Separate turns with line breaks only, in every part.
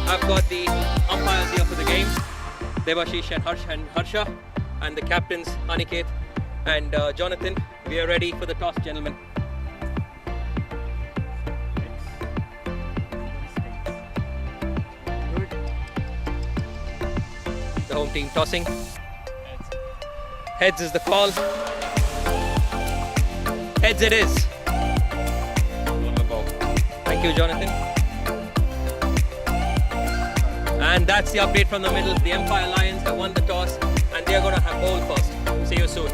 I've got the umpires here for the game, Devashish and Harsha, and the captains Aniket and Jonathan. We are ready for the toss, gentlemen. The home team tossing. Heads is the call. Heads it is. Thank you, Jonathan. And that's the update from the middle. The Empire Lions have won the toss and they are going to have bowl first. See you soon.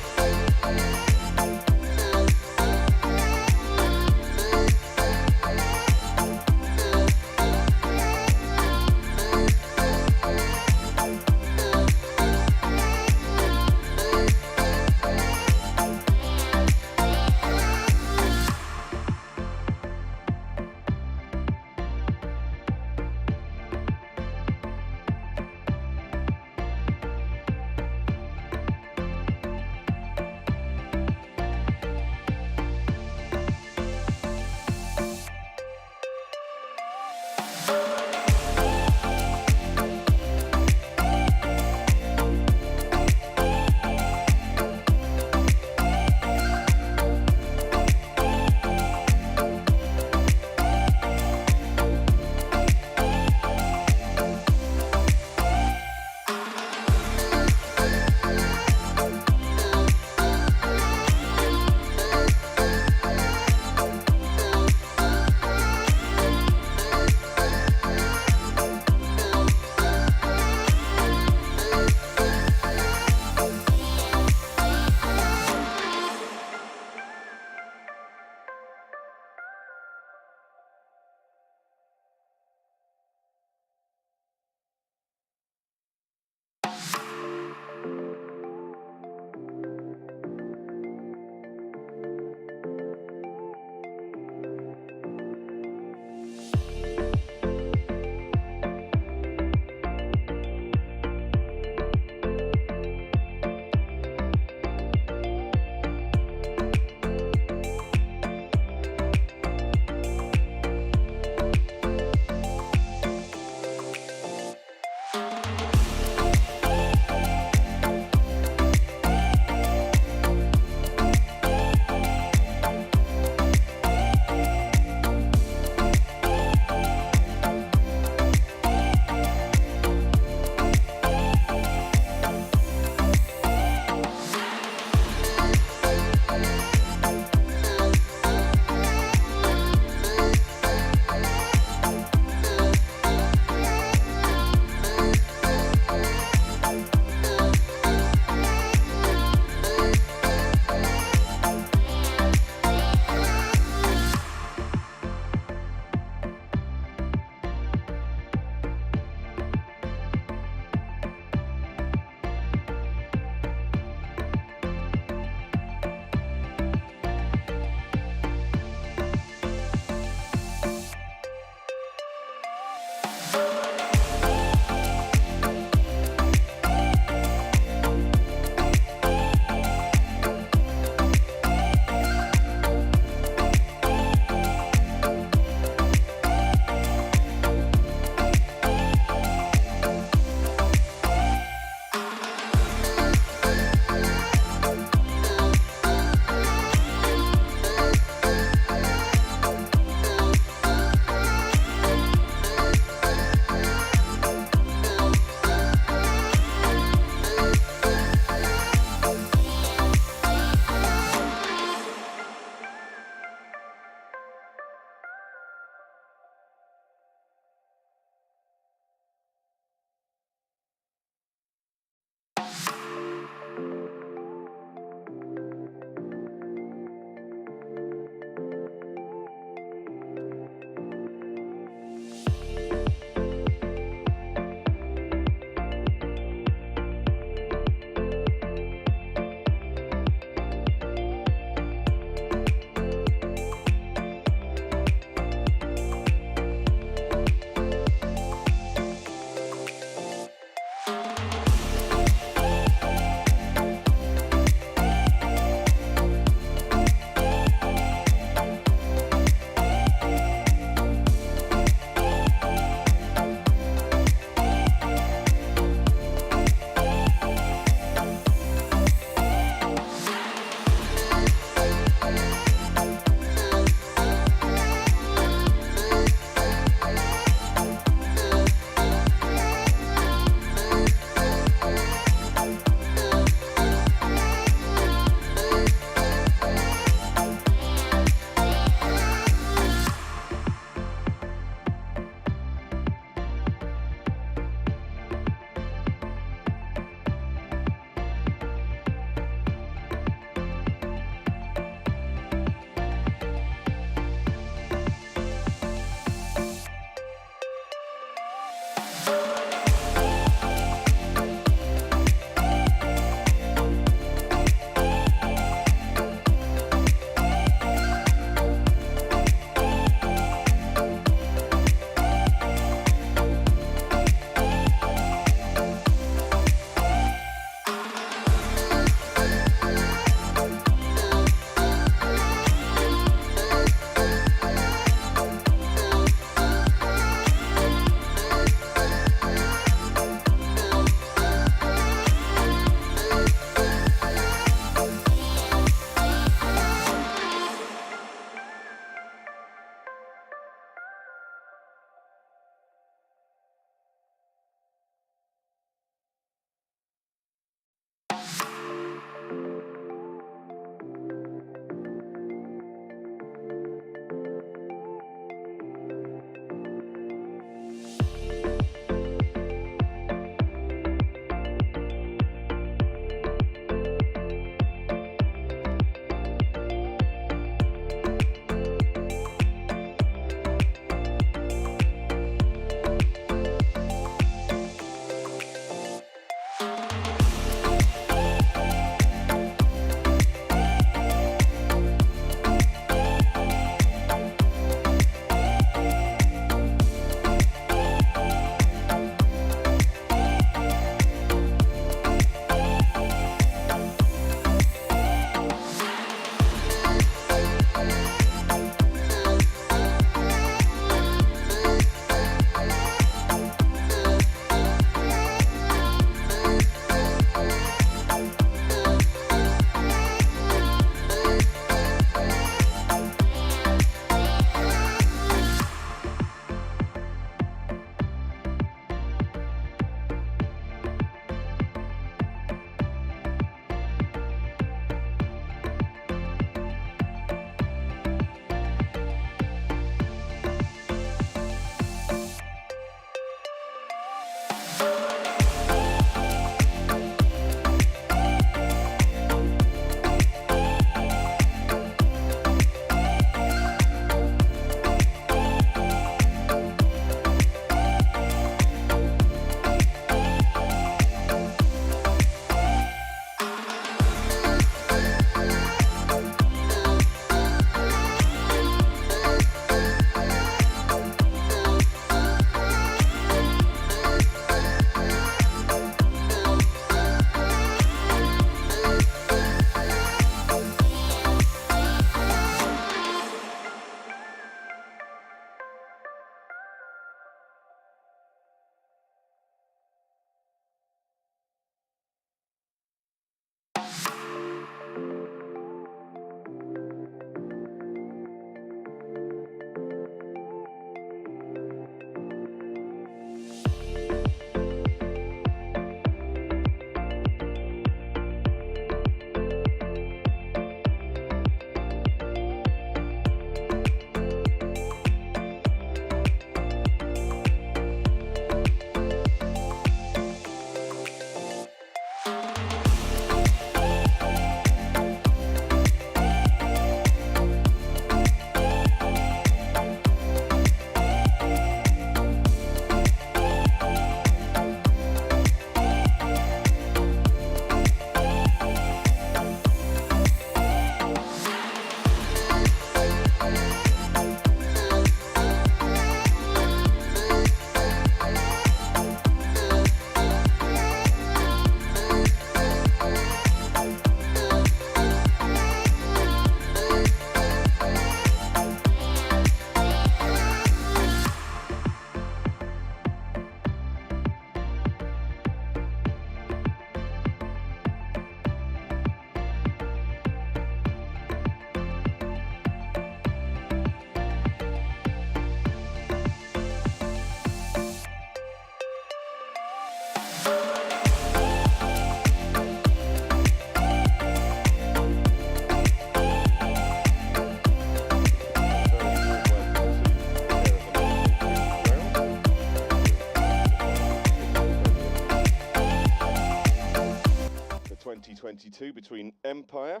2 between Empire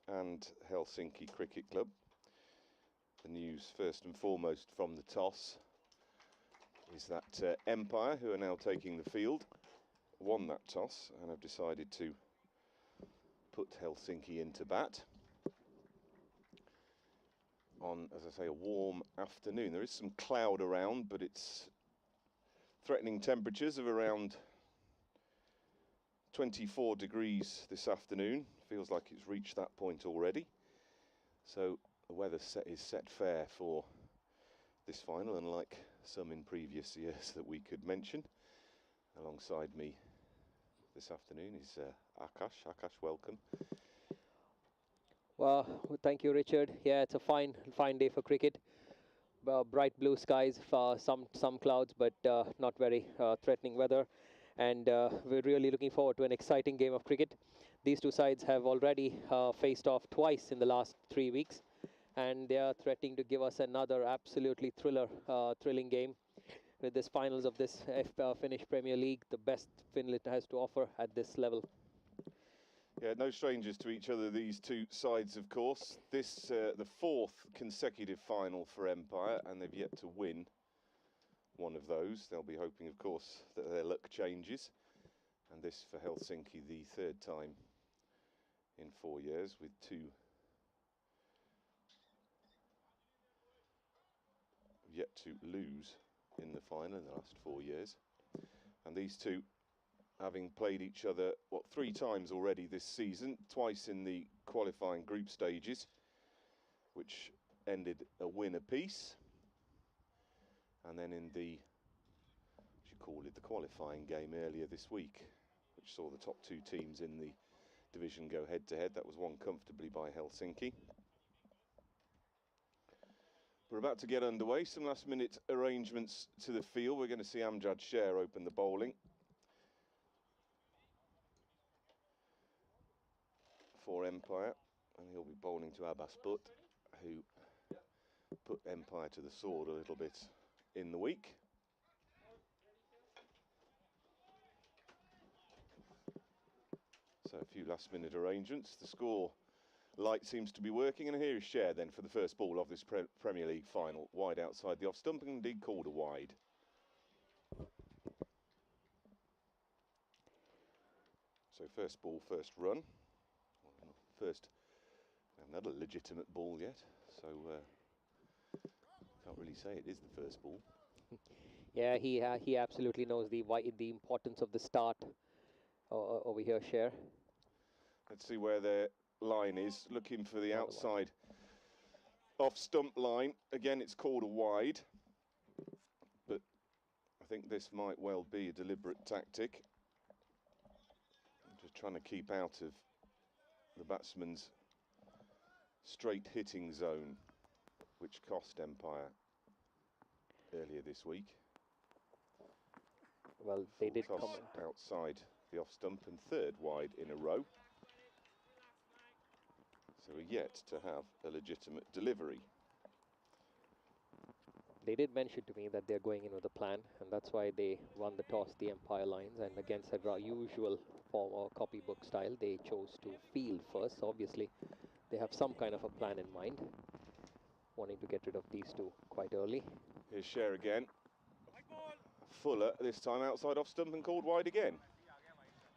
and Helsinki Cricket Club. The news first and foremost from the toss is that Empire, who are now taking the field, won that toss and have decided to put Helsinki into bat on, as I say, a warm afternoon. There is some cloud around, but it's threatening temperatures of around 24 degrees this afternoon. Feels like it's reached that point already. So the weather is set fair for this final, unlike some in previous years that we could mention. Alongside me this afternoon is Akash. Akash, welcome.
Well, thank you, Richard. Yeah, it's a fine day for cricket. Bright blue skies, some clouds, but not very threatening weather. And we're really looking forward to an exciting game of cricket. These two sides have already faced off twice in the last 3 weeks, and they are threatening to give us another absolutely thrilling game with this finals of this Finnish Premier League, the best Finland has to offer at this level.
Yeah, no strangers to each other, these two sides, of course. This, the 4th consecutive final for Empire, and they've yet to win one of those. They'll be hoping, of course, that their luck changes. And this for Helsinki, the 3rd time in 4 years, with 2 yet to lose in the final in the last 4 years. And these two, having played each other, 3 times already this season, twice in the qualifying group stages, which ended a win apiece. And then in the, what you call it, the qualifying game earlier this week, which saw the top 2 teams in the division go head-to-head. That was won comfortably by Helsinki. We're about to get underway. Some last-minute arrangements to the field. We're going to see Amjad Sher open the bowling for Empire, and he'll be bowling to Abbas Butt, who put Empire to the sword a little bit in the week. So a few last-minute arrangements. The score light seems to be working, and here is Sher then for the first ball of this Premier League final. Wide outside the off-stump, and indeed called a wide. So first ball, first run. First, I haven't had a legitimate ball yet, so can't really say it is the first ball.
Yeah, he absolutely knows the importance of the start over here, Sher.
Let's see where their line is. Looking for the outside off-stump line. Again, it's called a wide, but I think this might well be a deliberate tactic. I'm just trying to keep out of the batsman's straight hitting zone, which cost Empire earlier this week.
Well, they did comment
outside the off stump and 3rd wide in a row. So we're yet to have a legitimate delivery.
They did mention to me that they're going in with a plan, and that's why they won the toss, the Empire lines, and against their usual form or copybook style, they chose to field first. So obviously, they have some kind of a plan in mind, wanting to get rid of these two quite early.
Here's Sher again. Fuller, this time outside off stump and called wide again.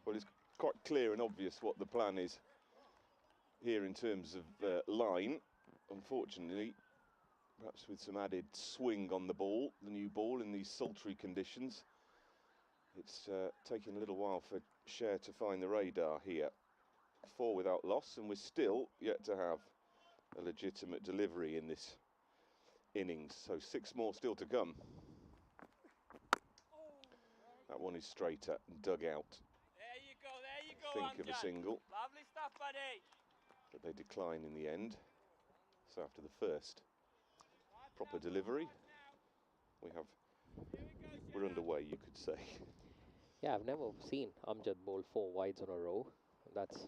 Well, it's quite clear and obvious what the plan is here in terms of line. Unfortunately, perhaps with some added swing on the ball, the new ball in these sultry conditions, it's taken a little while for Sher to find the radar here. 4 without loss, and we're still yet to have a legitimate delivery in this innings. So 6 more still to come. That one is straighter and dug out.
There you go,
Think of a single.
Lovely stuff, buddy.
But they decline in the end. So after the first proper delivery, we're underway, you could say.
Yeah, I've never seen Amjad bowl 4 wides on a row. That's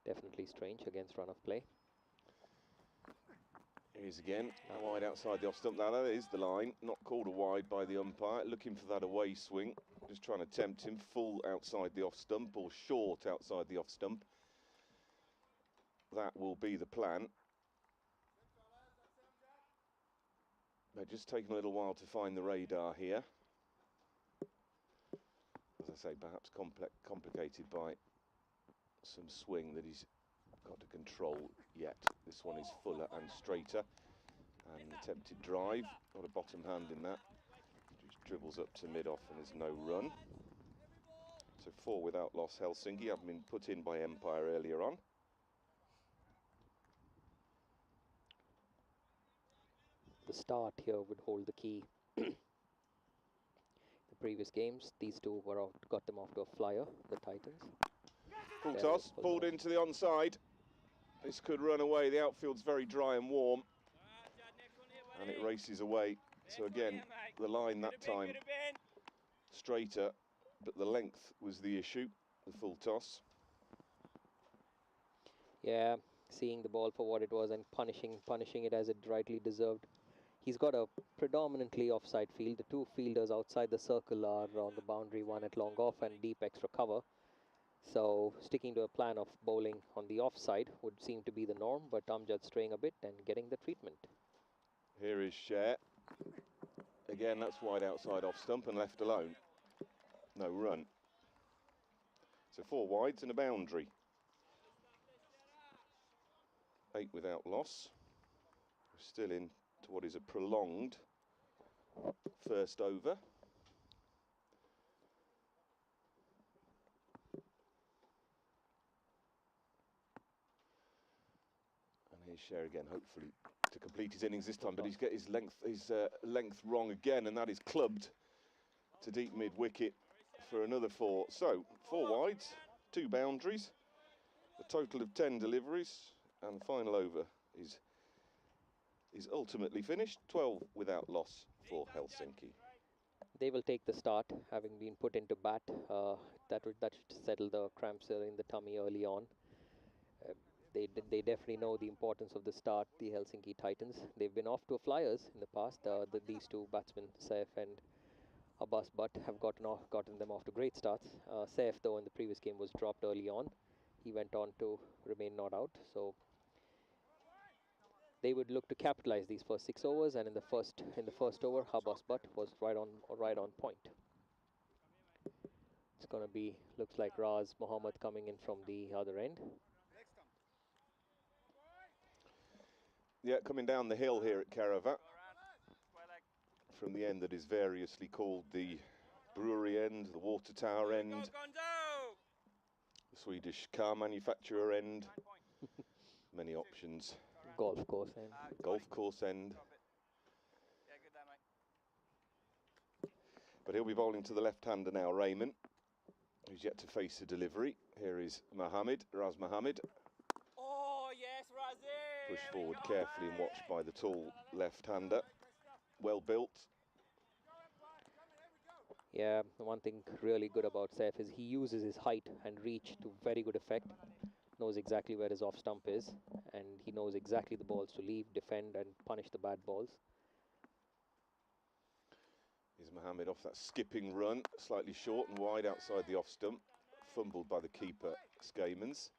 definitely strange against run of play.
Here's again, wide outside the off stump. Now that is the line, not called a wide by the umpire. Looking for that away swing, just trying to tempt him. Full outside the off stump or short outside the off stump. that will be the plan. They're just taking a little while to find the radar here. As I say, perhaps complicated by some swing that he's got to control yet. This one is fuller and straighter. And an attempted drive, not a bottom hand in that. Just dribbles up to mid-off and there's no run. So 4 without loss Helsinki, having been put in by Empire earlier on.
The start here would hold the key. The previous games, these two were got them off to a flyer, the Titans.
Full
There
toss,
it was
pulled
off.
into the onside. This could run away, the outfield's very dry and warm. And it races away. So again, the line that time straighter, but the length was the issue, the full toss.
Yeah, seeing the ball for what it was and punishing it as it rightly deserved. He's got a predominantly offside field. The two fielders outside the circle are on the boundary, one at long off and deep extra cover. So sticking to a plan of bowling on the offside would seem to be the norm, but Amjad straying a bit and getting the treatment.
Here is Sher. Again, that's wide outside off stump and left alone. No run. So 4 wides and a boundary. 8 without loss. We're still in to what is a prolonged first over. And here's Sher again, hopefully to complete his innings this time, but he's got his length wrong again, and that is clubbed to deep mid wicket for another 4. So 4 wides, 2 boundaries, a total of 10 deliveries, and the final over is ultimately finished, 12 without loss for Helsinki.
They will take the start, having been put into bat. That should settle the cramps in the tummy early on. They definitely know the importance of the start, the Helsinki Titans. They've been off to flyers in the past. These two batsmen, Saif and Abbas Butt, have gotten them off to great starts. Saif, though, in the previous game was dropped early on. He went on to remain not out. So they would look to capitalize these first 6 overs, and in the first over, Abbas Butt was right on point. It's gonna be, looks like Raz Mohammed coming in from the other end.
Yeah, coming down the hill here at Karavat, from the end that is variously called the brewery end, the water tower end, the Swedish car manufacturer end, many options.
Golf course end.
Golf course end. But he'll be bowling to the left-hander now, Raymond, who's yet to face a delivery. Here is Mohammed, Raz Mohammed.
Oh, yes, Razi!
Pushed forward carefully and watched by the tall left-hander. Well built.
Yeah, the one thing really good about Saif is he uses his height and reach to very good effect. Knows exactly where his off stump is, and he knows exactly the balls to leave, defend and punish the bad balls.
Here's Mohammed off that skipping run, slightly short and wide outside the off stump, fumbled by the keeper, Skamans.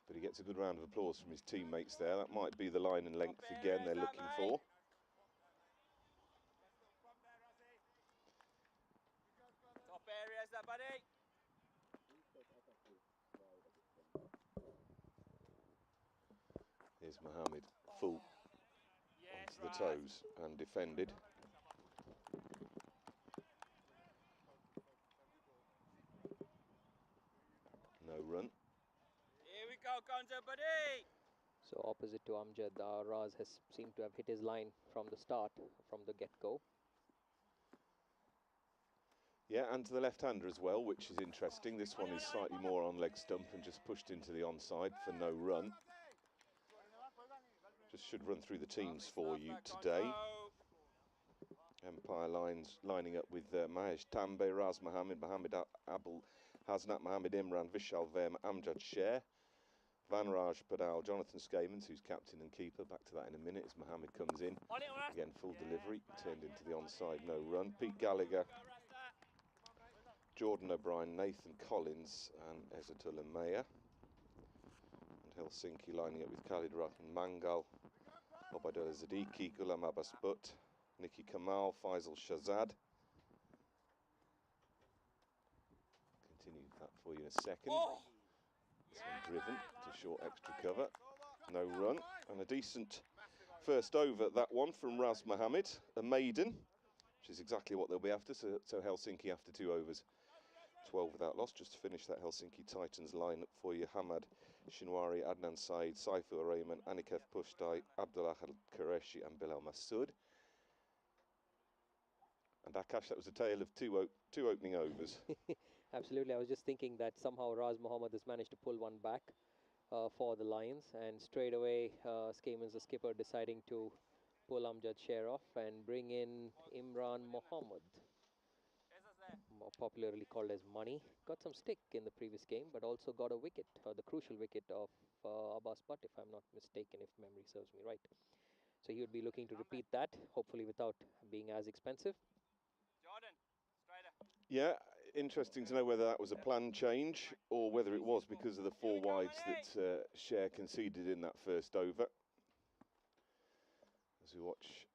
But he gets a good round of applause from his teammates there. That might be the line and length again they're looking for.
Top areas, that buddy.
Here's Mohammed, full onto the toes and defended. No run.
Here we go, Gonzo, buddy.
So opposite to Amjad, Raz has seemed to have hit his line from the start, from the get-go.
Yeah, and to the left-hander as well, which is interesting. This one is slightly more on leg stump and just pushed into the onside for no run. Just should run through the teams for you today. Empire lining up with Mahesh Tambe, Raz Mohammed, Mohammed Abul Hasnat, Mohammed Imran, Vishal Verma, Amjad Sher, Vanraj Padal, Jonathan Skamans, who's captain and keeper. Back to that in a minute as Mohammed comes in. Again, full delivery, turned into the onside, no run. Pete Gallagher, Jordan O'Brien, Nathan Collins and Ezatullah Mayer. And Helsinki lining up with Khalid Rahman Mangal, Obaidullah Zadiki, Ghulam Abbas Butt, Nikki Kamal, Faisal Shahzad. Continue that for you in a second.
Oh!
This one driven to short extra cover. No run, and a decent first over, that one from Raz Mohammed, a maiden, which is exactly what they'll be after. So Helsinki after 2 overs, 12 without loss. Just to finish that Helsinki Titans lineup for you: Hamad Shinwari, Adnan Said, Saiful Rahman, Anikef Pushtai, Abdullah Qureshi and Bilal Masood. And Akash, that was a tale of two opening overs.
Absolutely, I was just thinking that somehow Raz Mohammed has managed to pull one back for the Lions, and straight away Skaman's the skipper deciding to pull Amjad Sher off and bring in Imran Mohammed, more popularly called as Money. Got some stick in the previous game, but also got a wicket, the crucial wicket of Abbas Butt, if I'm not mistaken, if memory serves me right. So he would be looking to repeat that, hopefully without being as expensive.
Jordan, strider.
Yeah, interesting to know whether that was a planned change or whether it was because of the 4 wides that Sher conceded in that first over. As we watch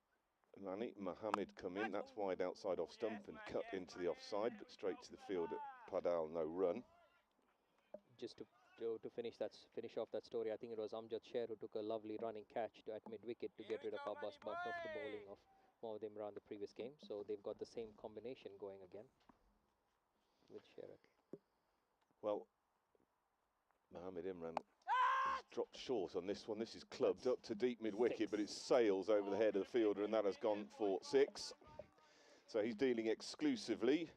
Mani Mohammed come in, that's wide outside off stump and cut into the offside, but straight to the field at Padal, no run.
Just to finish off that story, I think it was Amjad Sher who took a lovely running catch at mid-wicket to get rid of Abbas Butt off the bowling of Mohammad Imran the previous game. So they've got the same combination going again with Sher.
Well, Mohammad Imran has dropped short on this one. This is clubbed up to deep mid-wicket, but it sails over the head of the fielder, and that has gone for 6. So he's dealing exclusively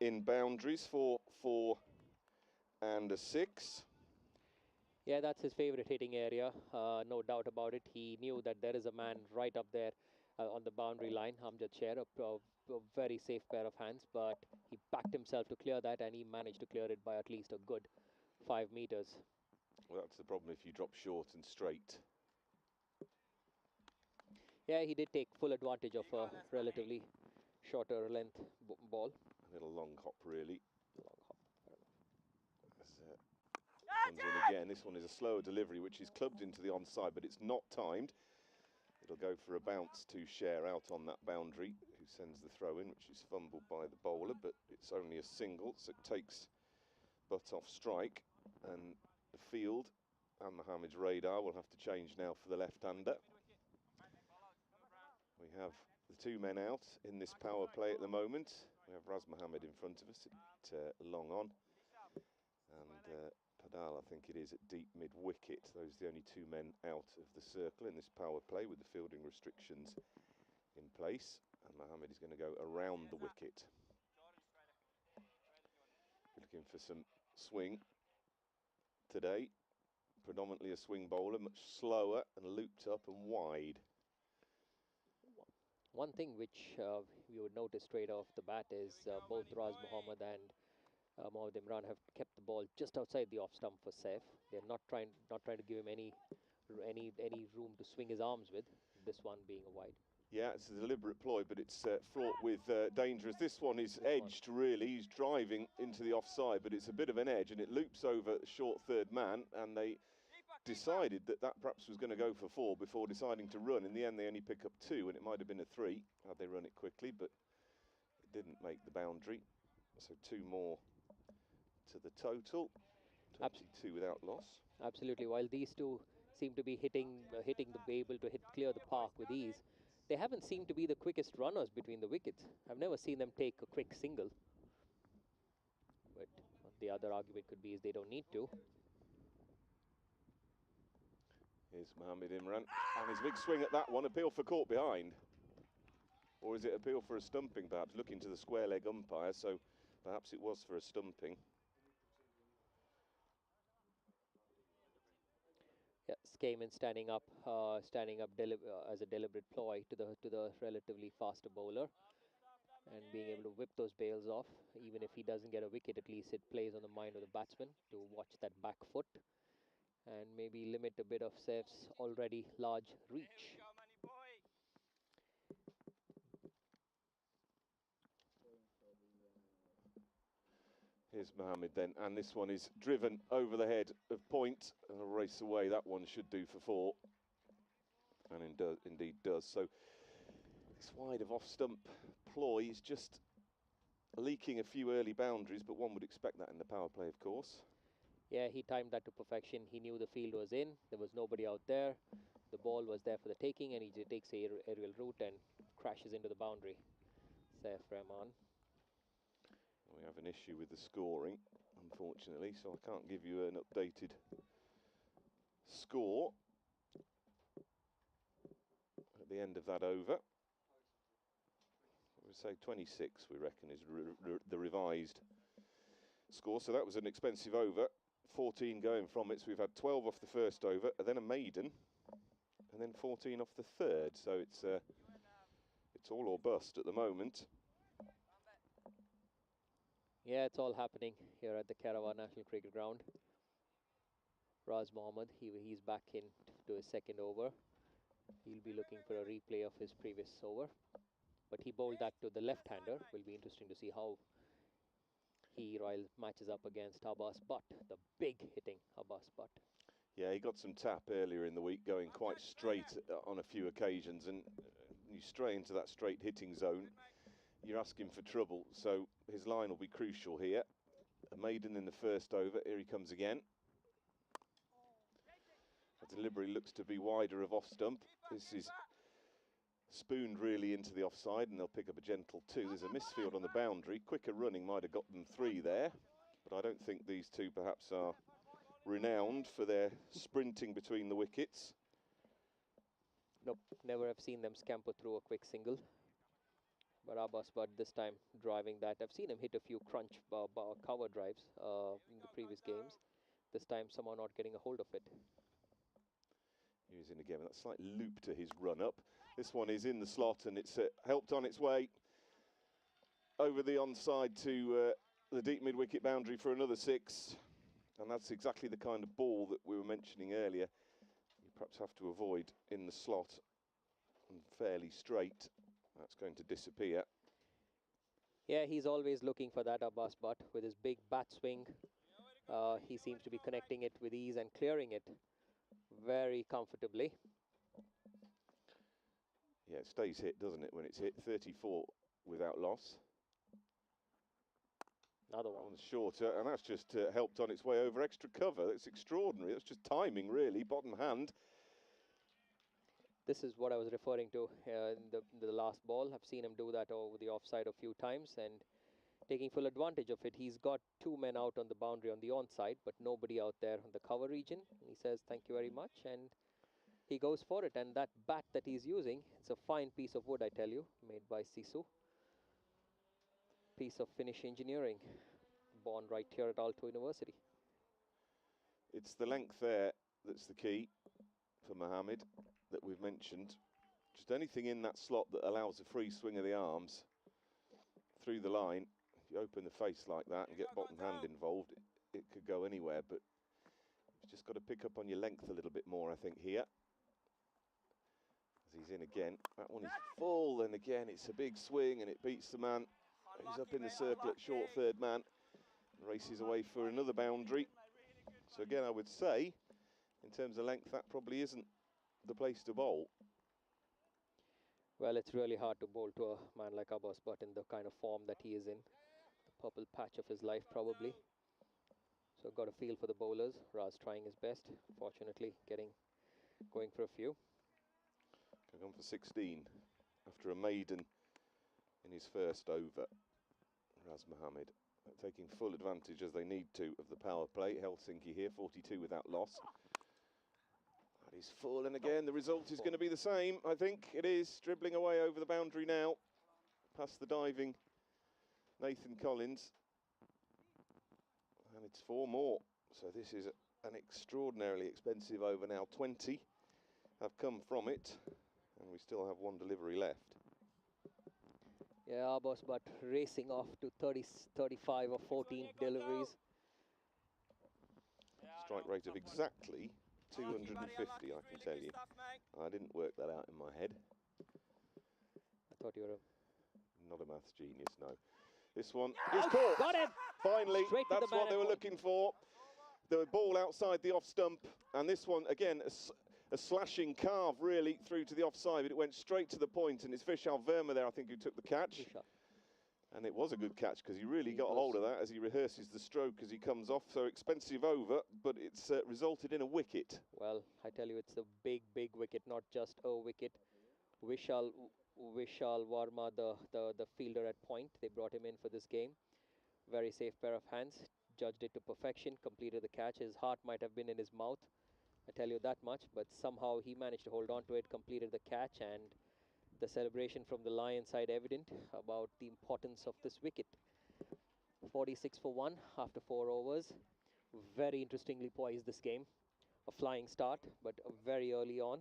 in boundaries for 4 and a 6.
Yeah, that's his favourite hitting area, no doubt about it. He knew that there is a man right up there on the boundary line, Amjad Sher, a very safe pair of hands, but he backed himself to clear that, and he managed to clear it by at least a good 5 meters.
Well, that's the problem if you drop short and straight.
Yeah, he did take full advantage of a relatively shorter length ball.
A little long hop, really.
Long hop, fair enough.
This one's in again. This one is a slower delivery, which is clubbed into the onside, but it's not timed. It'll go for a bounce to Sher out on that boundary, who sends the throw in, which is fumbled by the bowler, but it's only a single, so it takes Butt off strike, and the field and Mohammed's radar will have to change now for the left-hander. We have the 2 men out in this power play at the moment. We have Raz Mohammed in front of us at long on, and Padal, I think it is, at deep mid-wicket. Those are the only 2 men out of the circle in this power play with the fielding restrictions in place. And Mohammed is going to go around the wicket. Looking for some swing today. Predominantly a swing bowler, much slower and looped up and wide.
One thing which you would notice straight off the bat is both Raz Mohammed and Mohammad Imran have kept the ball just outside the off stump for safe. They're not trying to give him any room to swing his arms with. This one being a wide.
Yeah, it's a deliberate ploy, but it's fraught with dangers. This one is edged, really. He's driving into the offside, but it's a bit of an edge, and it loops over short third man, and they decided that perhaps was going to go for 4 before deciding to run. In the end, they only pick up 2, and it might have been a 3 had they run it quickly, but it didn't make the boundary. So 2 more to the total, 22 without loss.
Absolutely. While these two seem to be be able to clear the park with ease, they haven't seemed to be the quickest runners between the wickets. I've never seen them take a quick single. But the other argument could be is they don't need to.
Here's Mohammad Imran, and his big swing at that one. Appeal for caught behind. Or is it appeal for a stumping, perhaps? Looking to the square leg umpire, so perhaps it was for a stumping.
Yeah, Skaman standing up as a deliberate ploy to the relatively faster bowler, and being able to whip those bails off. Even if he doesn't get a wicket, at least it plays on the mind of the batsman to watch that back foot and maybe limit a bit of Saif's already large reach.
Here's Mohammed then, and this one is driven over the head of point and a race away. That one should do for 4, and indeed does. So this wide of off-stump ploy is just leaking a few early boundaries, but one would expect that in the power play, of course.
Yeah, he timed that to perfection. He knew the field was in. There was nobody out there. The ball was there for the taking, and he just takes a aerial route and crashes into the boundary. Saif Rahman.
We have an issue with the scoring, unfortunately, so I can't give you an updated score at the end of that over. We say 26, we reckon, is the revised score. So that was an expensive over. 14 going from it, so we've had 12 off the first over, and then a maiden, and then 14 off the third. So it's all or bust at the moment.
Yeah, it's all happening here at the Caravan National Cricket Ground. Raz Mohammed, he's back in to his second over. He'll be looking for a replay of his previous over, but he bowled that to the left-hander. Will be interesting to see how he matches up against Abbas Butt, the big hitting Abbas Butt.
Yeah, he got some tap earlier in the week, going quite straight on a few occasions, and you stray into that straight hitting zone, you're asking for trouble. So his line will be crucial here. A maiden in the first over. Here he comes again. The delivery looks to be wider of off stump. This is spooned really into the offside, and they'll pick up a gentle 2. There's a misfield on the boundary. Quicker running might have got them 3 there, but I don't think these two perhaps are renowned for their sprinting between the wickets.
Nope, never have seen them scamper through a quick single. But Abbas Butt this time driving that. I've seen him hit a few crunch cover drives in the previous games. This time somehow not getting a hold of it.
He's in again with that slight loop to his run up. This one is in the slot, and it's helped on its way over the onside to the deep mid-wicket boundary for another 6. And that's exactly the kind of ball that we were mentioning earlier. You perhaps have to avoid in the slot and fairly straight. That's going to disappear.
Yeah, he's always looking for that Abbas Butt with his big bat swing. He seems to be connecting it with ease and clearing it very comfortably.
Yeah, it stays hit, doesn't it, when it's hit? 34 without loss.
Another
That
one.
one's shorter, and that's just helped on its way over extra cover. That's extraordinary. That's just timing, really. Bottom hand.
This is what I was referring to in the last ball. I've seen him do that over the offside a few times and taking full advantage of it. He's got 2 men out on the boundary on the onside, but nobody out there on the cover region. He says, thank you very much, and he goes for it. And that bat that he's using, it's a fine piece of wood, I tell you, made by Sisu. Piece of Finnish engineering, born right here at Aalto University.
It's the length there that's the key for Mohammed that we've mentioned. Just anything in that slot that allows a free swing of the arms through the line. If you open the face like that and get bottom hand involved, it could go anywhere, but you've just got to pick up on your length a little bit more, I think, here. As he's in again, that one is full, and again it's a big swing and it beats the man. He's up in the circle at short third man, races away for another boundary. So again, I would say, in terms of length, that probably isn't the place to bowl.
Well, it's really hard to bowl to a man like Abbas Butt in the kind of form that he is in. The purple patch of his life, probably. So got a feel for the bowlers. Raz trying his best, fortunately going for a few.
Going for 16 after a maiden in his first over. Raz Mohammed taking full advantage, as they need to, of the power play. Helsinki here, 42 without loss. That is full, and again the result is going to be the same. I think it is, dribbling away over the boundary now, past the diving Nathan Collins, and it's 4 more. So this is an extraordinarily expensive over now. 20 have come from it, and we still have 1 delivery left.
Yeah, Abbas Butt racing off to 30, 35 or 14 deliveries.
Strike rate of exactly 250, I can tell you. I didn't work that out in my head.
I thought you were
Not a maths genius, no. This one is caught.
Got it!
Finally,
Straight to the
that's what they were
banner point.
looking for. The ball outside the off stump, and this one, again, a slashing carve really through to the offside, but it went straight to the point, and it's Vishal Verma there, I think, who took the catch.
Vishal.
And it was a good catch, because he really got a hold of that as he rehearses the stroke as he comes off. So expensive over, but it's resulted in a wicket.
Well, I tell you, it's a big, big wicket, not just a wicket. Vishal Verma, the fielder at point, they brought him in for this game. Very safe pair of hands, judged it to perfection, completed the catch. His heart might have been in his mouth, I tell you that much, but somehow he managed to hold on to it, completed the catch, and the celebration from the Lion side evident about the importance of this wicket. 46 for 1 after 4 overs. Very interestingly poised this game. A flying start, but very early on.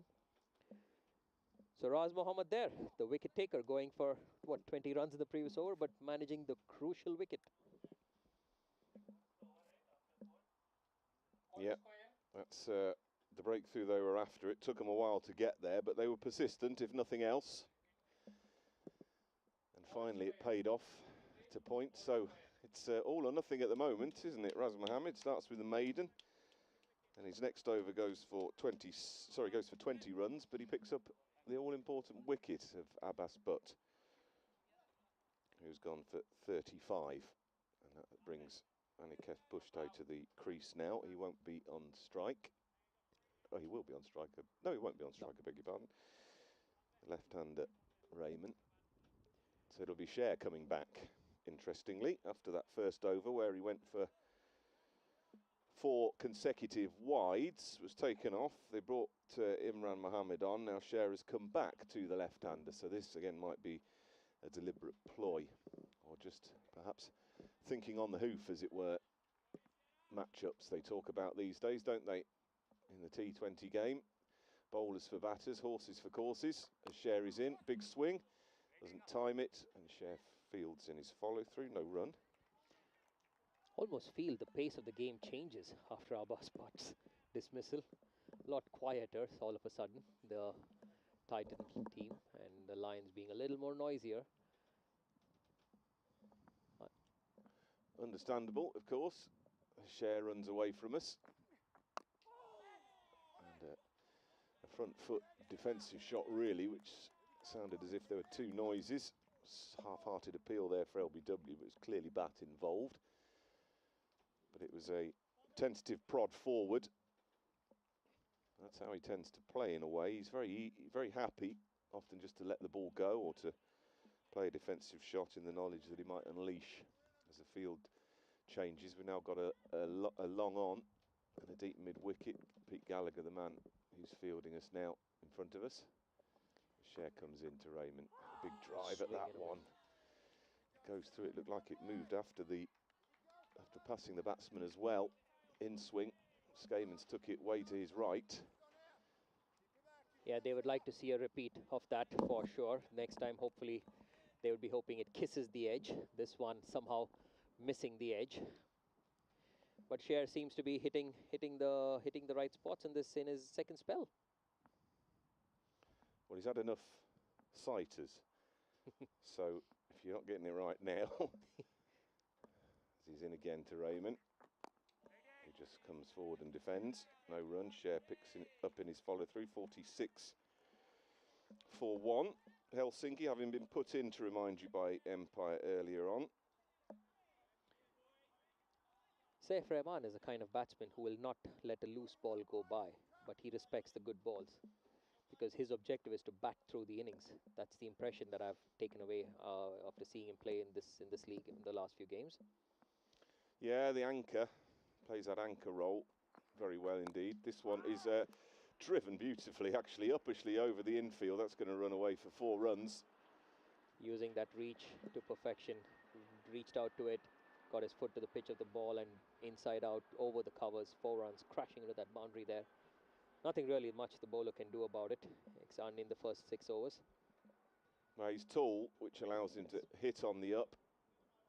So Raz Mohammed there, the wicket taker, going for, what, 20 runs in the previous over, but managing the crucial wicket.
Yeah, that's the breakthrough they were after. It took them a while to get there, but they were persistent, if nothing else. And finally it paid off to point. So it's all or nothing at the moment, isn't it? Raz Mohammed starts with the maiden, and his next over goes for 20 runs, but he picks up the all-important wicket of Abbas Butt, who's gone for 35, and that brings Aniketh Bushday to the crease now. He won't be on strike. Oh, he will be on strike. No, he won't be on strike, I beg your pardon. Left-hander Raymond. So it'll be Cher coming back, interestingly, after that first over where he went for 4 consecutive wides, was taken off. They brought Imran Mohammed on. Now Cher has come back to the left-hander. So this, again, might be a deliberate ploy, or just perhaps thinking on the hoof, as it were. Matchups they talk about these days, don't they, in the T20 game? Bowlers for batters, horses for courses. As Cher is in, big swing, doesn't time it, and Cher fields in his follow-through, no run.
Almost feel the pace of the game changes after Abbas Butt's dismissal. A lot quieter all of a sudden, the Titan team, and the Lions being a little more noisier.
Understandable, of course. Cher runs away from us. And a front foot defensive shot, really, which sounded as if there were 2 noises. Half-hearted appeal there for LBW, but it was clearly bat involved. But it was a tentative prod forward. That's how he tends to play in a way. He's very happy, often just to let the ball go or to play a defensive shot in the knowledge that he might unleash as the field changes. We've now got a long on and a deep mid-wicket. Pete Gallagher, the man who's fielding us now, in front of us. Cher comes into Raymond. Big drive at that one. Goes through. It looked like it moved after passing the batsman as well. In swing. Skamans took it way to his right.
Yeah, they would like to see a repeat of that for sure. Next time, hopefully, they would be hoping it kisses the edge. This one somehow missing the edge. But Cher seems to be hitting the right spots in his second spell.
Well, he's had enough sighters. So if you're not getting it right now, as he's in again to Raymond. He just comes forward and defends. No run. Cher picks it up in his follow-through. 46 for 1. Helsinki, having been put in, to remind you, by Empire earlier on.
Saif Rahman is a kind of batsman who will not let a loose ball go by, but he respects the good balls because his objective is to bat through the innings. That's the impression that I've taken away after seeing him play in this league in the last few games.
Yeah, the anchor plays that anchor role very well indeed. This one is driven beautifully, actually, uppishly over the infield. That's going to run away for 4 runs.
Using that reach to perfection, reached out to it, got his foot to the pitch of the ball and inside out over the covers. 4 runs, crashing into that boundary there. Nothing really much the bowler can do about it. It's in the first 6 overs.
Well, he's tall, which allows him to hit on the up.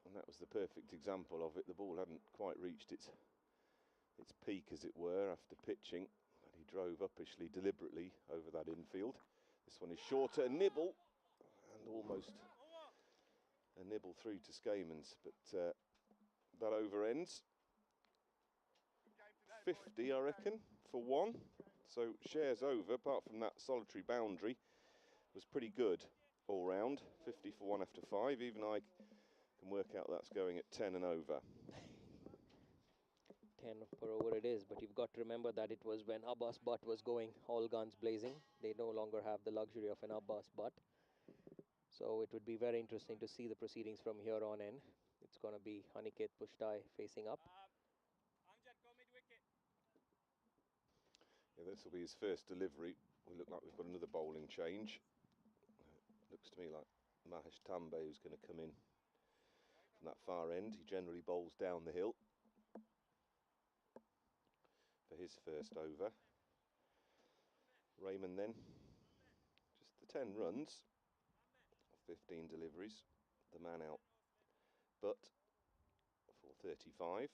And that was the perfect example of it. The ball hadn't quite reached its peak, as it were, after pitching. But he drove uppishly, deliberately over that infield. This one is shorter, a nibble, and almost a nibble through to Skamans, but that over ends 50, I reckon, for one. So shares over, apart from that solitary boundary, was pretty good all round. 50 for one after 5. Even I can work out that's going at 10 and over.
10 per over it is, but you've got to remember that it was when Abbas Butt was going all guns blazing. They no longer have the luxury of an Abbas Butt. So it would be very interesting to see the proceedings from here on in. It's going to be Aniket Pushtai facing up.
Amjad, go mid-wicket.
Yeah, this will be his first delivery. We look like we've got another bowling change. Looks to me like Mahesh Tambe who's going to come in from that far end. He generally bowls down the hill for his first over. Raymond then, just the 10 runs, 15 deliveries, the man out, but for 35.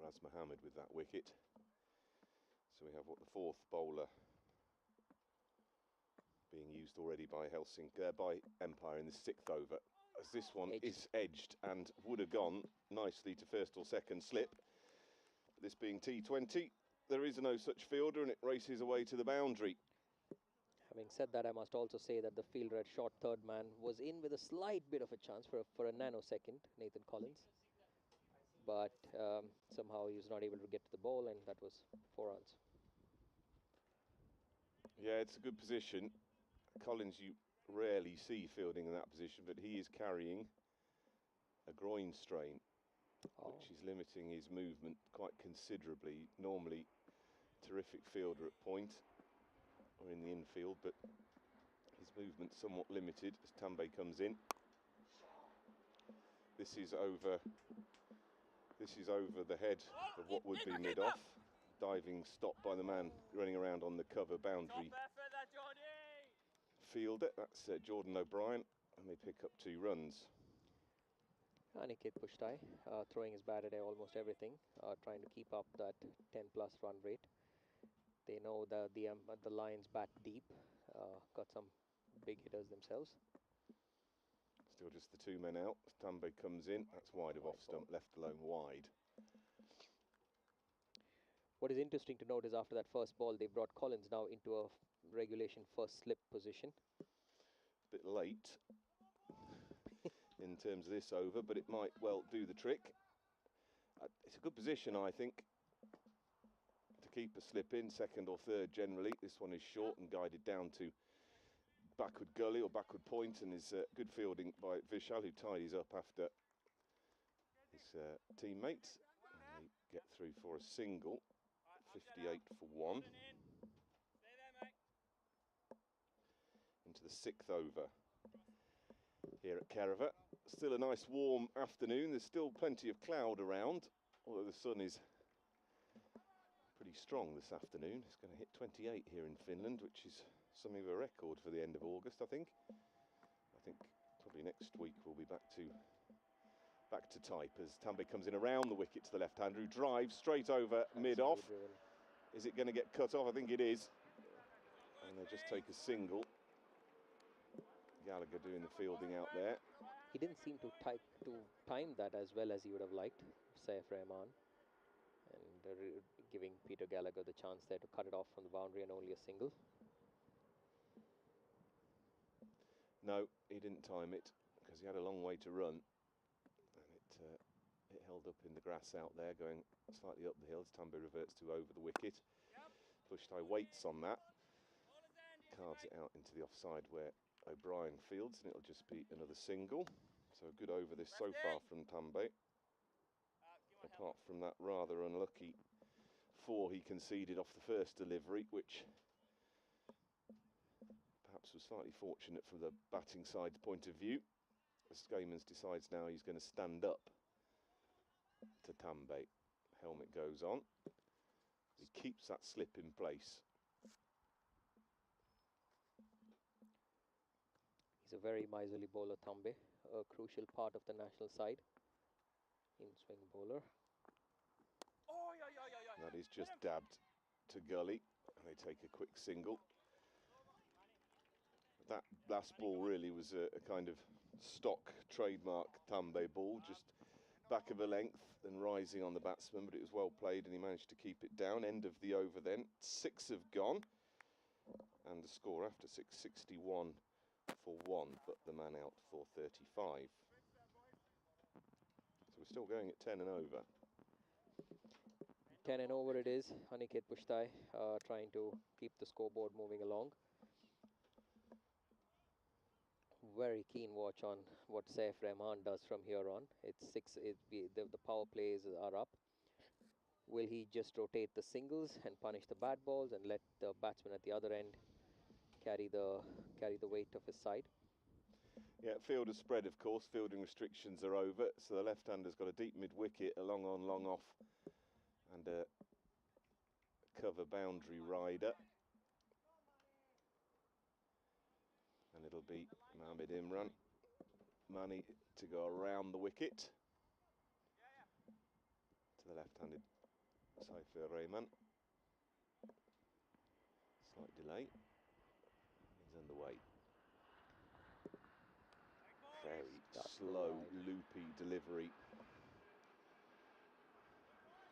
Raz Mohammed with that wicket. So we have what, the fourth bowler being used already by Helsinki, by Empire in the 6th over, as this one is edged and would have gone nicely to first or second slip. But this being T20, there is no such fielder and it races away to the boundary.
Having said that, I must also say that the fielder at short third man was in with a slight bit of a chance for a nanosecond, Nathan Collins. But somehow he was not able to get to the ball, and that was 4 runs.
Yeah, it's a good position. Collins you rarely see fielding in that position, but he is carrying a groin strain, which is limiting his movement quite considerably. Normally, terrific fielder at point or in the infield, but his movement's somewhat limited as Tambe comes in. This is over the head of what would be mid-off. Diving stop by the man running around on the cover boundary fielder. That's Jordan O'Brien, and they pick up 2 runs.
Aniket Pushtai throwing his bat at almost everything, trying to keep up that 10+ run rate. They know that the Lions bat deep, got some big hitters themselves.
Still just the 2 men out. Tambe comes in, that's wide of off stump, left alone wide.
What is interesting to note is after that first ball, they brought Collins now into a regulation first slip position.
A bit late in terms of this over, but it might well do the trick. It's a good position, I think, to keep a slip in, second or third generally. This one is short and guided down to backward gully or backward point, and is good fielding by Vishal, who tidies up after his teammates. And they get through for a single, 58 for 1. Into the 6th over here at Kerava. Still a nice warm afternoon. There's still plenty of cloud around, although the sun is pretty strong this afternoon. It's going to hit 28 here in Finland, which is something of a record for the end of August, I think. I think probably next week we'll be back to type as Tambe comes in around the wicket to the left-hander, who drives straight over mid-off. Is it going to get cut off? I think it is. And they just take a single. Gallagher doing the fielding out there.
He didn't seem to time that as well as he would have liked, Saif Rahman. And giving Peter Gallagher the chance there to cut it off from the boundary, and only a single.
No, he didn't time it because he had a long way to run, and it held up in the grass out there, going slightly up the hill as Tambe reverts to over the wicket. Pushtai waits on that, carves it out into the offside where O'Brien fields, and it'll just be another single. So a good over this so far from Tambe. Apart from that rather unlucky 4 he conceded off the first delivery, which perhaps was slightly fortunate from the batting side's point of view. As Skamans decides now he's going to stand up to Tambe. Helmet goes on. He keeps that slip in place.
He's a very miserly bowler, Tambe, a crucial part of the national side. In-swing bowler.
That is just dabbed to gully, and they take a quick single. That last ball really was a kind of stock trademark Tambe ball, just back of a length and rising on the batsman, but it was well played and he managed to keep it down. End of the over then. 6 have gone, and the score after 6, 61 for 1, but the man out for 35. So we're still going at 10 and over.
10 and over it is. Aniket Pushtai trying to keep the scoreboard moving along. Very keen watch on what Saif Rahman does from here on. It's 6. The power plays are up. Will he just rotate the singles and punish the bad balls and let the batsman at the other end carry the weight of his side?
Yeah, field has spread, of course. Fielding restrictions are over, so the left-hander's got a deep mid-wicket, a long on, long off, and a cover boundary rider. And it'll be Mohamed Imran Mani to go around the wicket to the left-handed Saif Rahman. Slight delay. He's underway. Very slow, loopy delivery.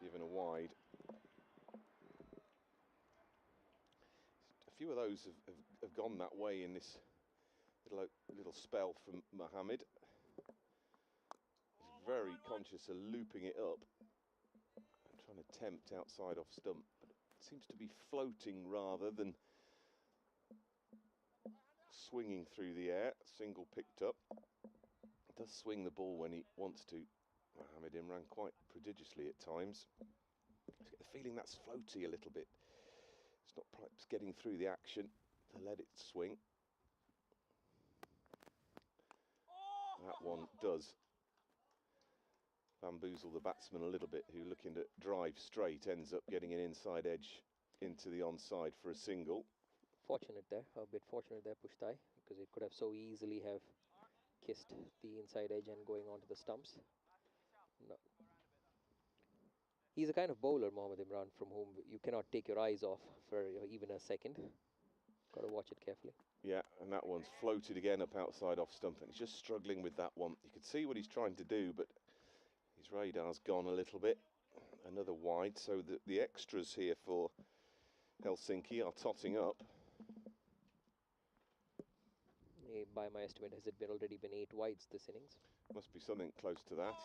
Given a wide. A few of those have gone that way in this little spell from Mohamed. He's very conscious of looping it up and trying to tempt outside off stump, but it seems to be floating rather than swinging through the air. Single picked up. He does swing the ball when he wants to, Mohamed Imran, quite prodigiously at times. I get the feeling that's floaty a little bit. It's not perhaps getting through the action to let it swing. That one does bamboozle the batsman a little bit, who, looking to drive straight, ends up getting an inside edge into the onside for a single.
Fortunate there, a bit fortunate there, Pushtai, because it could have so easily have kissed the inside edge and going onto the stumps. No. He's a kind of bowler, Mohamed Imran, from whom you cannot take your eyes off for even a second. Got to watch it carefully.
Yeah, and that one's floated again up outside off stump, and he's just struggling with that one. You can see what he's trying to do, but his radar's gone a little bit. Another wide, so the extras here for Helsinki are totting up.
By my estimate, has it already been 8 wides this innings?
Must be something close to that,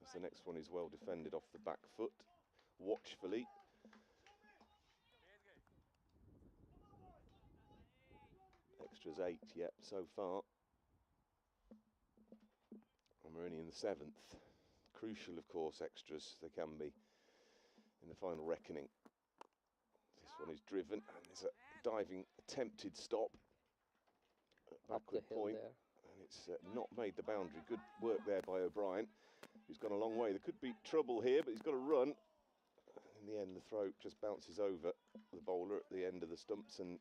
as the next one is well defended off the back foot, watchfully. Extras 8, yep, so far. And we're only in the 7th. Crucial, of course, extras, they can be in the final reckoning. This one is driven, and there's a diving attempted stop. Backward point, there. And it's not made the boundary. Good work there by O'Brien, who's gone a long way. There could be trouble here, but he's got to run. In the end, the throw just bounces over the bowler at the end of the stumps, and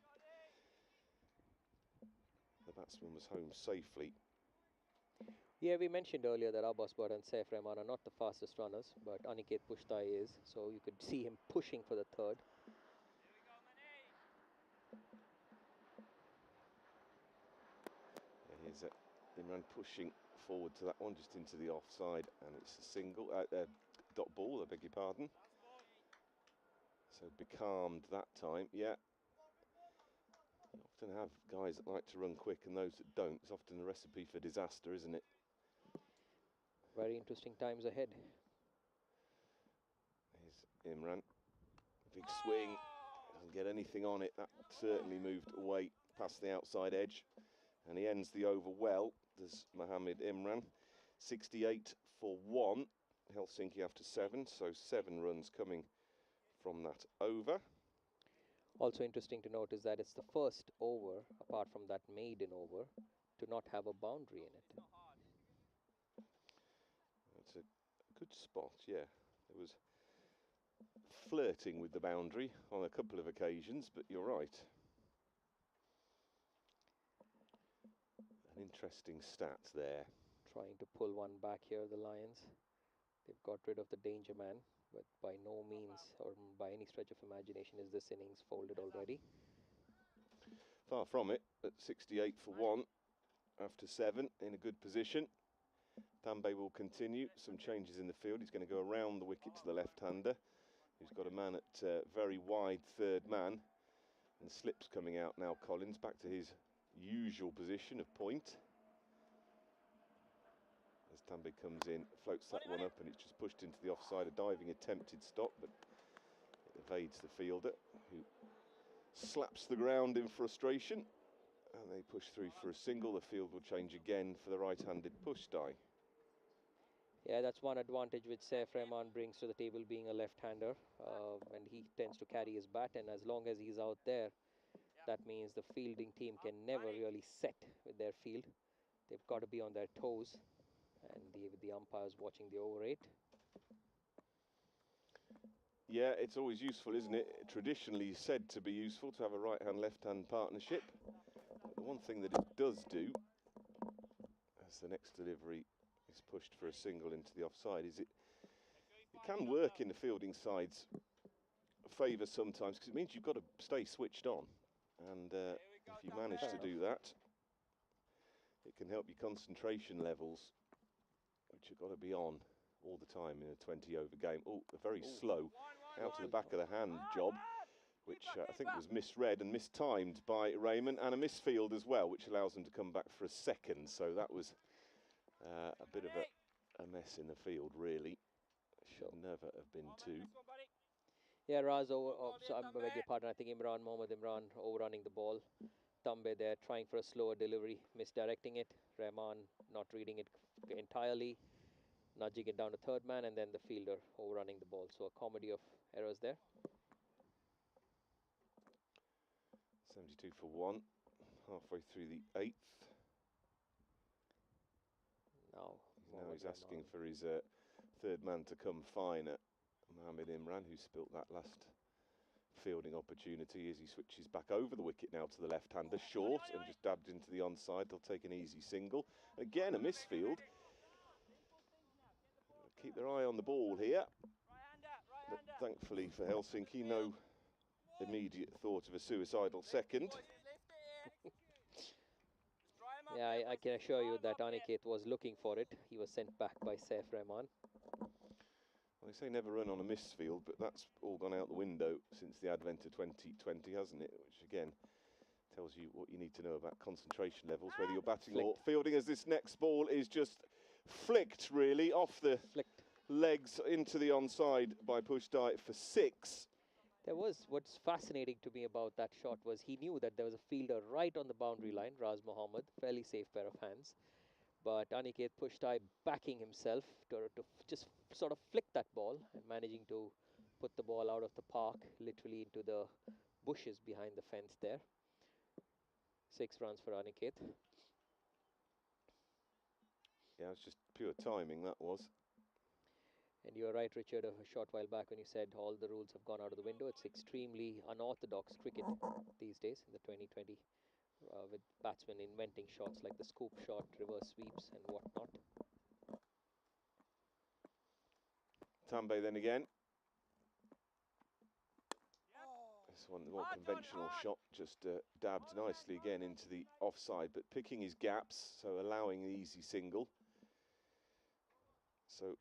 the batsman was home safely.
Yeah, we mentioned earlier that Abbas Butt and Saif Rahman are not the fastest runners, but Aniket Pushtai is, so you could see him pushing for the third.
Here's Imran pushing forward to that one, just into the offside, and it's a single, dot ball, I beg your pardon. So becalmed that time, yeah. You often have guys that like to run quick and those that don't. It's often a recipe for disaster, isn't it?
Very interesting times ahead.
Here's Imran. Big swing, doesn't get anything on it. That certainly moved away past the outside edge. And he ends the over well, there's Mohamed Imran. 68 for 1, Helsinki after 7, so 7 runs coming from that over.
Also interesting to note is that it's the first over, apart from that maiden over, to not have a boundary in it.
That's a good spot, yeah. It was flirting with the boundary on a couple of occasions, but you're right. An interesting stat there.
Trying to pull one back here, the Lions. They've got rid of the danger man, but by no means or by any stretch of imagination is this innings folded already.
Far from it, at 68 for 1 after 7, in a good position. Tambe will continue, some changes in the field. He's going to go around the wicket to the left-hander, who's got a man at very wide third man. And slips coming out now, Collins, back to his usual position of point. As Tambe comes in, floats that one up, and it's just pushed into the offside. A diving attempted stop, but it evades the fielder, who slaps the ground in frustration. And they push through for a single. The field will change again for the right-handed push die.
Yeah, that's one advantage which Saif Rahman brings to the table, being a left-hander, and he tends to carry his bat, and as long as he's out there, that means the fielding team can never really set with their field. They've got to be on their toes, and the umpires watching the over 8.
Yeah, it's always useful, isn't it? Traditionally said to be useful to have a right-hand, left-hand partnership. But the one thing that it does do, as the next delivery is pushed for a single into the offside, is it can work in the fielding side's favour sometimes, because it means you've got to stay switched on. And if you manage to do that, it can help your concentration levels, which have got to be on all the time in a 20-over game. Oh, a very slow out to the back of the hand job, which I think was misread and mistimed by Raymond, and a misfield as well, which allows them to come back for a second. So that was a bit of a mess in the field, really. Should never have been two.
Yeah, Raz so I beg your pardon, I think Mohammad Imran overrunning the ball. Tambe there trying for a slower delivery, misdirecting it. Rahman not reading it entirely, nudging it down to third man, and then the fielder overrunning the ball. So a comedy of errors there.
72 for 1, halfway through the 8th.
Now
he's asking for his third man to come fine at Mohammad Imran, who spilt that last fielding opportunity as he switches back over the wicket now to the left-hander, short, and just dabbed into the onside. They'll take an easy single. Again, a misfield. Keep their eye on the ball here. But thankfully for Helsinki, no immediate thought of a suicidal second.
Yeah, I can assure you that Aniket was looking for it. He was sent back by Saif Rahman.
Well, they say never run on a misfield, but that's all gone out the window since the advent of 2020, hasn't it? Which, again, tells you what you need to know about concentration levels, whether you're batting or fielding, as this next ball is just flicked, really, off the legs into the onside by push die for 6.
What's fascinating to me about that shot was he knew that there was a fielder right on the boundary line, Raz Mohammed, fairly safe pair of hands. But Aniket Pushtai backing himself to just sort of flick that ball and managing to put the ball out of the park, literally into the bushes behind the fence there. 6 runs for Aniket.
Yeah, it's just pure timing, that was.
And you were right, Richard, a short while back when you said all the rules have gone out of the window. It's extremely unorthodox cricket these days in the 2020, with batsmen inventing shots like the scoop shot, reverse sweeps and whatnot.
Tambe then again. This one, the more conventional shot, just dabbed nicely again into the offside, but picking his gaps, so allowing the easy single. So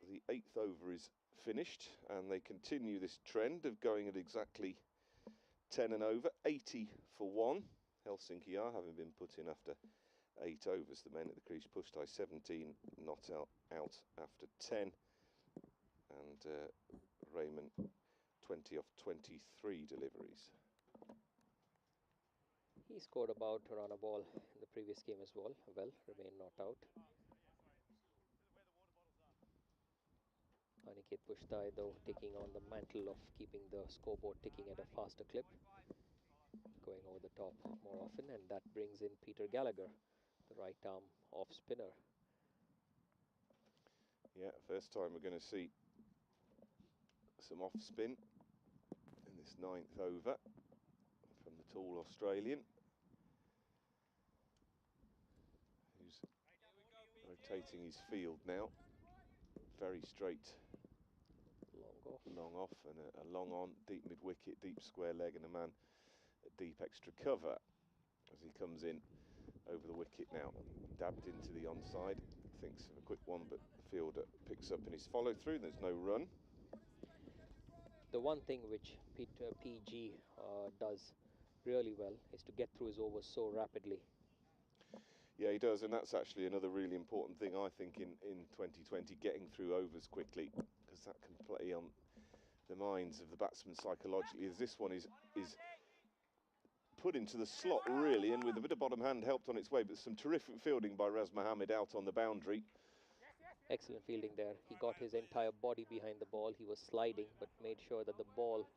the 8th over is finished, and they continue this trend of going at exactly 10 and over. 80 for 1. Helsinki are, having been put in after 8 overs. The men at the crease pushed by 17, not out after 10. And Raymond 20 off 23 deliveries.
He scored about a run a ball in the previous game as well. Remain not out. Aniket Pushtai, though, taking on the mantle of keeping the scoreboard ticking at a faster clip, going over the top more often, and that brings in Peter Gallagher, the right arm off spinner.
Yeah, first time we're going to see some off spin in this 9th over from the tall Australian, who's rotating his field now. Very straight. Long off and a long on, deep mid wicket, deep square leg, and a man deep extra cover as he comes in over the wicket now. Dabbed into the onside, thinks of a quick one, but the fielder picks up in his follow through. There's no run.
The one thing which PG does really well is to get through his overs so rapidly.
Yeah, he does, and that's actually another really important thing, I think, in 2020, getting through overs quickly, because that can play on the minds of the batsmen psychologically, as this one is put into the slot, really, and with a bit of bottom hand helped on its way, but some terrific fielding by Raz Mohammed out on the boundary.
Excellent fielding there. He got his entire body behind the ball. He was sliding, but made sure that the ball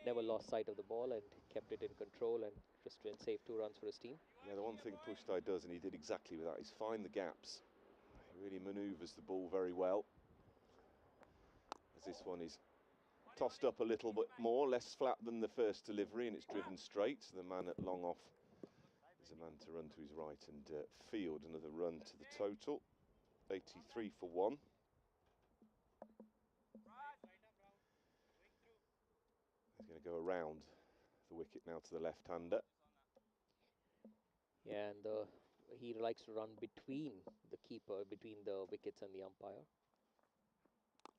never lost sight of the ball and kept it in control and restrained safe 2 runs for his team.
Yeah, the one thing Pushtai does, and he did exactly with that, is find the gaps. He really manoeuvres the ball very well. As this one is tossed up a little bit more, less flat than the first delivery, and it's driven straight. The man at long off is a man to run to his right and field. Another run to the total. 83 for 1. He's going to go around the wicket now to the left-hander.
Yeah, and he likes to run between the keeper, between the wickets and the umpire.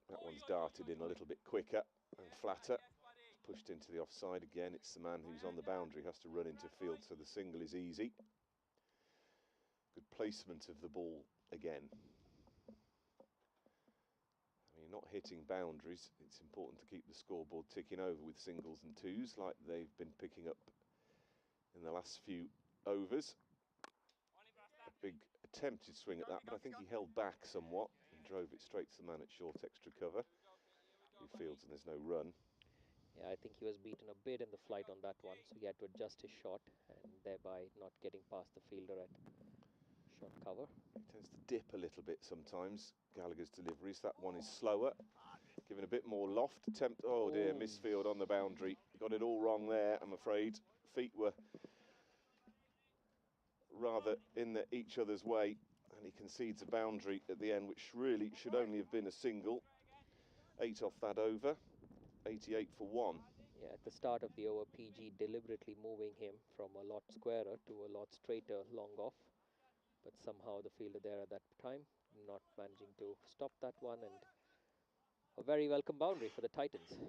That one's darted in a little bit quicker and flatter. It's pushed into the offside again. It's the man who's on the boundary, has to run into field, so the single is easy. Good placement of the ball again. I mean, not hitting boundaries, it's important to keep the scoreboard ticking over with singles and twos like they've been picking up in the last few overs. A big attempted swing at that, but I think he held back somewhat and drove it straight to the man at short extra cover, who fields and there's no run.
Yeah, I think he was beaten a bit in the flight on that one, so he had to adjust his shot and thereby not getting past the fielder at short cover.
He tends to dip a little bit sometimes, Gallagher's deliveries. That one is slower, given a bit more loft. Attempt, oh dear, misfield on the boundary. Got it all wrong there, I'm afraid. Feet were rather in each other's way, and he concedes a boundary at the end, which really should only have been a single. 8 off that over, 88 for 1.
Yeah, at the start of the over, PG deliberately moving him from a lot squarer to a lot straighter long off, but somehow the fielder there at that time not managing to stop that one, and a very welcome boundary for the Titans.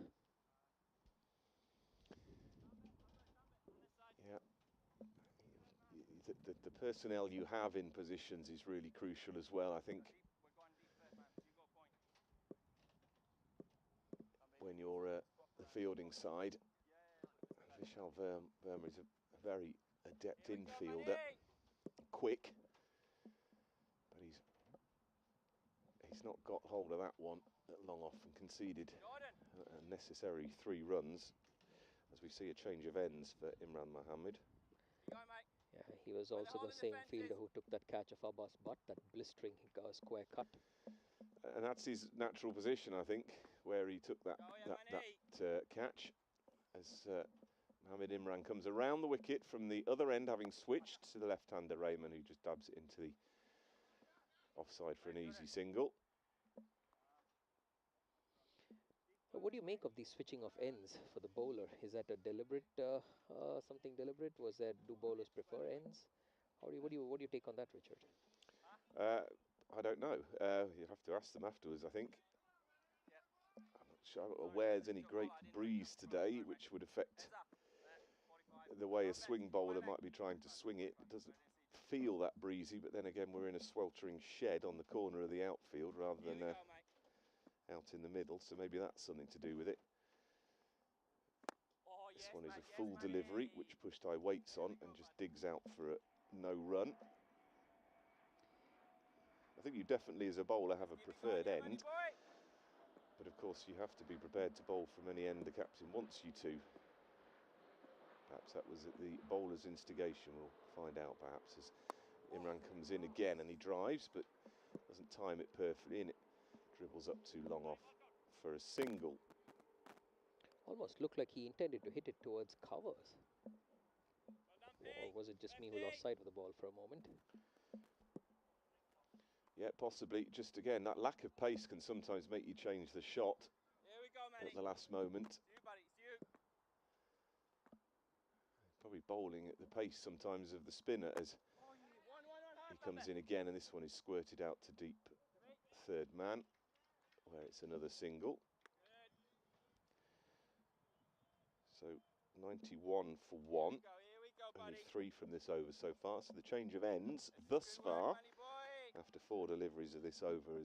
Yeah, the personnel you have in positions is really crucial as well, I think. When you're the fielding side, Vishal Verma is a very adept infielder, quick, but he's not got hold of that one at long off and conceded a necessary 3 runs as we see a change of ends for Imran Mohammed.
Yeah, he was also the same fielder who took that catch of Abbas Butt, that blistering square cut.
And that's his natural position, I think, where he took that catch. As Mohammed Imran comes around the wicket from the other end, having switched to the left-hander Raymond, who just dabs it into the offside for an easy single.
What do you make of the switching of ends for the bowler? Is that a deliberate, something deliberate? Do bowlers prefer ends? What do you take on that, Richard?
I don't know. You have to ask them afterwards, I think. I'm not sure. I'm not aware there's any great breeze today, which would affect the way a swing bowler might be trying to swing it. It doesn't feel that breezy, but then again, we're in a sweltering shed on the corner of the outfield rather than out in the middle, so maybe that's something to do with it. This one is a full delivery, which Pushtai waits on and just digs out for a no run. I think you definitely, as a bowler, have a preferred end, but of course you have to be prepared to bowl from any end the captain wants you to. Perhaps that was at the bowler's instigation, we'll find out perhaps, as Imran comes in again and he drives, but doesn't time it perfectly, and it dribbles up too long off for a single.
Almost looked like he intended to hit it towards covers. Or was it just me who lost sight of the ball for a moment?
Yeah, possibly. Just again, that lack of pace can sometimes make you change the shot at the last moment. Probably bowling at the pace sometimes of the spinner as he comes in again, and this one is squirted out to deep third man, where it's another single. So 91 for 1. Only 3 from this over so far. So the change of ends thus far, after 4 deliveries of this over,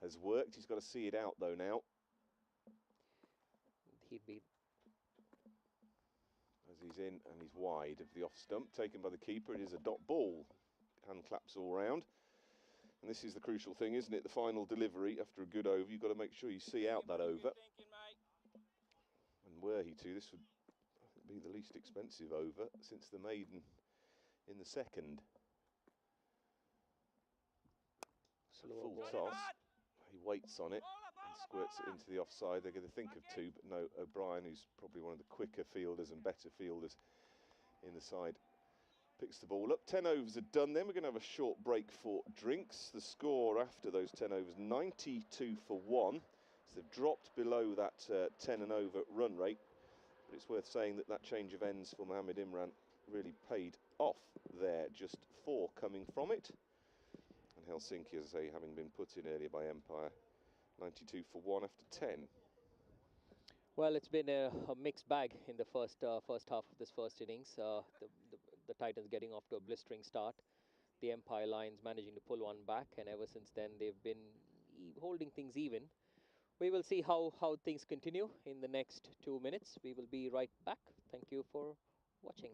has worked. He's got to see it out though now.
He'd be.
As he's in and he's wide of the off stump, taken by the keeper. It is a dot ball. Hand claps all round. And this is the crucial thing, isn't it? The final delivery after a good over. You've got to make sure you see out that over. And were he to, this would be the least expensive over since the maiden in the second. So full toss. He waits on it and squirts it into the offside. They're going to think of 2, but no, O'Brien, who's probably one of the quicker fielders and better fielders in the side, picks the ball up. 10 overs are done then. We're going to have a short break for drinks. The score after those 10 overs, 92 for 1. So they've dropped below that 10 and over run rate. But it's worth saying that that change of ends for Mohammed Imran really paid off there. Just 4 coming from it. And Helsinki, as I say, having been put in earlier by Empire, 92 for 1 after 10.
Well, it's been a mixed bag in the first half of this first innings. The Titans getting off to a blistering start. The Empire Lions managing to pull one back, and ever since then they've been holding things even. We will see how things continue in the next 2 minutes. We will be right back. Thank you for watching.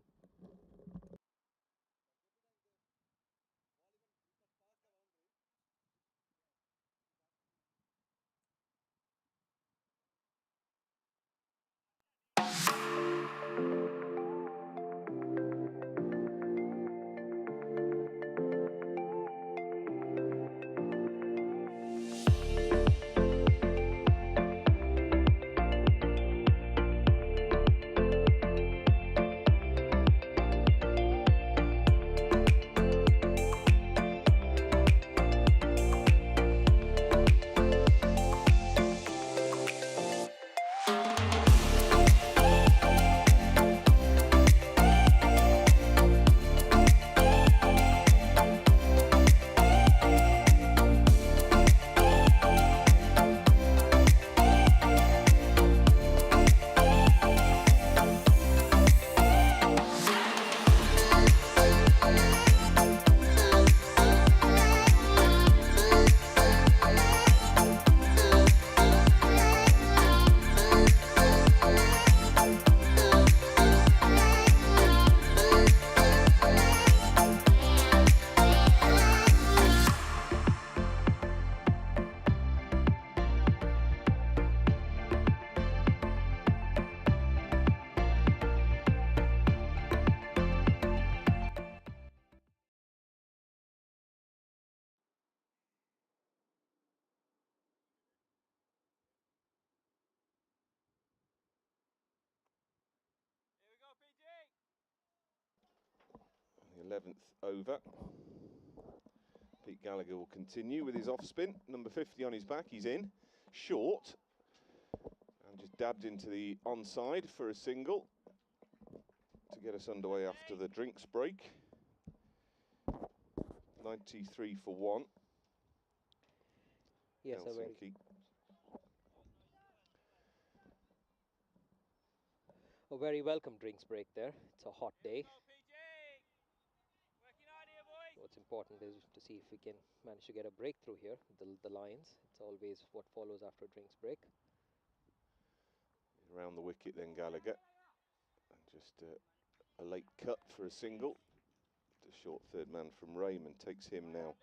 The 11th over. Pete Gallagher will continue with his off spin. Number 50 on his back, he's in. Short. And just dabbed into the onside for a single to get us underway after the drinks break. 93 for 1.
Yes,
Helsinki.
A very welcome drinks break there. It's a hot day. What's important is to see if we can manage to get a breakthrough here. The Lions. It's always what follows after a drinks break.
Around the wicket then Gallagher. And just a late cut for a single. The short third man from Raymond takes him now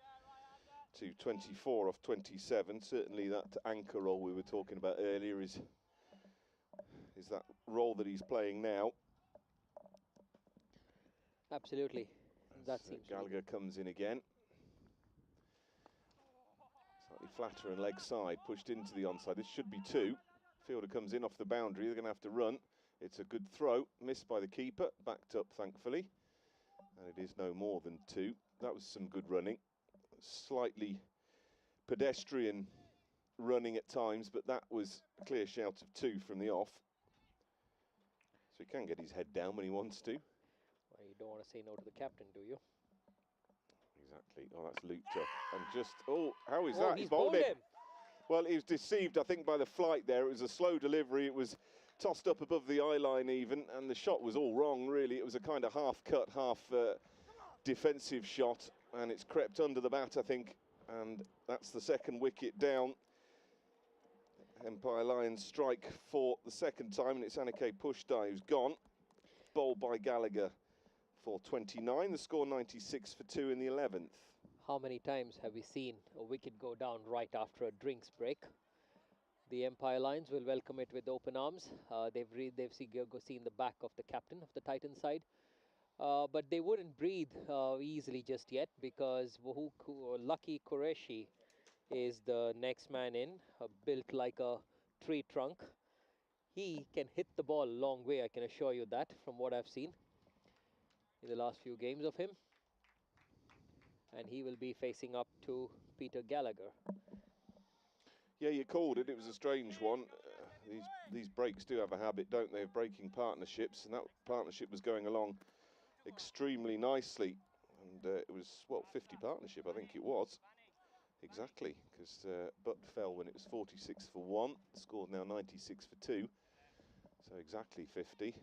to 24 off 27. Certainly that anchor role we were talking about earlier is that role that he's playing now.
Absolutely. That seems
Gallagher comes in again. Slightly flatter and leg side, pushed into the onside. This should be 2. Fielder comes in off the boundary. They're going to have to run. It's a good throw, missed by the keeper, backed up thankfully. And it is no more than 2. That was some good running. Slightly pedestrian running at times, but that was a clear shout of 2 from the off. So he can get his head down when he wants to.
don't want to say no to the captain, do you?
Exactly. Oh, that's looped up. And just, oh, how is
Oh,
that?
he's bowled him.
Well, he was deceived, I think, by the flight there. It was a slow delivery. It was tossed up above the eye line even, and the shot was all wrong, really. It was a kind of half-cut, half-defensive shot, and it's crept under the bat, I think, and that's the second wicket down. Empire Lions strike for the second time, and it's Anike Pushdai who's gone. Bowled by Gallagher for 29, the score 96 for 2 in the 11th.
How many times have we seen a wicket go down right after a drinks break? The Empire Lions will welcome it with open arms. They've seen the back of the captain of the Titan side, but they wouldn't breathe easily just yet because Lucky Qureshi is the next man in, built like a tree trunk. He can hit the ball a long way, I can assure you that, from what I've seen in the last few games of him. And he will be facing up to Peter Gallagher.
Yeah, you called it. It was a strange one. These breaks do have a habit, don't they, of breaking partnerships, and that partnership was going along extremely nicely. And it was, well, 50 partnership, I think it was. Exactly, because Butt fell when it was 46 for 1. The score now 96 for 2. So exactly 50.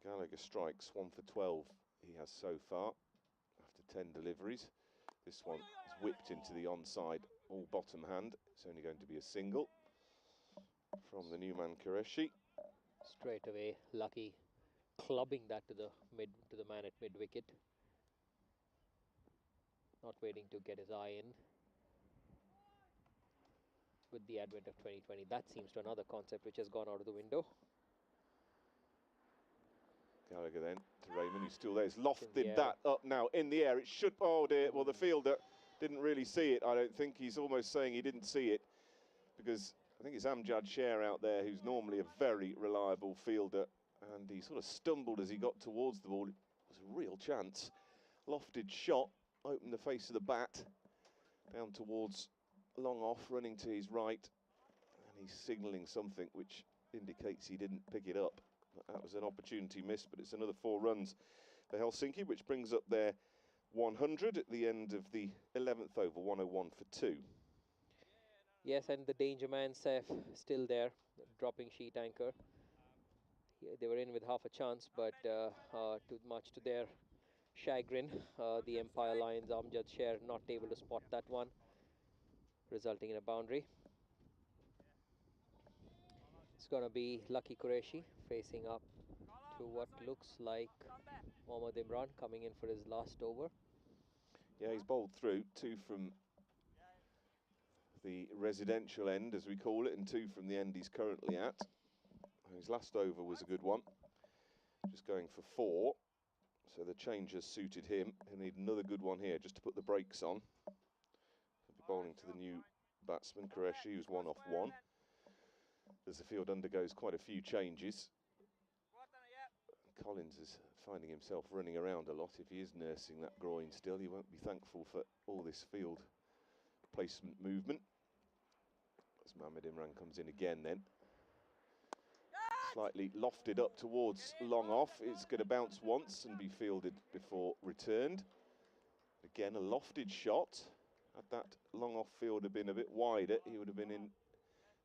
Gallagher strikes 1 for 12 he has so far after 10 deliveries. This one is whipped into the onside, all bottom hand. It's only going to be a single from the new man Qureshi.
Straight away, Lucky clubbing that to the man at mid wicket. Not waiting to get his eye in. With the advent of 2020, that seems to another concept which has gone out of the window.
Gallagher then to Raymond, who's still there. He's lofted that up now in the air. It should, oh dear, well the fielder didn't really see it, I don't think. He's almost saying he didn't see it because I think it's Amjad Sher out there who's normally a very reliable fielder, and he sort of stumbled as he got towards the ball. It was a real chance. Lofted shot, opened the face of the bat, down towards long off, running to his right, and he's signalling something which indicates he didn't pick it up. That was an opportunity missed, but it's another 4 runs for Helsinki, which brings up their 100 at the end of the 11th over, 101 for 2.
Yes, and the danger man Seth still there, dropping sheet anchor. They were in with half a chance, but too much to their chagrin, the Empire Lions, Amjad Sher not able to spot that one, resulting in a boundary. It's going to be Lucky Qureshi facing up to what looks like Mohammad Imran coming in for his last over.
Yeah, he's bowled through 2 from the residential end, as we call it, and 2 from the end he's currently at. His last over was a good one, just going for 4. So the change has suited him. He'll need another good one here just to put the brakes on. He'll be bowling to the new batsman, Qureshi, who's 1 off 1. As the field undergoes quite a few changes. Collins is finding himself running around a lot. If he is nursing that groin still, he won't be thankful for all this field placement movement. As Mohammad Imran comes in again then. Slightly lofted up towards long off. It's going to bounce once and be fielded before returned. Again, a lofted shot. Had that long off field have been a bit wider, he would have been in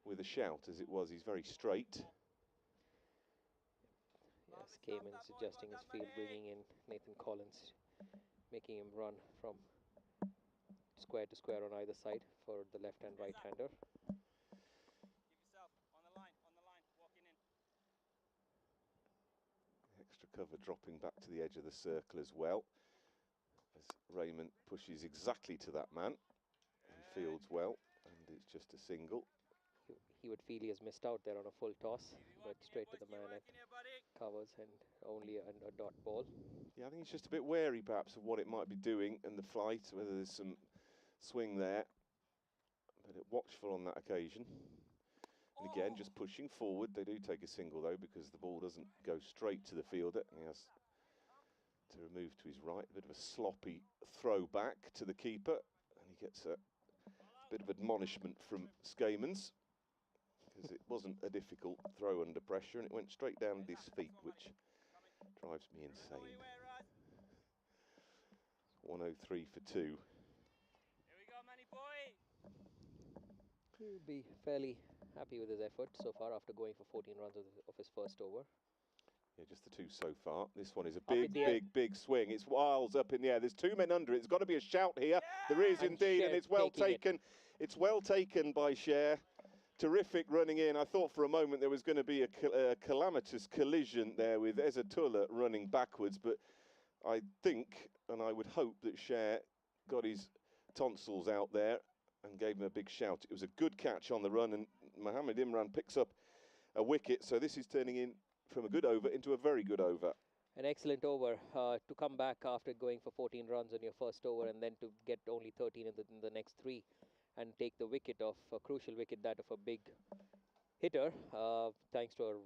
with a shout. As it was, he's very straight.
Yes, came in suggesting his field, bringing in Nathan Collins, making him run from square to square on either side for the left and right hander.
Give yourself on the line, walking in.
Extra cover dropping back to the edge of the circle as well. As Raymond pushes exactly to that man and fields well, and it's just a single.
He would feel he has missed out there on a full toss, but straight to the man at covers and only a dot ball.
Yeah, I think he's just a bit wary perhaps of what it might be doing in the flight, whether there's some swing there, but watchful on that occasion. And again, just pushing forward. They do take a single though, because the ball doesn't go straight to the fielder. He has to remove to his right, a bit of a sloppy throw back to the keeper, and he gets a bit of admonishment from Skamans, because it wasn't a difficult throw under pressure, and it went straight down at his feet, which Drives me insane.
Where you were, Raz?
103 for 2.
Here we go, Manny boy.
He'll be fairly happy with his effort so far after going for 14 runs of his first over.
Yeah, just the 2 so far. This one is a
Up in
big,
the air.
big swing. It's Wiles up in the air. There's 2 men under it. It's got to be a shout here. There is
And
indeed, and
Cher
it's well
taking it.
taken. It's well taken by Cher. Terrific running in. I thought for a moment there was going to be a calamitous collision there with Ezatullah running backwards, but I think, and I would hope, that Cher got his tonsils out there and gave him a big shout. It was a good catch on the run, and Mohammed Imran picks up a wicket. So this is turning in from a good over into a very good over.
An excellent over to come back after going for 14 runs on your first over and then to get only 13 in the next 3 and take the wicket of a crucial wicket, that of a big hitter, thanks to a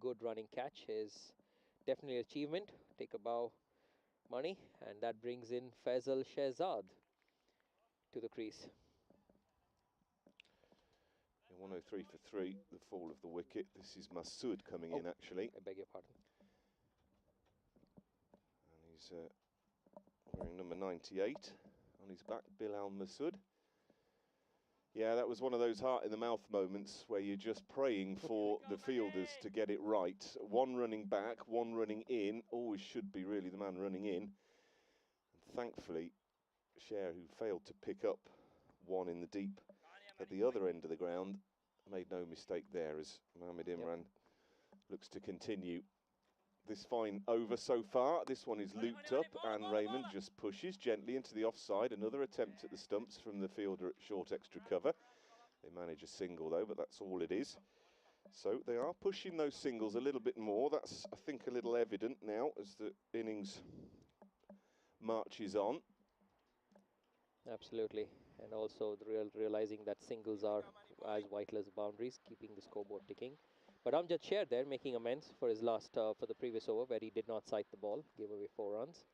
good running catch, is definitely an achievement. Take a bow, money, and that brings in Faisal Shehzad to the crease.
103 for 3, the fall of the wicket. This is Masood coming in, actually.
I beg your pardon.
And he's wearing number 98 on his back, Bilal Masood. Yeah, that was one of those heart-in-the-mouth moments where you're just praying for the fielders to get it right. One running back, one running in. Always should be really the man running in. And thankfully, Cher, who failed to pick up one in the deep at the other end of the ground, made no mistake there as Mohammed Imran looks to continue this fine over so far. This one is looped up and Raymond just pushes gently into the offside. Another attempt at the stumps from the fielder at short extra cover. They manage a single though, but that's all it is. So they are pushing those singles a little bit more. That's, I think, a little evident now as the innings marches on.
Absolutely, and also the realizing that singles are as vital as boundaries, keeping the scoreboard ticking. But Amjad Cher there making amends for his last, for the previous over where he did not sight the ball, gave away 4 runs.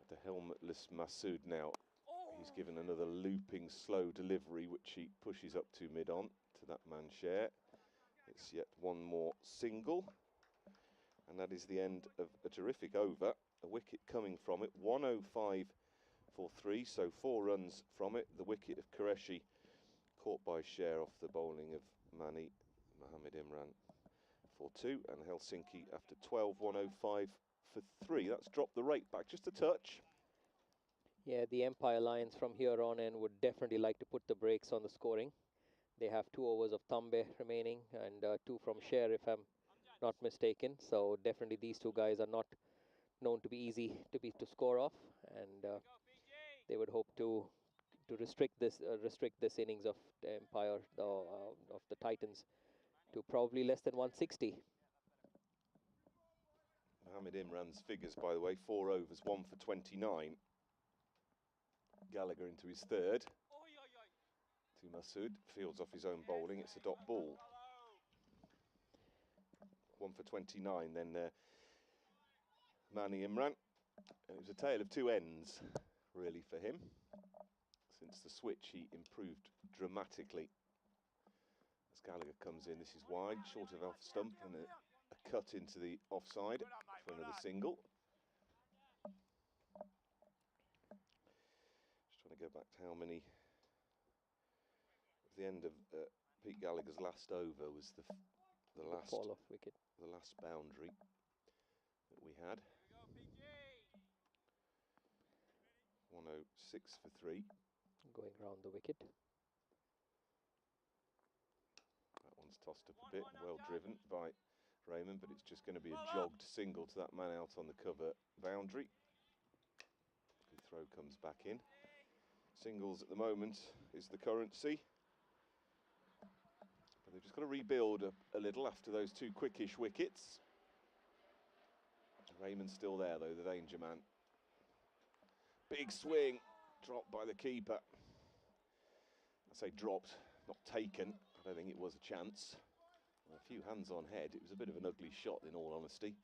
The helmetless Masood now. He's given another looping slow delivery, which he pushes up to mid-on to that man Cher. It's yet one more single, and that is the end of a terrific over. A wicket coming from it, 105 for 3, so 4 runs from it. The wicket of Qureshi caught by Cher off the bowling of Mani, Mohammed Imran for 2, and Helsinki after 12, 105 for 3. That's dropped the rate back just a touch.
Yeah, the Empire Lions from here on in would definitely like to put the brakes on the scoring. They have 2 overs of Tambe remaining and 2 from Cher, if I'm not mistaken. So definitely these 2 guys are not known to be easy to score off, and they would hope to restrict this innings of the Empire of the Titans to probably less than 160.
Mohammed Imran's figures, by the way, 4 overs, 1 for 29. Gallagher into his 3rd. To Masood, fields off his own bowling. It's a dot ball. 1 for 29 then Mani Imran. And it was a tale of 2 ends, really, for him. Since the switch, he improved dramatically. As Gallagher comes in, this is wide, short of off stump, and a cut into the offside for another single. Just trying to go back to how many. The end of Pete Gallagher's last over was the last
fall off wicket,
the last boundary that we had. 106 for 3.
Going round the wicket.
That one's tossed up a bit, well driven by Raymond, but it's just going to be a jogged single to that man out on the cover boundary. Good throw comes back in. Singles at the moment is the currency. But they've just got to rebuild a little after those 2 quickish wickets. Raymond's still there though, the danger man. Big swing, dropped by the keeper. I say dropped, not taken. I don't think it was a chance. A few hands on head. It was a bit of an ugly shot in all honesty.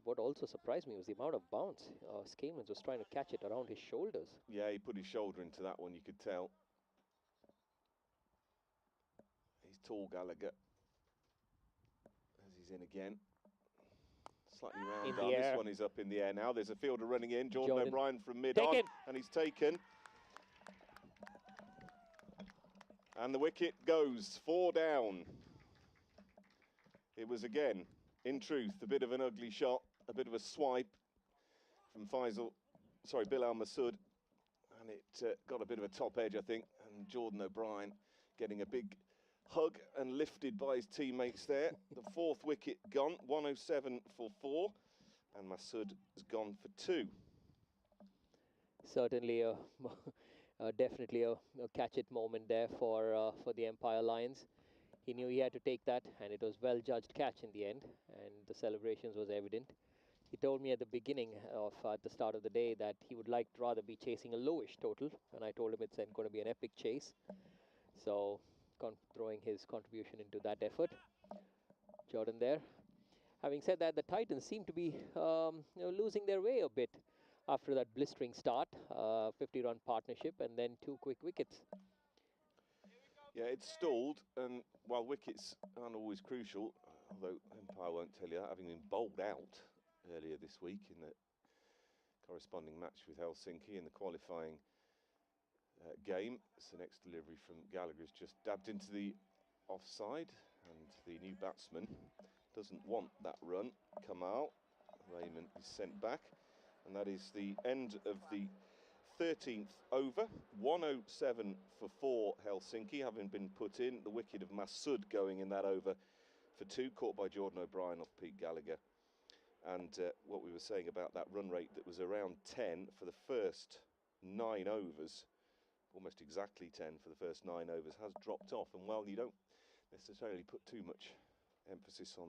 What also surprised me was the amount of bounce. Skamans was trying to catch it around his shoulders.
Yeah, he put his shoulder into that one, you could tell. He's tall, Gallagher. As he's in again. slightly round
In the
on. This
air.
one is up in the air now. There's a fielder running in. Jordan
Jordan.
O'Brien from mid-on,
Taken.
and he's taken. And the wicket goes 4 down. It was again, in truth, a bit of an ugly shot, a bit of a swipe from Bill Al-Masood, and it got a bit of a top edge, I think, and Jordan O'Brien getting a big hug and lifted by his teammates there. The 4th wicket gone, 107 for 4, and Masood has gone for 2.
Certainly definitely a catch-it moment there for the Empire Lions. He knew he had to take that, and it was well-judged catch in the end, and the celebrations was evident. He told me at the beginning of at the start of the day that he would like to rather be chasing a lowish total, and I told him it's going to be an epic chase. So throwing his contribution into that effort. Jordan there. Having said that, the Titans seem to be losing their way a bit after that blistering start, 50-run partnership, and then 2 quick wickets.
Yeah, it's stalled, and while wickets aren't always crucial, although Empire won't tell you that, having been bowled out earlier this week in the corresponding match with Helsinki in the qualifying game. So the next delivery from Gallagher is just dabbed into the offside, and the new batsman doesn't want that run. Kamal Raymond is sent back, and that is the end of the 13th over. 107 for 4 Helsinki, having been put in. The wicket of Masood going in that over for 2, caught by Jordan O'Brien off Pete Gallagher. And what we were saying about that run rate that was around 10 for the first 9 overs, almost exactly 10 for the first 9 overs, has dropped off. And while you don't necessarily put too much emphasis on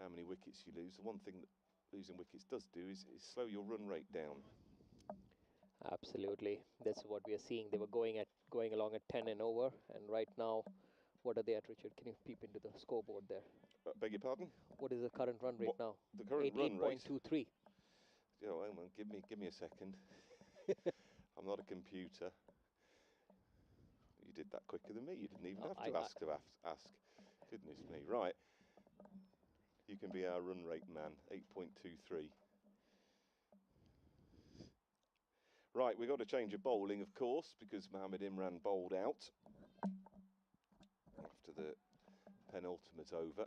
how many wickets you lose, the one thing that losing wickets does do is slow your run rate down.
Absolutely, that's what we are seeing. They were going along at 10 and over, and right now, what are they at, Richard? Can you peep into the scoreboard there?
Beg your pardon?
What is the current run rate now?
The current run rate?
8.23.
Oh, hang on, give me a second. I'm not a computer. You did that quicker than me. You didn't even have to ask. Goodness me. Right. You can be our run rate man. 8.23. Right, we've got to change of bowling, of course, because Mohamed Imran bowled out after the penultimate over.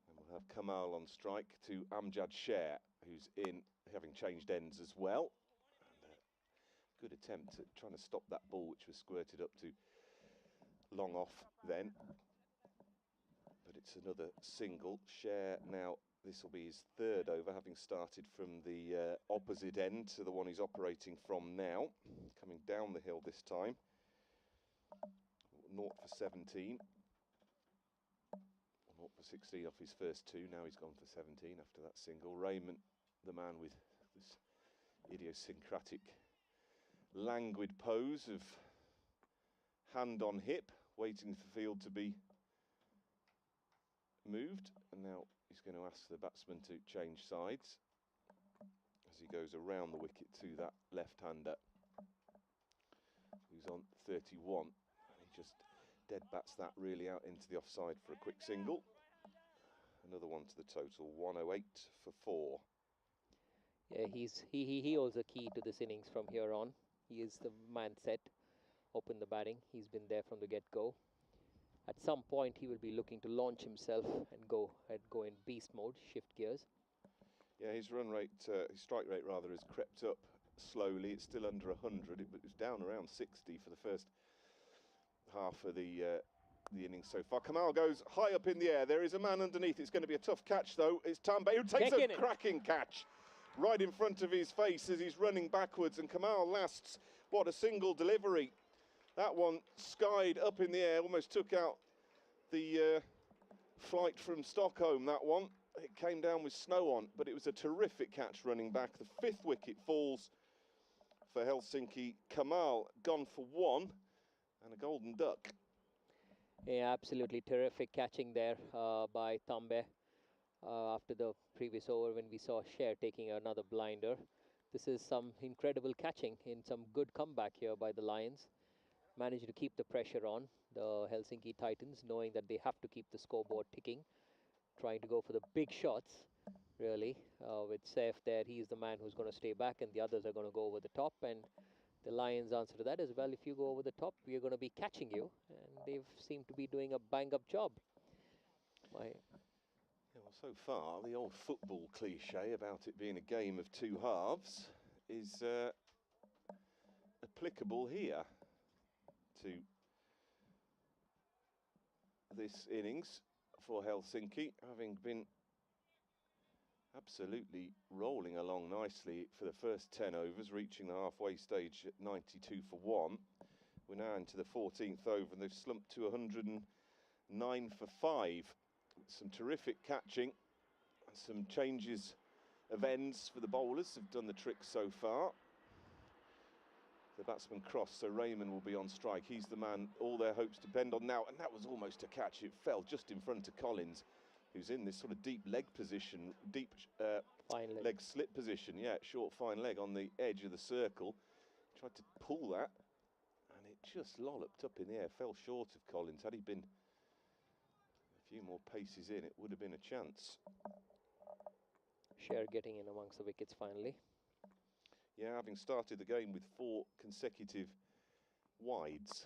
And we'll have Kamal on strike to Amjad Sher, who's in, having changed ends as well. And good attempt at trying to stop that ball, which was squirted up to long off then. But it's another single. Sher now, this will be his 3rd over, having started from the opposite end to the one he's operating from now. Coming down the hill this time. 0 for 17. 0 for 16 off his first 2. Now he's gone for 17 after that single. Raymond, the man with this idiosyncratic, languid pose of hand on hip, waiting for the field to be moved, and now he's going to ask the batsman to change sides as he goes around the wicket to that left-hander who's on 31, and he just dead bats that really out into the offside for a quick single. Another one to the total, 108 for 4.
Yeah, he holds a key to this innings from here on. He is the man set, open the batting. He's been there from the get-go. At some point, he will be looking to launch himself and go in beast mode, shift gears.
Yeah, his run rate, his strike rate rather, has crept up slowly. It's still under 100. It was down around 60 for the first half of the innings so far. Kamal goes high up in the air. There is a man underneath. It's going to be a tough catch, though. It's Tambe who takes a cracking catch right in front of his face as he's running backwards. And Kamal lasts, what, a single delivery. That one skied up in the air, almost took out the flight from Stockholm, that one. It came down with snow on, but it was a terrific catch running back. The 5th wicket falls for Helsinki. Kamal gone for 1 and a golden duck.
Yeah, absolutely terrific catching there by Tambe after the previous over when we saw Sher taking another blinder. This is some incredible catching in some good comeback here by the Lions. Managed to keep the pressure on the Helsinki Titans, knowing that they have to keep the scoreboard ticking. trying to go for the big shots, really. With Saif there, he's the man who's going to stay back, and the others are going to go over the top. And the Lions' answer to that is, well, if you go over the top, we're going to be catching you. And they've seemed to be doing a bang-up job.
Yeah, well, so far, the old football cliche about it being a game of two halves is applicable here to this innings for Helsinki, having been absolutely rolling along nicely for the first 10 overs, reaching the halfway stage at 92 for 1. We're now into the 14th over and they've slumped to 109 for 5. Some terrific catching, some changes of ends for the bowlers have done the trick so far. The batsman crossed, so Raymond will be on strike. He's the man all their hopes depend on now, and that was almost a catch. It fell just in front of Collins, who's in this sort of deep leg position, deep
Fine leg.
leg slip position. Yeah, short fine leg on the edge of the circle. Tried to pull that, and it just lolloped up in the air, fell short of Collins. Had he been a few more paces in, it would have been a chance.
Sher getting in amongst the wickets finally.
Yeah, having started the game with 4 consecutive wides.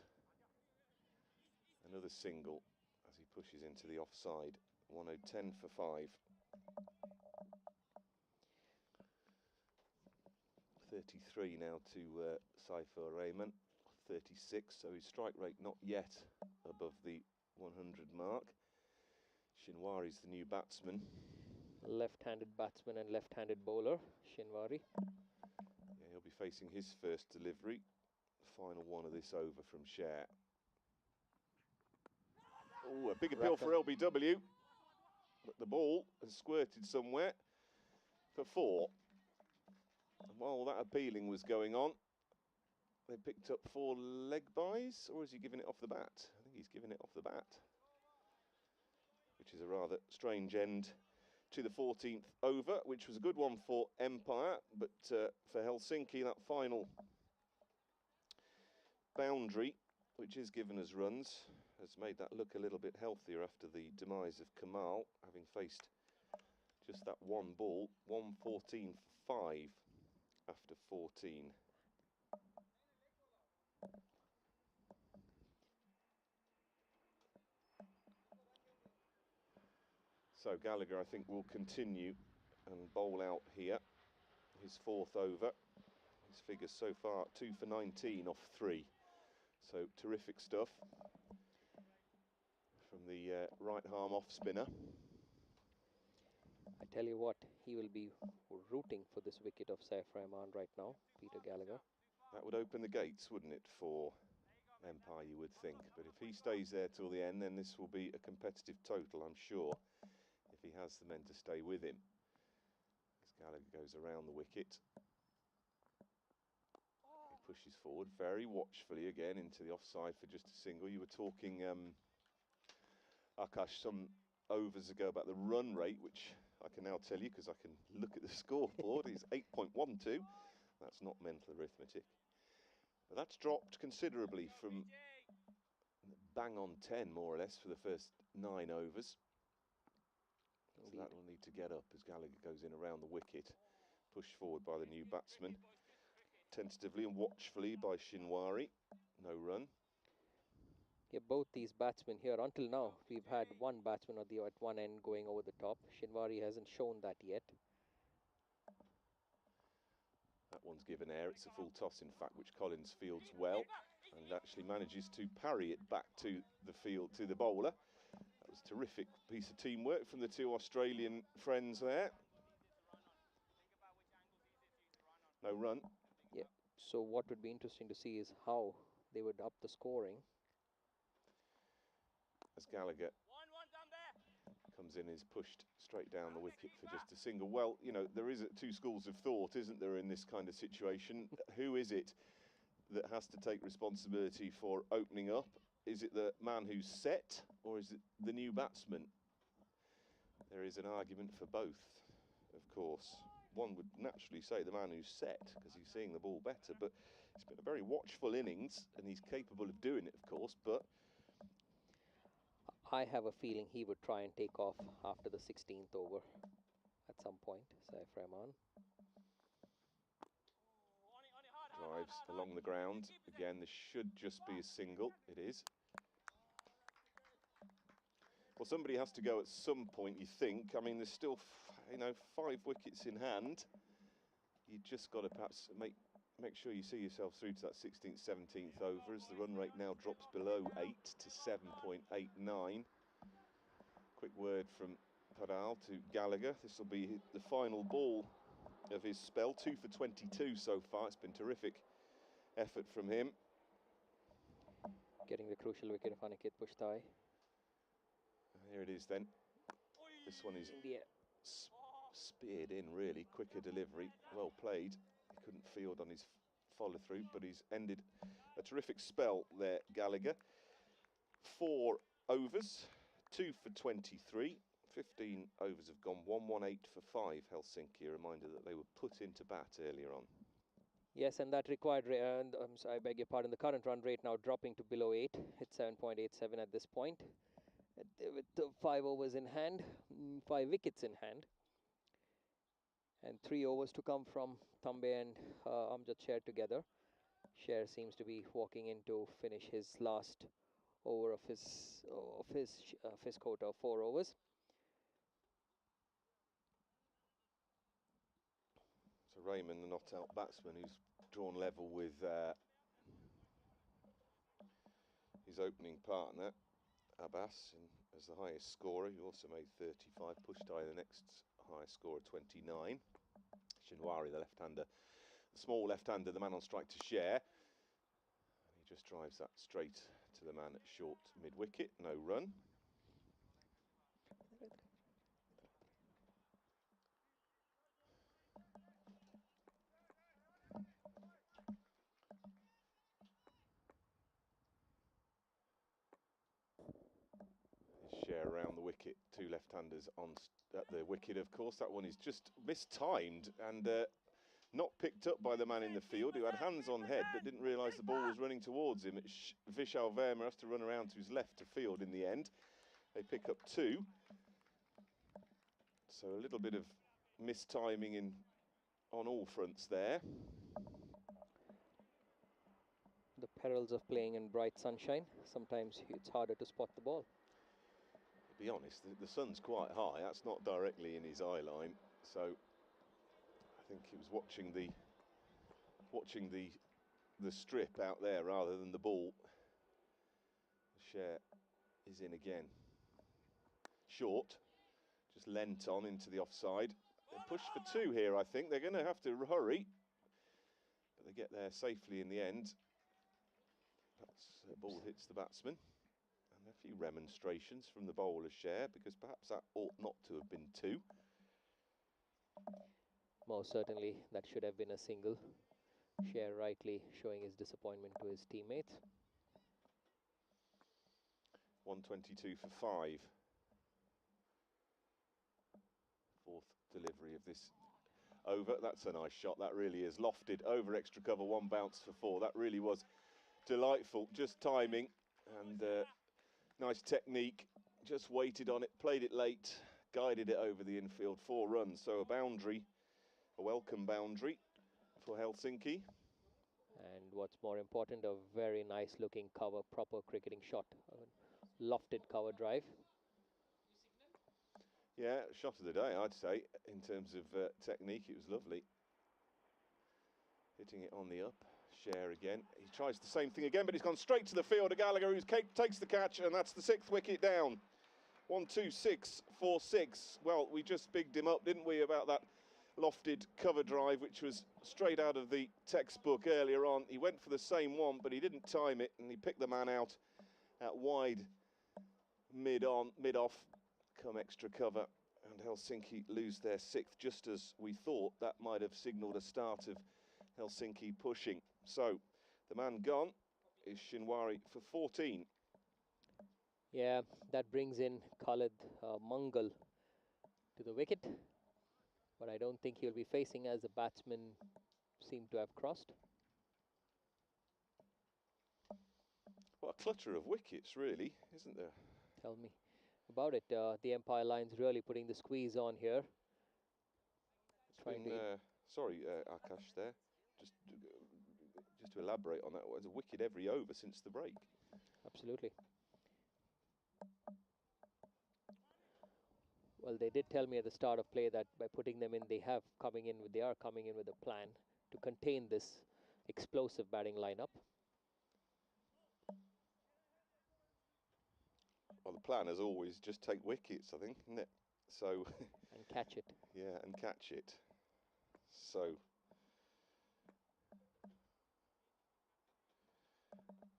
Another single as he pushes into the offside. 110 for 5. 33 now to Saifur Rahman. 36, so his strike rate not yet above the 100 mark. Shinwari's the new batsman.
Left-handed batsman and left-handed bowler, Shinwari.
Yeah, he'll be facing his first delivery. Final one of this over from Sher. Oh, a big appeal for LBW. But the ball has squirted somewhere for 4. And while that appealing was going on, they picked up 4 leg byes, or is he giving it off the bat? I think he's giving it off the bat, which is a rather strange end to the 14th over, which was a good one for Empire, but for Helsinki, that final boundary, which is given us runs, has made that look a little bit healthier after the demise of Kamal, having faced just that one ball. 114 for 5 after 14. So Gallagher, I think, will continue and bowl out here. His 4th over. His figures so far 2 for 19 off 3. So terrific stuff from the right arm off spinner.
I tell you what, he will be rooting for this wicket of Saif Rahman right now, Peter Gallagher.
That would open the gates, wouldn't it, for Empire, you would think. But if he stays there till the end, then this will be a competitive total, I'm sure, if he has the men to stay with him. As Gallagher goes around the wicket. He pushes forward very watchfully again into the offside for just a single. You were talking, Akash, some overs ago about the run rate, which I can now tell you because I can look at the scoreboard. It's 8.12. That's not mental arithmetic. But that's dropped considerably from bang on 10, more or less, for the first 9 overs. So that will need to get up as Gallagher goes in around the wicket. Pushed forward by the new batsman. Tentatively and watchfully by Shinwari. No run.
Yeah, both these batsmen here, until now, we've had one batsman at one end going over the top. Shinwari hasn't shown that yet.
That one's given air. It's a full toss, in fact, which Collins fields well and actually manages to parry it back to the field, to the bowler. That was a terrific piece of teamwork from the 2 Australian friends there. No run.
Yeah, so what would be interesting to see is how they would up the scoring.
As Gallagher comes in, is pushed straight down the wicket for just a single. Well, you know, there is 2 schools of thought, isn't there, in this kind of situation? Who is it that has to take responsibility for opening up? Is it the man who's set, or is it the new batsman? There is an argument for both, of course. One would naturally say the man who's set, because he's seeing the ball better, but it's been a very watchful innings, and he's capable of doing it, of course, but
I have a feeling he would try and take off after the 16th over at some point. Saif Rahman.
Drives along the ground. Again, this should just be a single. It is. Well, somebody has to go at some point, you think. I mean, there's still, 5 wickets in hand. You just got to perhaps make sure you see yourself through to that 16th, 17th over as the run rate now drops below 8 to 7.89. Quick word from Padal to Gallagher. This will be the final ball of his spell. 2 for 22 so far. It's been terrific effort from him.
Getting the crucial wicket of Aniket Pushtai.
Here it is then. This one is speared in, really. Quicker delivery. Well played. He couldn't field on his follow through, but he's ended a terrific spell there, Gallagher. 4 overs, 2 for 23. 15 overs have gone, 118 for 5, Helsinki. A reminder that they were put into bat earlier on.
Yes, and that required, I beg your pardon, the current run rate now dropping to below 8. It's 7.87 at this point. With 5 overs in hand, 5 wickets in hand. And 3 overs to come from Tambe and Amjad Sher together. Sher seems to be walking in to finish his last over of his quota of 4 overs.
So Raymond, the not-out batsman, who's drawn level with his opening partner, Abbas, as the highest scorer, who also made 35. Pushtai, the next highest scorer, 29. Shinwari, the left-hander, the small left-hander, the man on strike to Sher. And he just drives that straight to the man at short mid-wicket, no run. Sher around the wicket, 2 left-handers at the wicket, of course. That one is just mistimed and not picked up by the man in the field, who had hands on head but didn't realise the ball was running towards him. Vishal Verma has to run around to his left to field in the end. They pick up 2. So a little bit of mistiming on all fronts there.
The perils of playing in bright sunshine. Sometimes it's harder to spot the ball.
To be honest, the sun's quite high. That's not directly in his eye line. So I think he was watching the strip out there rather than the ball. Sher is in again. Short, just lent on into the offside. They push for 2 here, I think. They're going to have to hurry, but they get there safely in the end. The ball hits the batsman. And a few remonstrations from the bowler Sher, because perhaps that ought not to have been 2.
Most certainly, that should have been a single. Sher rightly showing his disappointment to his teammates.
122 for 5. 4th delivery of this over. That's a nice shot. That really is lofted over extra cover. 1 bounce for 4. That really was delightful. Just timing and nice technique. Just waited on it, played it late, guided it over the infield. 4 runs. So a boundary, a welcome boundary for Helsinki.
And what's more important, a very nice looking cover, proper cricketing shot. A lofted cover drive.
Yeah, shot of the day, I'd say, in terms of technique. It was lovely. Hitting it on the up. Sher again. He tries the same thing again, but he's gone straight to the fielder. Gallagher, who takes the catch, and that's the 6th wicket down. 1, 2, 6, 4, 6. Well, we just bigged him up, didn't we, about that lofted cover drive, which was straight out of the textbook earlier on. He went for the same one, but he didn't time it, and he picked the man out at wide mid-off, come extra cover, and Helsinki lose their 6th, just as we thought. That might have signalled a start of Helsinki pushing. So the man gone is Shinwari for 14.
Yeah, that brings in Khalid Mangal to the wicket, but I don't think he'll be facing as the batsmen seem to have crossed.
What a clutter of wickets, really, isn't there?
Tell me. about it. The Empire Lions really putting the squeeze on here.
Trying to sorry, Akash there. Just to elaborate on that, it was a wicket every over since the break.
Absolutely. Well, they did tell me at the start of play that by putting them in, they are coming in with a plan to contain this explosive batting lineup.
Well, the plan is always just take wickets, I think, isn't it? So
and catch it.
Yeah, and catch it. So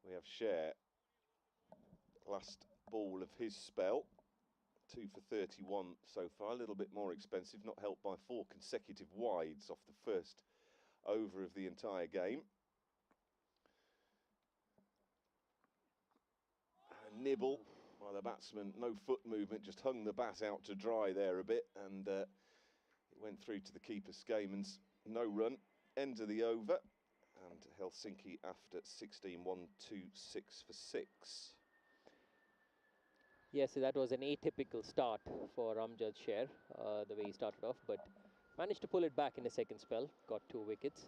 we have Cher, last ball of his spell, 2 for 31 so far, a little bit more expensive, not helped by 4 consecutive wides off the first over of the entire game. A nibble by the batsman, no foot movement, just hung the bat out to dry there a bit, and it went through to the keeper Skamans. No run, end of the over, and Helsinki after 16, 1, 2, 6 for 6.
Yes, that was an atypical start for Amjad Sher, the way he started off, but managed to pull it back in a second spell, got 2 wickets.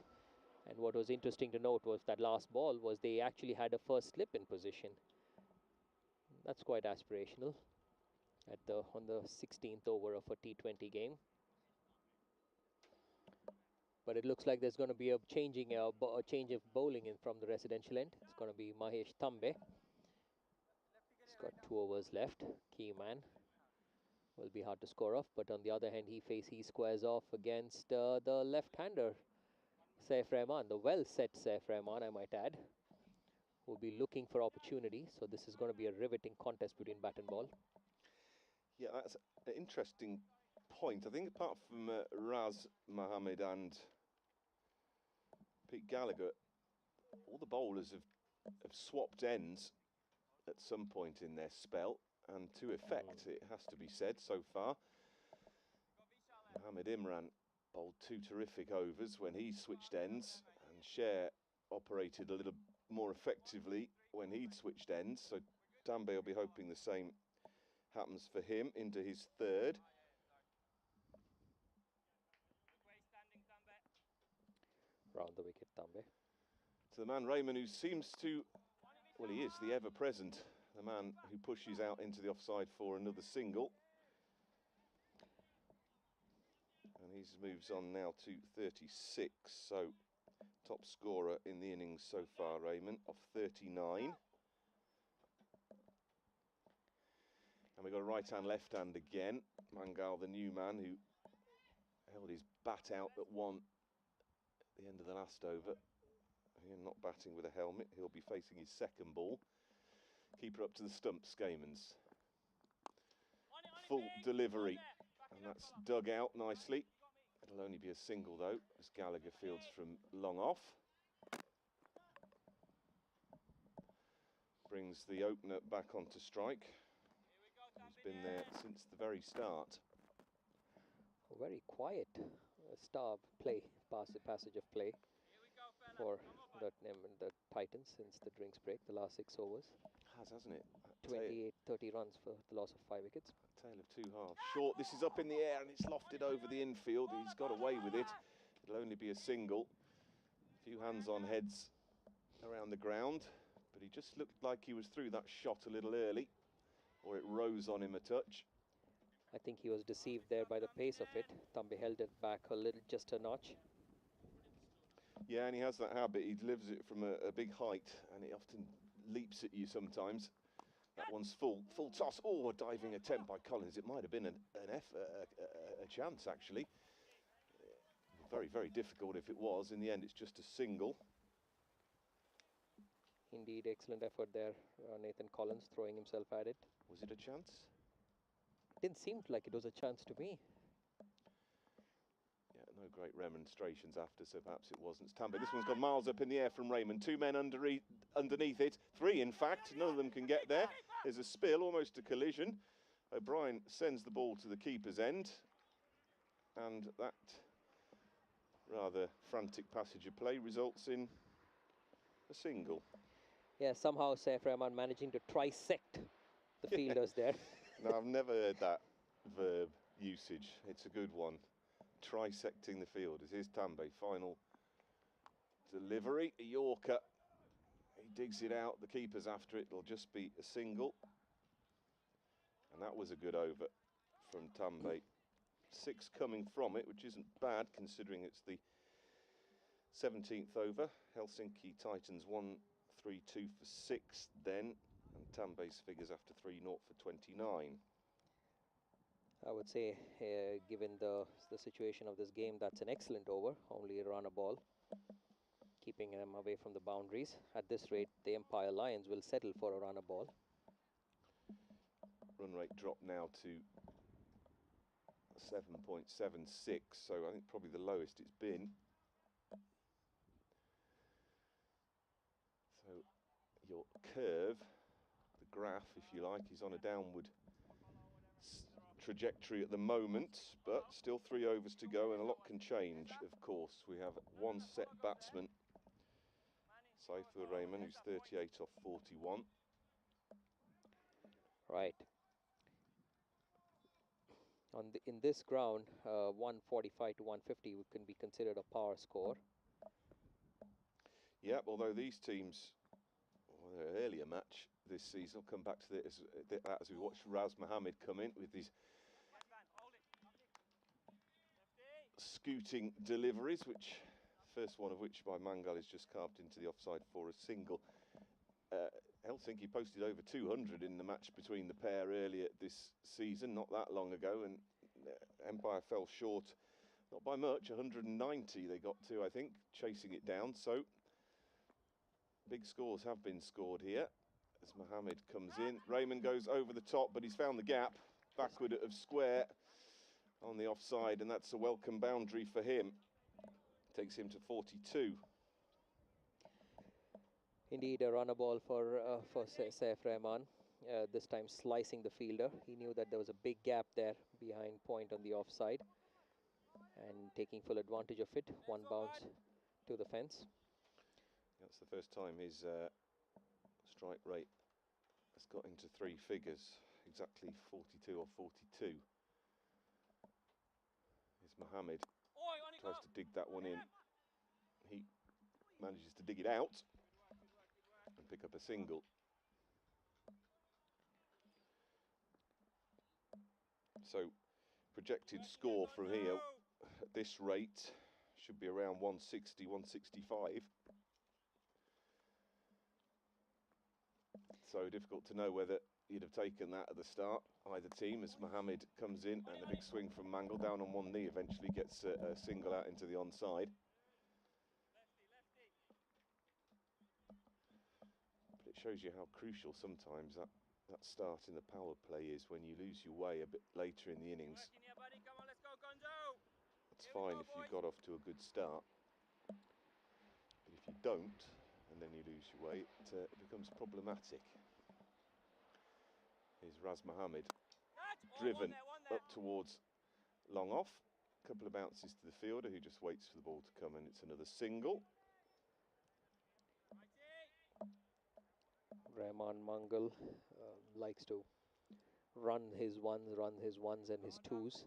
And what was interesting to note was that last ball was they actually had a first slip in position. That's quite aspirational on the 16th over of a T20 game. But it looks like there's going to be a change of bowling in from the residential end. It's going to be Mahesh Tambe. He's got 2 overs left. Key man. Will be hard to score off, but on the other hand, he squares off against the left-hander, Saif Rahman, the well-set Saif Rahman, I might add, will be looking for opportunity. So this is going to be a riveting contest between bat and ball.
Yeah, that's an interesting point. I think apart from Raz Mohammed and Pete Gallagher, all the bowlers have swapped ends at some point in their spell, and to effect, it has to be said, so far. Mohammed Imran bowled 2 terrific overs when he switched ends, and Cher operated a little more effectively when he'd switched ends, so Tambe will be hoping the same happens for him into his 3rd.
Round the wicket, Tambe.
To the man Raymond, who seems to, well, he is the ever-present, the man who pushes out into the offside for another single. And he moves on now to 36, so top scorer in the innings so far, Raymond, of 39. And we've got a right-hand, left-hand again. Mangal, the new man, who held his bat out at 1 at the end of the last over. Again, not batting with a helmet. He'll be facing his 2nd ball. Keeper up to the stump, Skamans. Full delivery, and that's dug out nicely. It'll only be a single though, as Gallagher fields from long off. Brings the opener back onto strike. He's been there since the very start.
A very quiet star play, passage of play for the Titans since the drinks break, the last 6 overs.
Hasn't it?
28-30 runs for the loss of 5 wickets.
Tale of 2 halves. Short, this is up in the air and it's lofted over the infield. He's got away with it. It'll only be a single. A few hands on heads around the ground, but he just looked like he was through that shot a little early, or it rose on him a touch.
I think he was deceived there by the pace of it. Tambe held it back a little, just a notch.
Yeah, and he has that habit. He delivers it from a big height, and it often leaps at you sometimes. That one's full toss. Oh, a diving attempt by Collins. It might have been a chance, actually. Very, very difficult if it was. In the end, it's just a single.
Indeed, excellent effort there. Nathan Collins throwing himself at it.
Was it a chance?
Didn't seem like it was a chance to me.
Yeah, no great remonstrations after, so perhaps it wasn't. Tambe, this one's gone miles up in the air from Raymond. 2 men underneath it. 3, in fact. None of them can get there. There's a spill, almost a collision. O'Brien sends the ball to the keeper's end. And that rather frantic passage of play results in a single.
Yeah, somehow Saif Rahman managing to trisect the fielders there.
No, I've never heard that verb usage. It's a good one. Trisecting the field. Here's Tambe, final delivery, a Yorker. He digs it out, the keeper's after it, it'll just be a single. And that was a good over from Tambe. 6 coming from it, which isn't bad considering it's the 17th over. Helsinki Titans 1-3-2 for 6 then, and Tambe's figures after 3-0 for 29.
I would say, given the situation of this game, that's an excellent over. Only a runner ball, keeping them away from the boundaries. At this rate, the Empire Lions will settle for a runner ball.
Run rate drop now to 7.76, so I think probably the lowest it's been. So your curve, the graph, if you like, is on a downward trajectory at the moment, but still 3 overs to go and a lot can change, of course. We have one set batsman, Saifur Rahman, who's 38 off 41.
Right. In this ground, 145 to 150 can be considered a power score.
Yep, although these teams, their earlier match this season, I'll come back to this as we watch Raz Mohammed come in with these scooting deliveries, which first one of which by Mangal is just carved into the offside for a single. Helsinki posted over 200 in the match between the pair earlier this season, not that long ago, and Empire fell short, not by much, 190 they got to, I think, chasing it down. So big scores have been scored here as Mohammed comes in. Raymond goes over the top, but he's found the gap, backward of square on the offside, and that's a welcome boundary for him. Takes him to 42.
Indeed, a runner ball for Saif Rahman, this time slicing the fielder. He knew that there was a big gap there behind point on the offside and taking full advantage of it. One bounce to the fence.
That's the first time his strike rate has got into 3 figures, exactly 42 or 42. Here's Mohammed, tries to dig that one in. He manages to dig it out and pick up a single. So projected score from here at this rate should be around 160, 165. So difficult to know whether you'd have taken that at the start, either team, as Mohammed comes in and a big swing from Mangal down on one knee, eventually gets a single out into the onside. But it shows you how crucial sometimes that start in the power play is when you lose your way a bit later in the innings. It's fine if you got off to a good start, but if you don't and then you lose your way, it becomes problematic. Here's Raz Mohammed, driven up towards long off. A couple of bounces to the fielder who just waits for the ball to come, and it's another single.
Rahman Mangal likes to run his ones and his twos.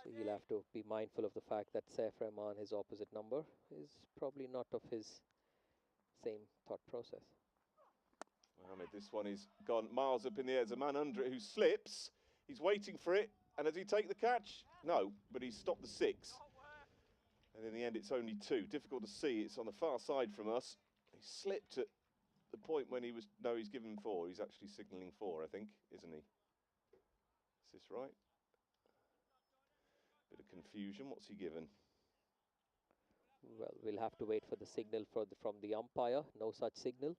So he'll have to be mindful of the fact that Saif Rahman, his opposite number, is probably not of his same thought process.
Mohammed, this one is gone miles up in the air. There's a man under it who slips. He's waiting for it. And does he take the catch? No, but he's stopped the 6. And in the end, it's only 2. Difficult to see. It's on the far side from us. He slipped at the point when he was... No, he's given 4. He's actually signalling 4, I think, isn't he? Is this right? Bit of confusion. What's he given?
Well, we'll have to wait for the signal from the umpire. No such signal.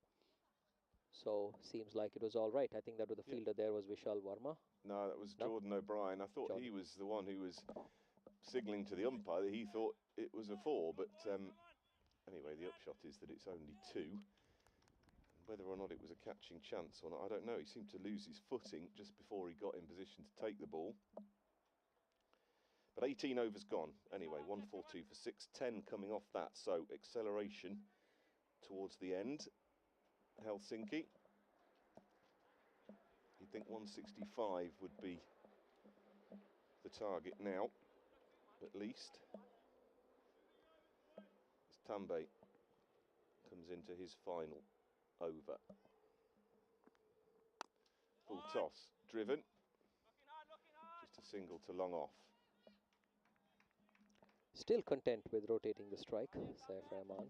So, seems like it was all right. I think that the fielder there was Vishal Verma.
No, that was Jordan O'Brien. I thought he was the one who was signalling to the umpire that he thought it was a 4. But anyway, the upshot is that it's only 2. Whether or not it was a catching chance or not, I don't know. He seemed to lose his footing just before he got in position to take the ball. But 18 overs gone. Anyway, 142 for 6, 10 coming off that. So acceleration towards the end. Helsinki. He think 165 would be the target now, at least. As Tambe comes into his final over. Full toss, driven. Just a single to long off.
Still content with rotating the strike, Saif Rahman.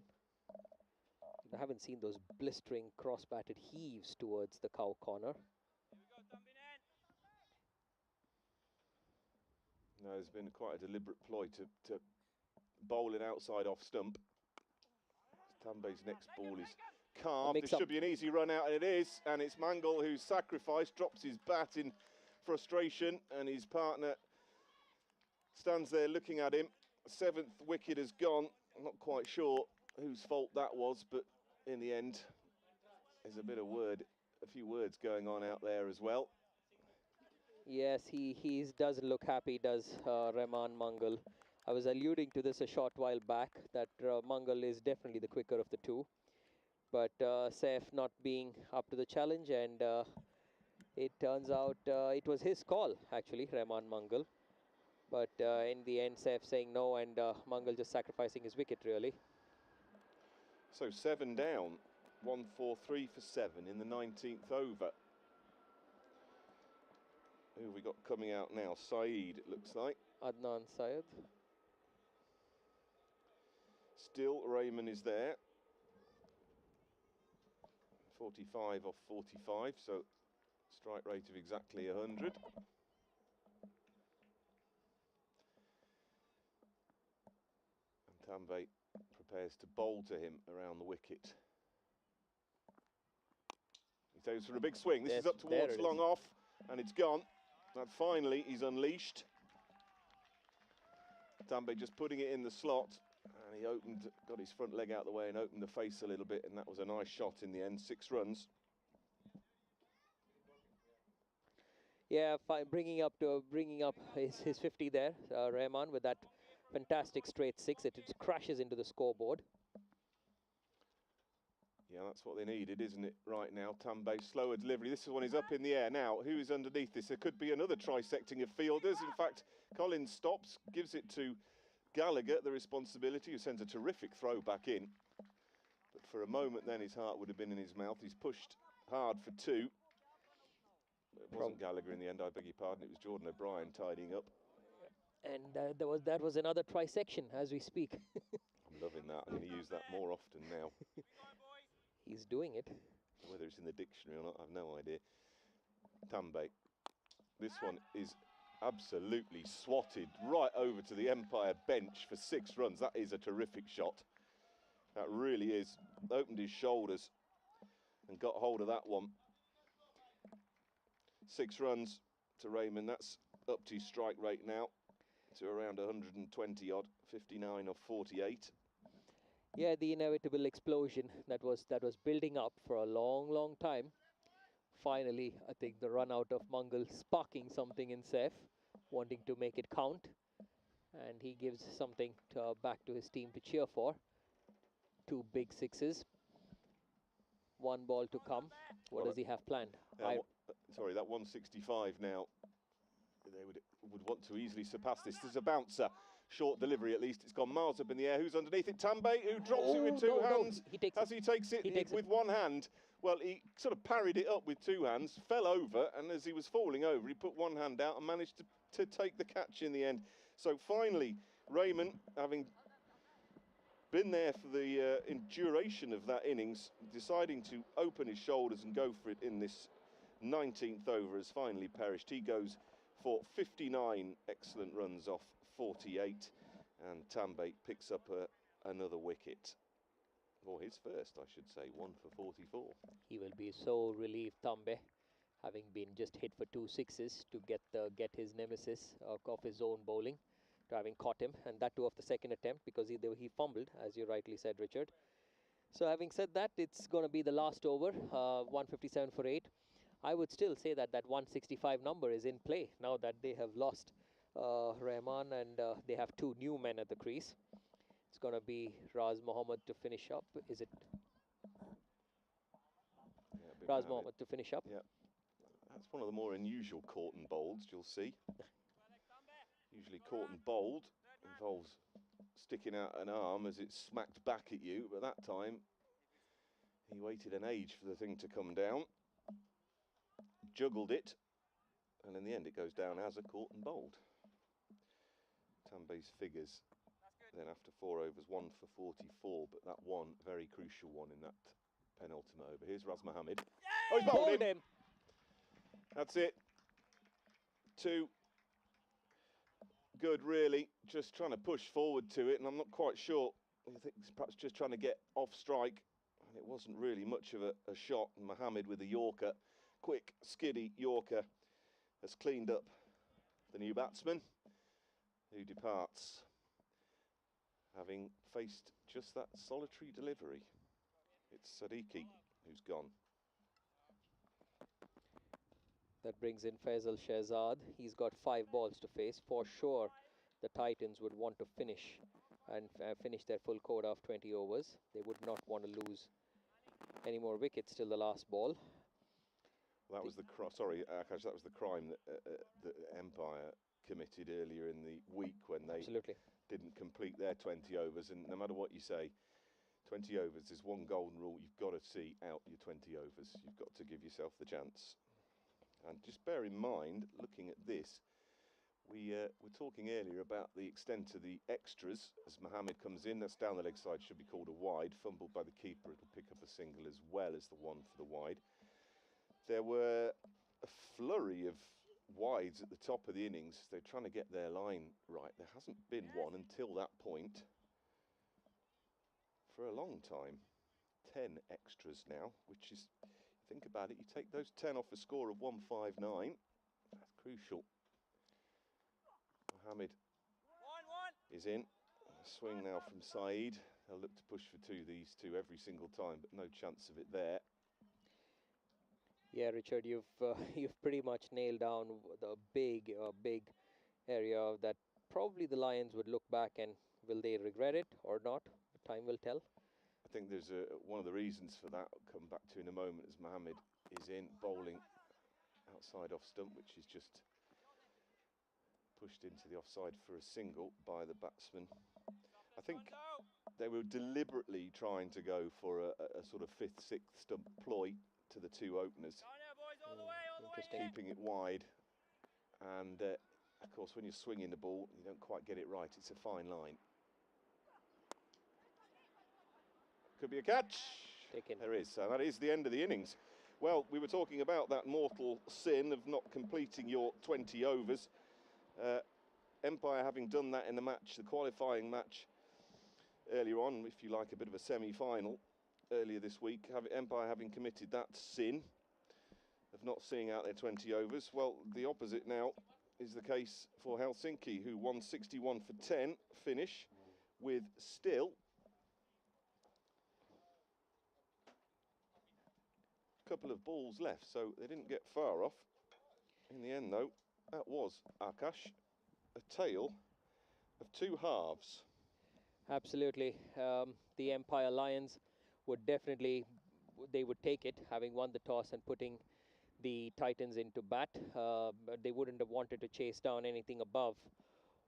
I haven't seen those blistering cross-batted heaves towards the cow corner.
No, there's been quite a deliberate ploy to bowl it outside off stump. Tambe's next ball is carved. This should be an easy run out, and it is. And it's Mangle who's sacrificed, drops his bat in frustration, and his partner stands there looking at him. 7th wicket has gone. I'm not quite sure whose fault that was, but in the end, there's a few words going on out there as well.
Yes, he does look happy, does Rahman Mangal. I was alluding to this a short while back, that Mangal is definitely the quicker of the two. But Saif not being up to the challenge, and it turns out it was his call, actually, Rahman Mangal. But in the end, Saif saying no, and Mangal just sacrificing his wicket, really.
So 7 down, 1-4-3 for 7 in the 19th over. Who have we got coming out now? Saeed, it looks like.
Adnan Syed.
Still, Raymond is there. 45 off 45, so strike rate of exactly 100. And Tambe prepares to bowl to him around the wicket. He goes for a big swing. This is up towards long off, and it's gone. And finally, he's unleashed. Tambe just putting it in the slot, and he got his front leg out of the way and opened the face a little bit, and that was a nice shot in the end. 6 runs.
Yeah, bringing up his 50 there, Rahman, with that fantastic straight 6. It crashes into the scoreboard.
Yeah, that's what they needed, isn't it, right now? Tambe, slower delivery. This is when he's up in the air. Now, who is underneath this? There could be another trisecting of fielders. In fact, Collins stops, gives it to Gallagher, the responsibility, who sends a terrific throw back in. But for a moment then, his heart would have been in his mouth. He's pushed hard for 2. It wasn't Gallagher in the end, I beg your pardon. It was Jordan O'Brien tidying up.
And that was another trisection as we speak.
I'm loving that. I'm going to use that more often now.
He's doing it.
Whether it's in the dictionary or not, I've no idea. Tambe. This one is absolutely swatted right over to the Empire bench for 6 runs. That is a terrific shot. That really is. Opened his shoulders and got hold of that one. 6 runs to Raymond. That's up to his strike rate now to around 120 odd, 59 or 48.
Yeah, the inevitable explosion that was building up for a long time. Finally, I think the run out of Mangal sparking something in Saif, wanting to make it count, and he gives something back to his team to cheer for. 2 big 6s. 1 ball to come. What does he have planned?
Sorry, that 165 now. They would want to easily surpass this. There's a bouncer. Short delivery at least. It's gone miles up in the air. Who's underneath it? Tambe, who drops it with 2 hands.
He takes
As he takes it with 1 hand. Well, he sort of parried it up with 2 hands, fell over, and as he was falling over, he put 1 hand out and managed to take the catch in the end. So finally, Raymond, having been there for the duration of that innings, deciding to open his shoulders and go for it in this 19th over, has finally perished. He goes for 59 excellent runs off 48, and Tambe picks up another wicket. Or his first, I should say, 1 for 44.
He will be so relieved, Tambe, having been just hit for 2 6s to get his nemesis off his own bowling, to having caught him, and that too of the second attempt, because he fumbled, as you rightly said, Richard. So having said that, it's going to be the last over, 157 for 8. I would still say that 165 number is in play now that they have lost Rahman, and they have 2 new men at the crease. It's going to be Raz Mohammed to finish up. Is it?
Yeah,
Raz Mohammed to finish up.
Yeah, That's one of the more unusual caught and bowled you'll see. Usually caught and bowled involves sticking out an arm as it's smacked back at you, but that time he waited an age for the thing to come down, juggled it, and in the end it goes down as a caught and bowled. Tambay's figures then after 4 overs, 1 for 44, but that one, very crucial one in that penultimate over. Here's Raz Mohammed. Oh, he's bowled him. That's it. 2. Good, really. Just trying to push forward to it, and I'm not quite sure. I think he's perhaps just trying to get off strike, and it wasn't really much of a shot. And Mohammed with the Yorker, quick, skiddy Yorker, has cleaned up the new batsman, who departs, having faced just that solitary delivery. It's Sadiqi who's gone.
That brings in Faisal Shehzad. He's got 5 balls to face. For sure, the Titans would want to finish and finish their full quota of 20 overs. They would not want to lose any more wickets till the last ball.
Well, that was the sorry, Akash, that was the crime that the Empire committed earlier in the week when they didn't complete their 20 overs. And no matter what you say, 20 overs is one golden rule. You've got to see out your 20 overs. You've got to give yourself the chance. And just bear in mind, looking at this, we were talking earlier about the extent of the extras as Mohammed comes in. That's down the leg side, should be called a wide. Fumbled by the keeper, it'll pick up a single as well as the one for the wide. There were a flurry of wides at the top of the innings. They're trying to get their line right. There hasn't been one until that point for a long time. 10 extras now, which is, think about it, you take those 10 off a score of 159, that's crucial. Mohammed is in. A swing now from Saeed. They'll look to push for 2, these two, every single time, but no chance of it there.
Yeah, Richard, you've pretty much nailed down the big area that probably the Lions would look back and will they regret it or not? Time will tell.
I think there's one of the reasons for that I'll come back to in a moment as Mohammed is in bowling outside off stump, which is just pushed into the offside for a single by the batsman. I think they were deliberately trying to go for a sort of 5th, 6th stump ploy to the 2 openers, keeping it wide. And of course, when you're swinging the ball, you don't quite get it right. It's a fine line. Could be a catch.
Taken.
There is. So that is the end of the innings. Well, we were talking about that mortal sin of not completing your 20 overs. Empire having done that in the match, the qualifying match earlier on, if you like, a bit of a semi-final earlier this week. Empire having committed that sin of not seeing out their 20 overs. Well, the opposite now is the case for Helsinki, who won 61 for 10 finish with still a couple of balls left, so they didn't get far off. In the end, though, that was, Akash, a tale of 2 halves.
Absolutely. The Empire Lions would definitely, they would take it, having won the toss and putting the Titans into bat. But they wouldn't have wanted to chase down anything above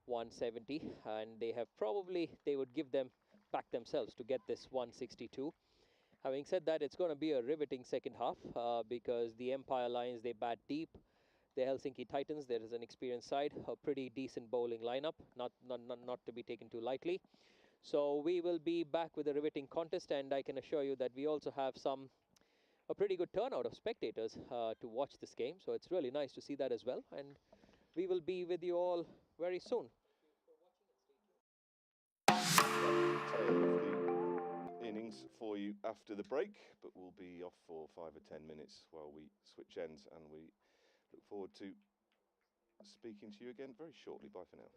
170, and they would give them back themselves to get this 162. Having said that, it's going to be a riveting second half because the Empire Lions, they bat deep. The Helsinki Titans, there is an experienced side, a pretty decent bowling lineup, not to be taken too lightly. So we will be back with a riveting contest, and I can assure you that we also have a pretty good turnout of spectators to watch this game. So it's really nice to see that as well, and we will be with you all very soon.
Innings for you after the break, but we'll be off for 5 or 10 minutes while we switch ends, and we look forward to speaking to you again very shortly. Bye for now.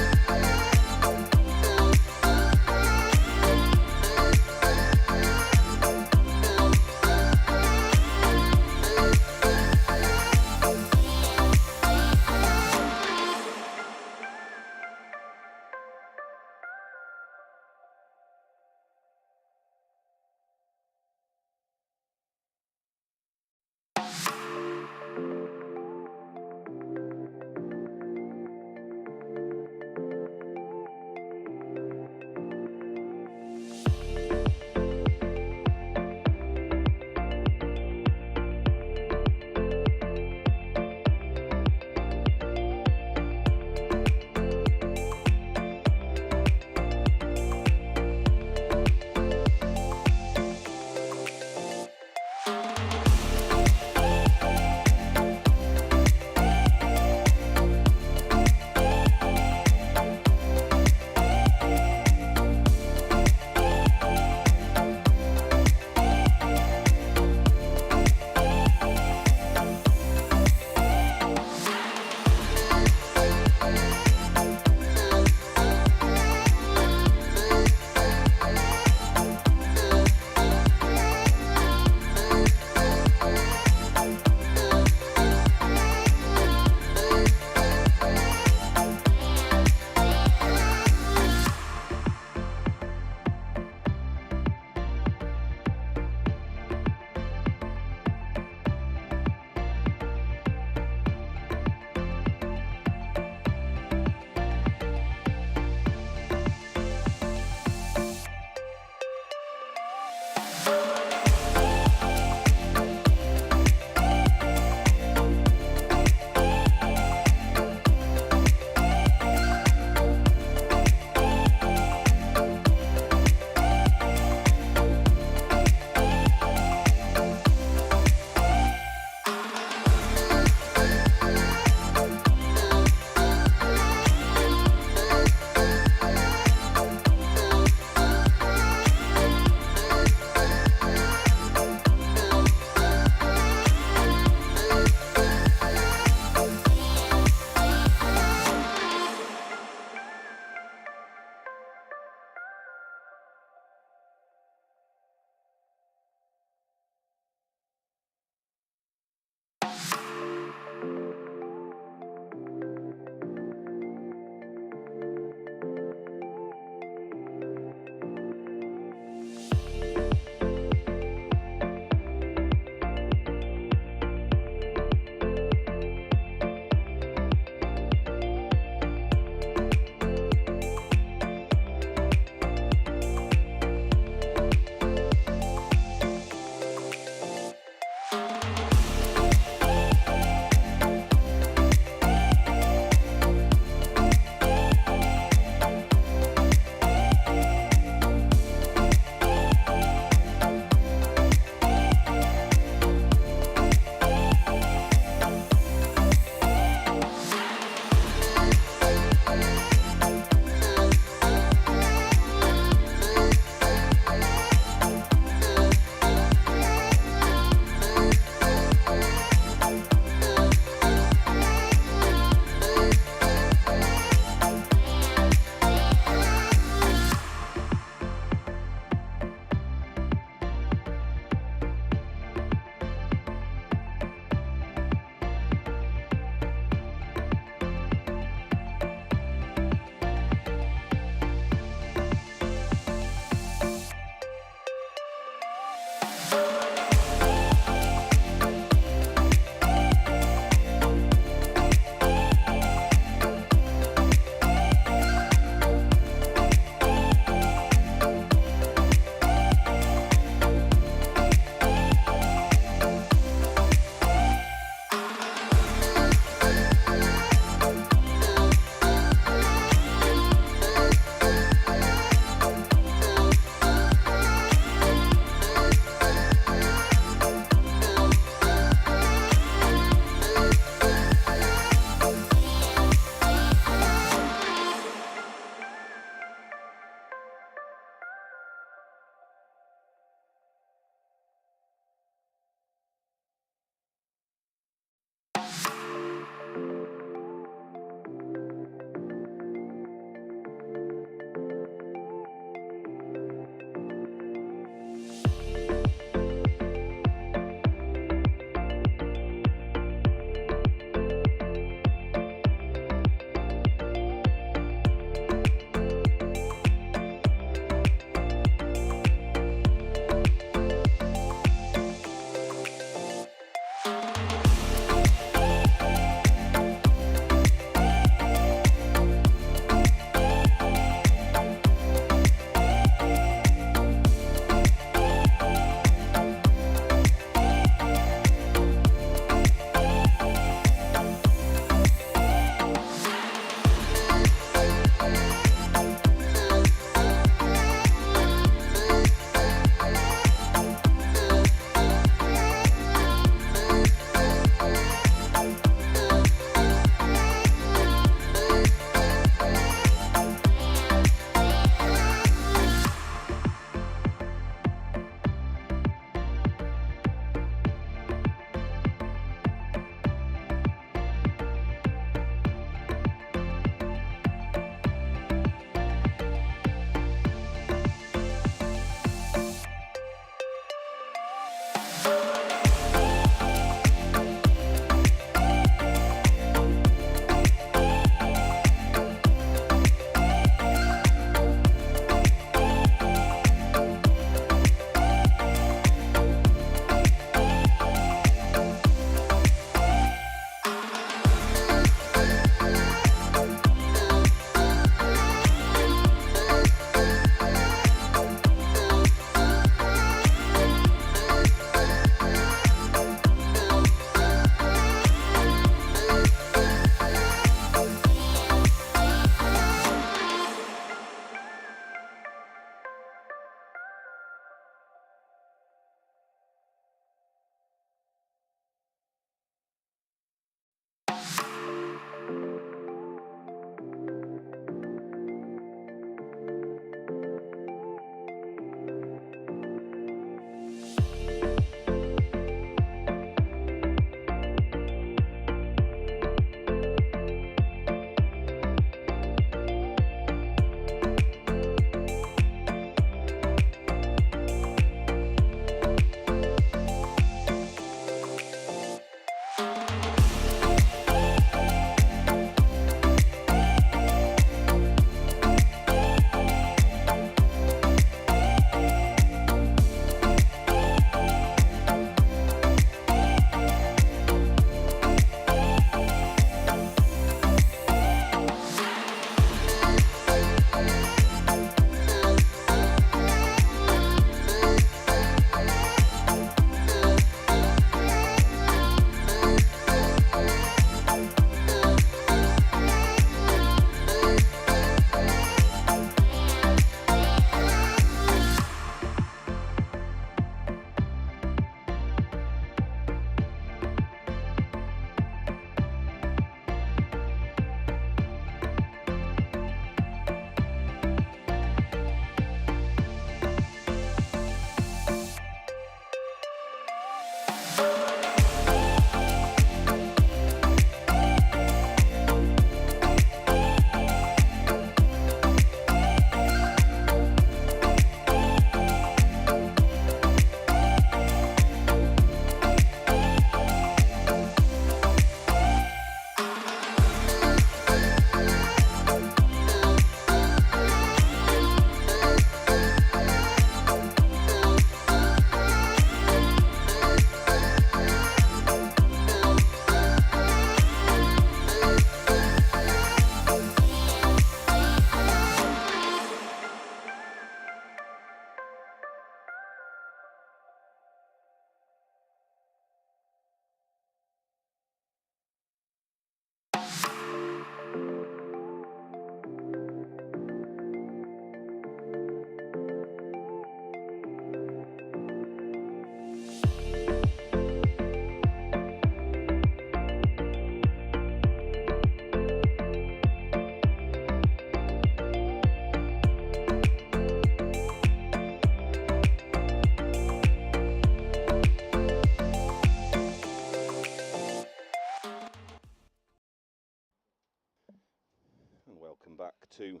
Welcome back to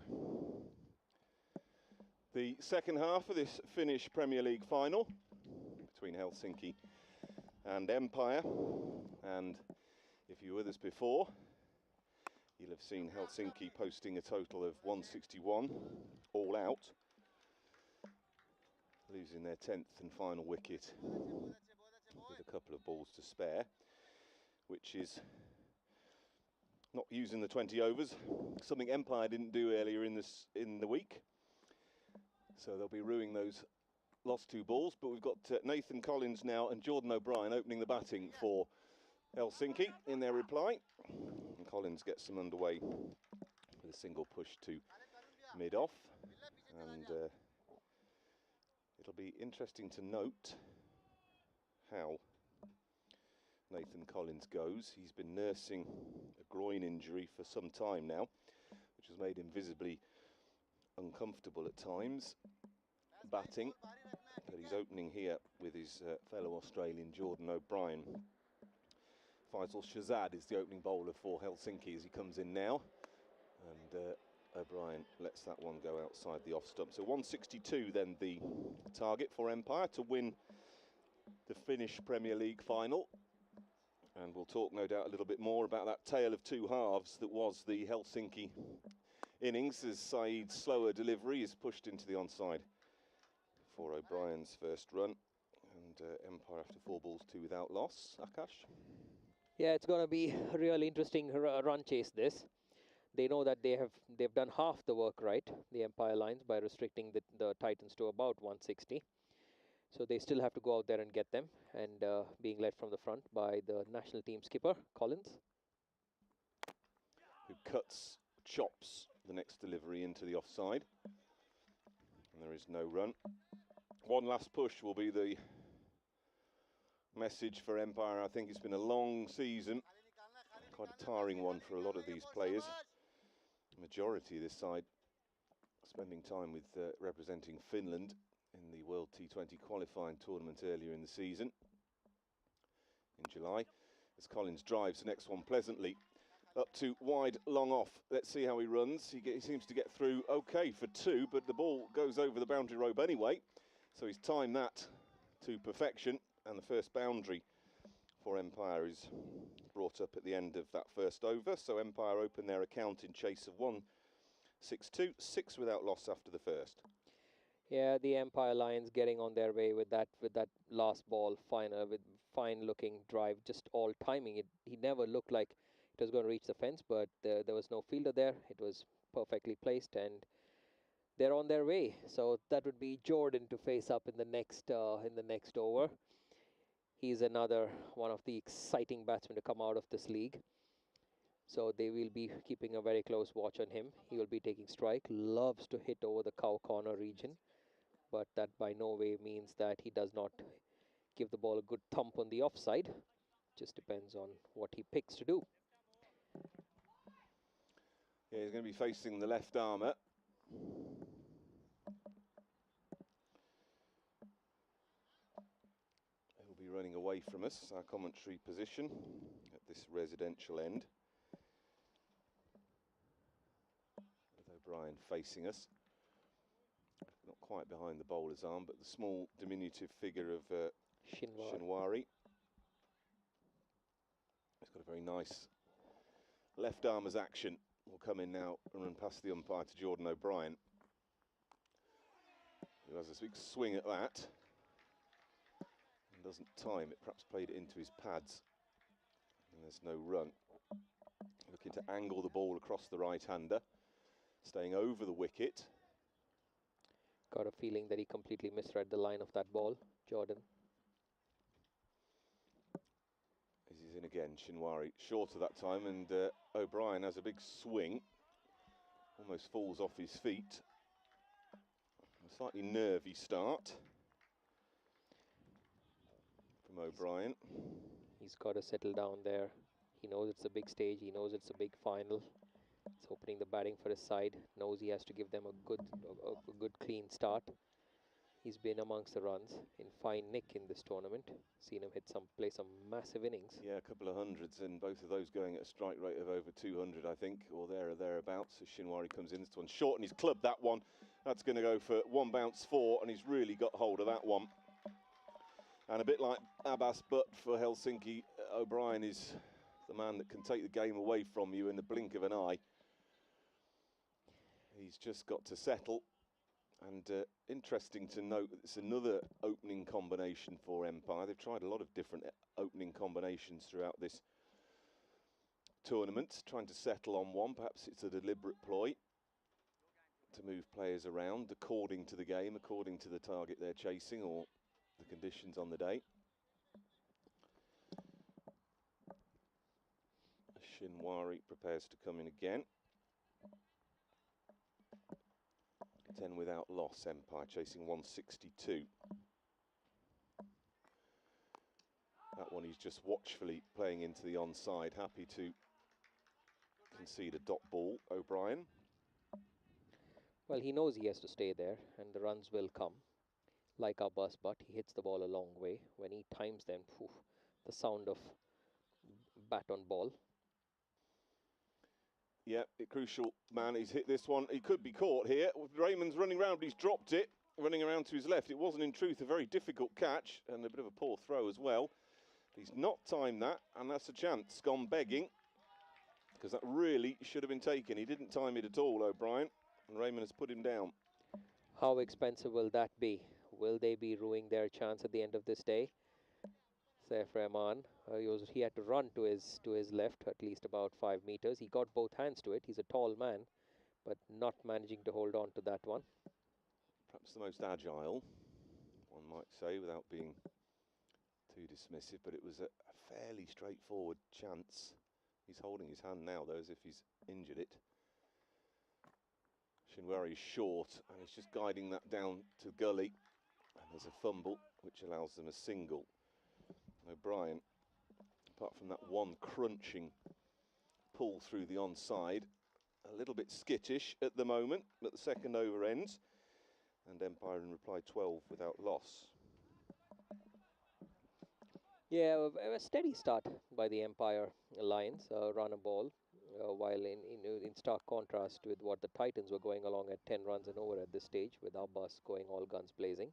the second half of this Finnish Premier League final between Helsinki and Empire. And if you were with us before, you'll have seen Helsinki posting a total of 161 all out, losing their 10th and final wicket with a couple of balls to spare, which is not using the 20 overs, something Empire didn't do earlier in the week. So they'll be ruining those lost 2 balls, but we've got Nathan Collins now and Jordan O'Brien opening the batting for Helsinki in their reply. And Collins gets them underway with a single push to mid-off. And it'll be interesting to note how Nathan Collins goes. He's been nursing a groin injury for some time now, which has made him visibly uncomfortable at times batting, but he's opening here with his fellow Australian Jordan O'Brien. Faisal Shahzad is the opening bowler for Helsinki as he comes in now, and O'Brien lets that one go outside the off stump. So 162 then the target for Empire to win the Finnish Premier League final. And we'll talk no doubt a little bit more about that tale of 2 halves that was the Helsinki innings, as Saeed's slower delivery is pushed into the onside for O'Brien's first run, and Empire after 4 balls 2 without loss. Akash?
Yeah, it's going to be a really interesting run chase this. They know that they've done half the work right, the Empire Lions, by restricting the Titans to about 160. So they still have to go out there and get them, and being led from the front by the national team skipper, Collins,
who chops the next delivery into the offside. And there is no run. One last push will be the message for Empire. I think it's been a long season, quite a tiring one for a lot of these players. The majority of this side spending time with representing Finland in the World T20 qualifying tournament earlier in the season in July. As Collins drives the next one pleasantly up to wide, long off. Let's see how he runs. He seems to get through okay for 2, but the ball goes over the boundary rope anyway. So he's timed that to perfection, and the first boundary for Empire is brought up at the end of that first over. So Empire open their account in chase of 162, 6 without loss after the first.
Yeah, the Empire Lions getting on their way with that last ball, with fine looking drive, just all timing. He never looked like it was going to reach the fence, but there was no fielder there. It was perfectly placed, and they're on their way. So that would be Jordan to face up in the next over. He's another one of the exciting batsmen to come out of this league. So they will be keeping a very close watch on him. He will be taking strike, loves to hit over the cow corner region, but that by no way means that he does not give the ball a good thump on the offside. Just depends on what he picks to do.
Yeah, he's going to be facing the left armour. He'll be running away from us, our commentary position at this residential end. With O'Brien facing us. Not quite behind the bowler's arm, but the small diminutive figure of Shinwari. He's got a very nice left armer's action. Will come in now and run past the umpire to Jordan O'Brien, who has a big swing at that and doesn't time it, perhaps played it into his pads, and there's no run. Looking to angle the ball across the right-hander, staying over the wicket.
Got a feeling that he completely misread the line of that ball, Jordan.
As he's in again, Shinwari short of that time, and O'Brien has a big swing, almost falls off his feet. A slightly nervy start from O'Brien.
He's got to settle down there. He knows it's a big stage, he knows it's a big final. It's opening the batting for his side, knows he has to give them a good clean start. He's been amongst the runs in fine nick in this tournament. Seen him play some massive innings.
Yeah, a couple of hundreds, and both of those going at a strike rate of over 200, I think, or there or thereabouts. As Shinwari comes in, this one short, and he's clubbed that one. That's going to go for 1 bounce 4, and he's really got hold of that one. And a bit like Abbas, but for Helsinki, O'Brien is the man that can take the game away from you in the blink of an eye. He's just got to settle. And interesting to note that it's another opening combination for Empire. They've tried a lot of different opening combinations throughout this tournament, trying to settle on one. Perhaps it's a deliberate ploy to move players around according to the game, according to the target they're chasing or the conditions on the day. Shinwari prepares to come in again. 10 without loss, Empire chasing 162. That one he's just watchfully playing into the onside, happy to concede a dot ball, O'Brien.
Well, he knows he has to stay there and the runs will come. Like our bus, but he hits the ball a long way. When he times them, phew, the sound of bat on ball.
Yeah, a crucial man. He's hit this one. He could be caught here. Raymond's running around, but he's dropped it. Running around to his left. It wasn't in truth a very difficult catch and a bit of a poor throw as well. He's not timed that, and that's a chance gone begging because that really should have been taken. He didn't time it at all, O'Brien, and Raymond has put him down.
How expensive will that be? Will they be ruining their chance at the end of this day? Saif Rahman, he had to run to his left at least about 5 meters. He got both hands to it. He's a tall man, but not managing to hold on to that one.
Perhaps the most agile, one might say, without being too dismissive, but it was a fairly straightforward chance. He's holding his hand now, though, as if he's injured it. Shinwari is short, and he's just guiding that down to gully. And there's a fumble, which allows them a single. O'Brien, apart from that one crunching pull through the onside, a little bit skittish at the moment, but the second over ends, and Empire in reply 12 without loss.
Yeah, a steady start by the Empire Lions, run a ball, while in stark contrast with what the Titans were going along at 10 runs and over at this stage, with Abbas going all guns blazing.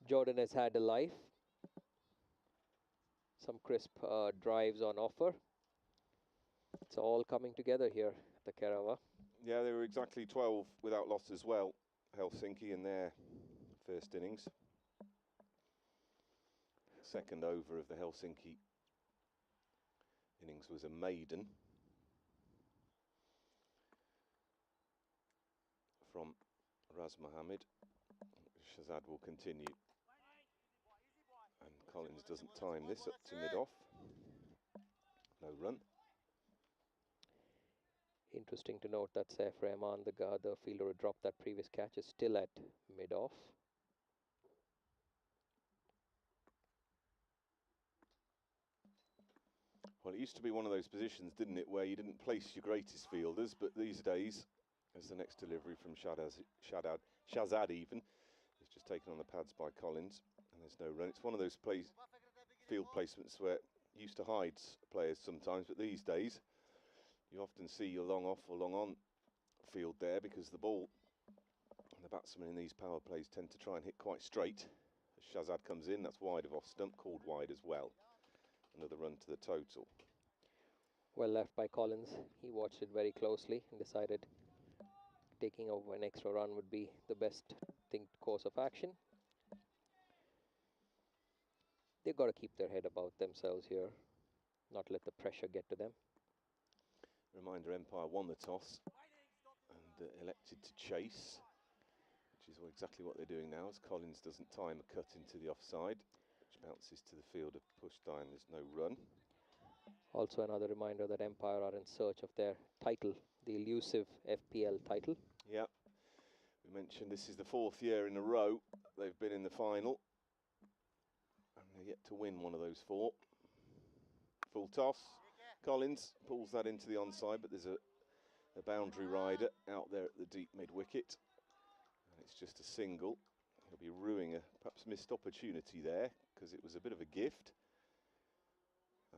Jordan has had a life. Some crisp drives on offer. It's all coming together here at the Kerava.
Yeah, they were exactly 12 without loss as well, Helsinki, in their first innings. Second over of the Helsinki innings was a maiden from Raz Mohammed. Shazad will continue. And Collins doesn't time this up to mid-off. No run.
Interesting to note that Saif Rahman, the fielder who dropped that previous catch, is still at mid-off.
Well, it used to be one of those positions, didn't it, where you didn't place your greatest fielders, but these days, as the next delivery from Shazad even, is just taken on the pads by Collins, and there's no run. It's one of those field placements where you used to hide players sometimes, but these days, you often see your long off or long on field there because the ball and the batsmen in these power plays tend to try and hit quite straight. As Shazad comes in, that's wide of off stump, called wide as well. Another run to the total.
Well left by Collins. He watched it very closely and decided taking over an extra run would be the best course of action. They've got to keep their head about themselves here, not let the pressure get to them.
Reminder, Empire won the toss and elected to chase, which is exactly what they're doing now, as Collins doesn't time a cut into the offside, which bounces to the field of Pushstein. There's no run.
Also another reminder that Empire are in search of their title, the elusive FPL title.
Yeah, we mentioned this is the 4th year in a row they've been in the final, and they're yet to win one of those 4. Full toss. Collins pulls that into the onside, but there's a boundary rider out there at the deep mid-wicket. And it's just a single. He'll be ruining a perhaps missed opportunity there, because it was a bit of a gift.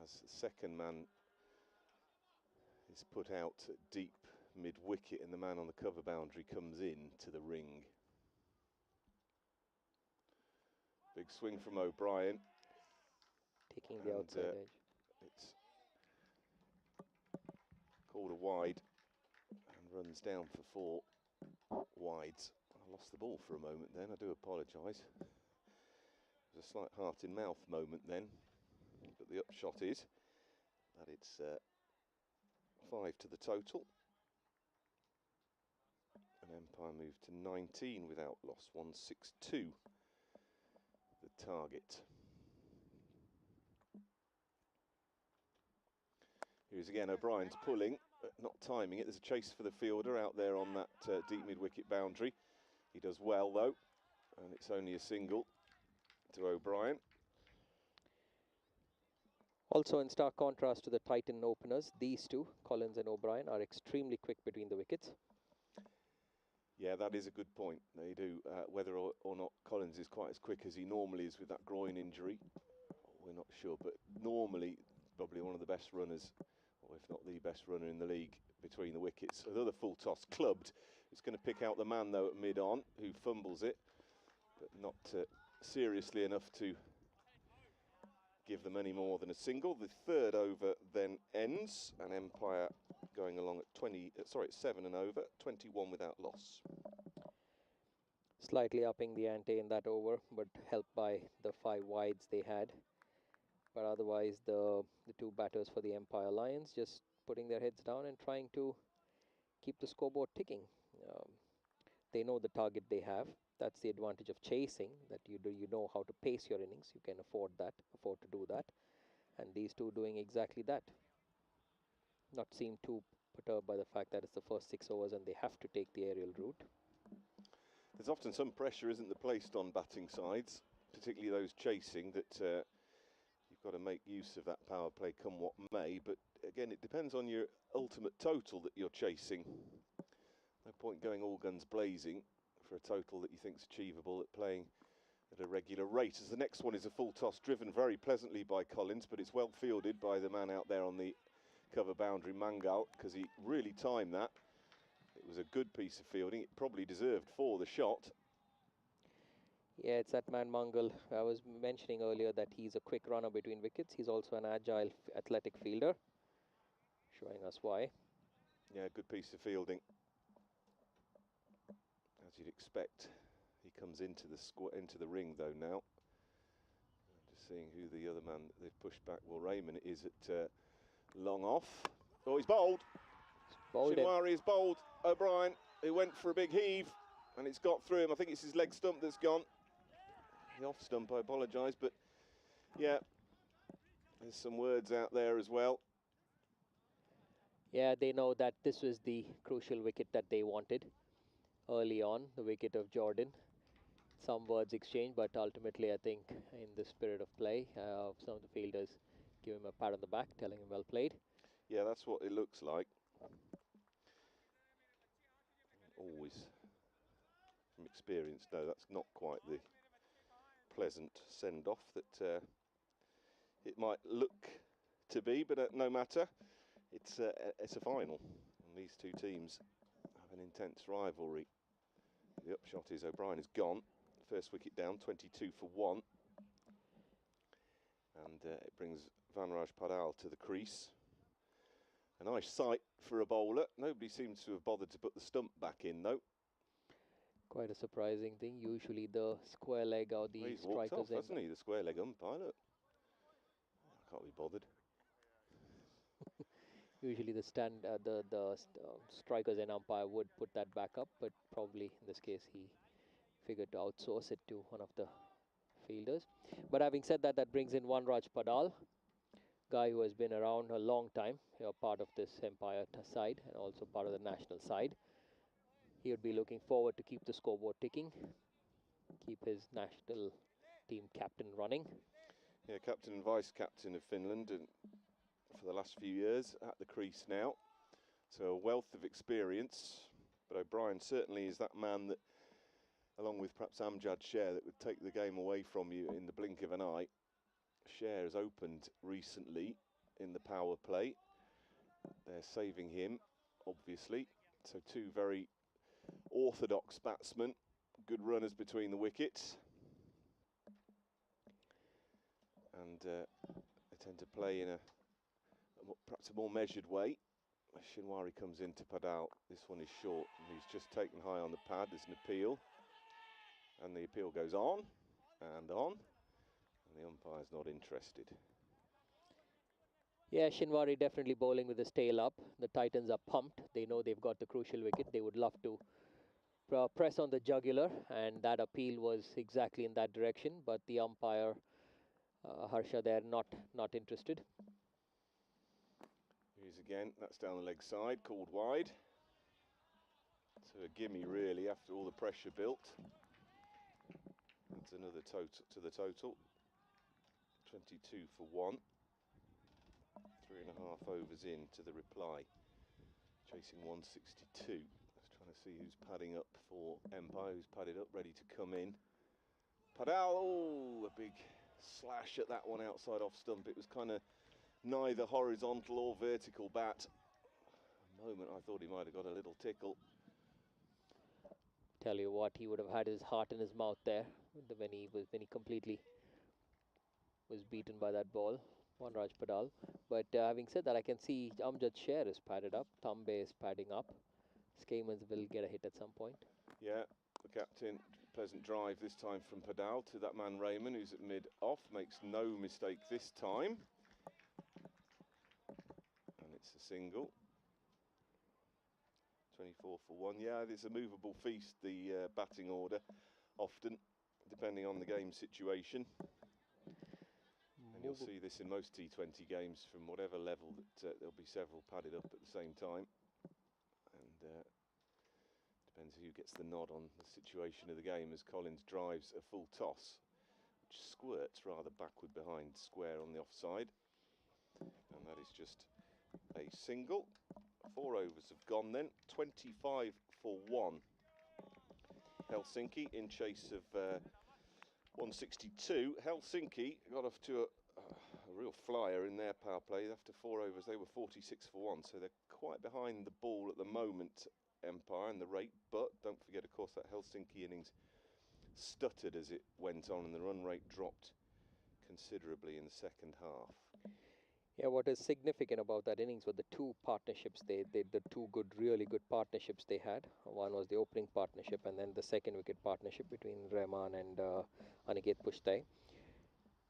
As the second man is put out at deep mid-wicket and the man on the cover boundary comes in to the ring. Big swing from O'Brien.
Taking the outside edge.
It's called a wide and runs down for 4 wides. I lost the ball for a moment then, I do apologise. There's a slight heart in mouth moment then, but the upshot is that it's 5 to the total. And Empire moved to 19 without loss, 162 the target. Here's again O'Brien's pulling, but not timing it. There's a chase for the fielder out there on that deep mid-wicket boundary. He does well though, and it's only a single to O'Brien.
Also in stark contrast to the Titan openers, these two, Collins and O'Brien, are extremely quick between the wickets.
Yeah, that is a good point. They do, whether or not Collins is quite as quick as he normally is with that groin injury, we're not sure, but normally probably one of the best runners, or if not the best runner in the league between the wickets. Another full toss clubbed. It's going to pick out the man though at mid-on, who fumbles it, but not seriously enough to give them any more than a single. The third over then ends, and Empire going along at 7 and over, 21 without loss.
Slightly upping the ante in that over, but helped by the 5 wides they had. But otherwise, the two batters for the Empire Lions just putting their heads down and trying to keep the scoreboard ticking. They know the target they have. That's the advantage of chasing, that you know how to pace your innings. You can afford to do that. And these two doing exactly that. Not seem too perturbed by the fact that it's the first 6 overs and they have to take the aerial route.
There's often some pressure, isn't there, placed on batting sides, particularly those chasing, that you've got to make use of that power play come what may. But again, it depends on your ultimate total that you're chasing. No point going all guns blazing for a total that you think is achievable at playing at a regular rate. As the next one is a full toss driven very pleasantly by Collins, but it's well fielded by the man out there on the cover boundary, Mangal, because he really timed that. It was a good piece of fielding. It probably deserved for the shot.
Yeah, it's that man Mangal. I was mentioning earlier that he's a quick runner between wickets. He's also an agile, athletic fielder, showing us why.
Yeah, good piece of fielding. As you'd expect, he comes into the ring though now. Just seeing who the other man that they've pushed back. Well, Raymond is at long off. Oh, he's bowled. Shinwari is bowled. O'Brien, who went for a big heave, and it's got through him. I think it's his leg stump that's gone. The off stump, I apologise, but yeah, there's some words out there as well.
Yeah, they know that this was the crucial wicket that they wanted early on, the wicket of Jordan. Some words exchanged, but ultimately I think in the spirit of play, some of the fielders give him a pat on the back, telling him well played.
Yeah, that's what it looks like. Always, from experience, no, that's not quite the pleasant send-off that it might look to be, but no matter, it's a final, and these two teams have an intense rivalry. The upshot is O'Brien is gone, first wicket down, 22 for 1, and it brings Vanraj Padal to the crease. A nice sight for a bowler. Nobody seems to have bothered to put the stump back in though.
Quite a surprising thing. Usually the square leg or the
He's
strikers
walked off, hasn't he? The square leg umpire. Look. I can't be bothered.
Usually the strikers and umpire would put that back up, but probably in this case he figured to outsource it to one of the fielders. But having said that, that brings in Vanraj Padal, guy who has been around a long time, part of this Empire side and also part of the national side. He would be looking forward to keep the scoreboard ticking, keep his national team captain running.
Yeah, captain and vice captain of Finland and for the last few years at the crease now. So a wealth of experience, but O'Brien certainly is that man that along with perhaps Amjad Sher, that would take the game away from you in the blink of an eye. Sher has opened recently in the power play. They're saving him, obviously. So two very orthodox batsmen, good runners between the wickets. And they tend to play in perhaps a more measured way. Shinwari comes into Padal. This one is short, and he's just taken high on the pad. There's an appeal, and the appeal goes on, and the umpire's not interested.
Yeah, Shinwari definitely bowling with his tail up. The Titans are pumped. They know they've got the crucial wicket. They would love to press on the jugular, and that appeal was exactly in that direction. But the umpire, Harsha, there not interested.
Here's again. That's down the leg side, called wide. So a gimme really after all the pressure built. That's another total to the total. 22 for 1. 3.5 overs in to the reply. Chasing 162. Just trying to see who's padding up for Empire, who's padded up, ready to come in. Padal, oh, a big slash at that one outside off stump. It was kind of neither horizontal or vertical bat. A moment I thought he might have got a little tickle.
Tell you what, he would have had his heart in his mouth there when he completely was beaten by that ball, Wanraj Padal. But having said that, I can see Amjad Sher is padded up, Tambe is padding up. Skamans will get a hit at some point.
Yeah, the captain, pleasant drive this time from Padal to that man Raymond, who's at mid-off, makes no mistake this time. And it's a single. 24 for 1. Yeah, it's a movable feast, the batting order, often, depending on the game situation. And you'll see this in most T20 games from whatever level, that there'll be several padded up at the same time. And depends who gets the nod on the situation of the game as Collins drives a full toss, which squirts rather backward behind square on the offside. And that is just a single. 4 overs have gone then, 25 for 1. Helsinki in chase of 162. Helsinki got off to a real flyer in their power play. After 4 overs, they were 46 for 1, so they're quite behind the ball at the moment, Empire, and the rate. But don't forget, of course, that Helsinki innings stuttered as it went on, and the run rate dropped considerably in the second half.
Yeah, what is significant about that innings were the two partnerships. The two really good partnerships they had. One was the opening partnership, and then the second wicket partnership between Rahman and Aniket Pushtai,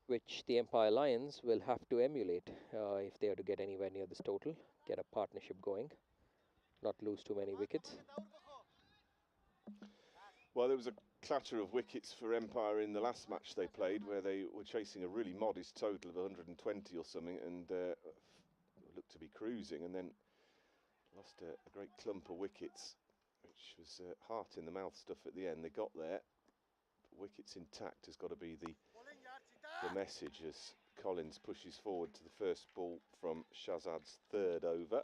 which the Empire Lions will have to emulate if they are to get anywhere near this total. Get a partnership going, not lose too many wickets.
Well, there was a clatter of wickets for Empire in the last match they played, where they were chasing a really modest total of 120 or something, and looked to be cruising, and then lost a great clump of wickets, which was heart in the mouth stuff at the end. They got there, but wickets intact has got to be the message as Collins pushes forward to the first ball from Shahzad's third over.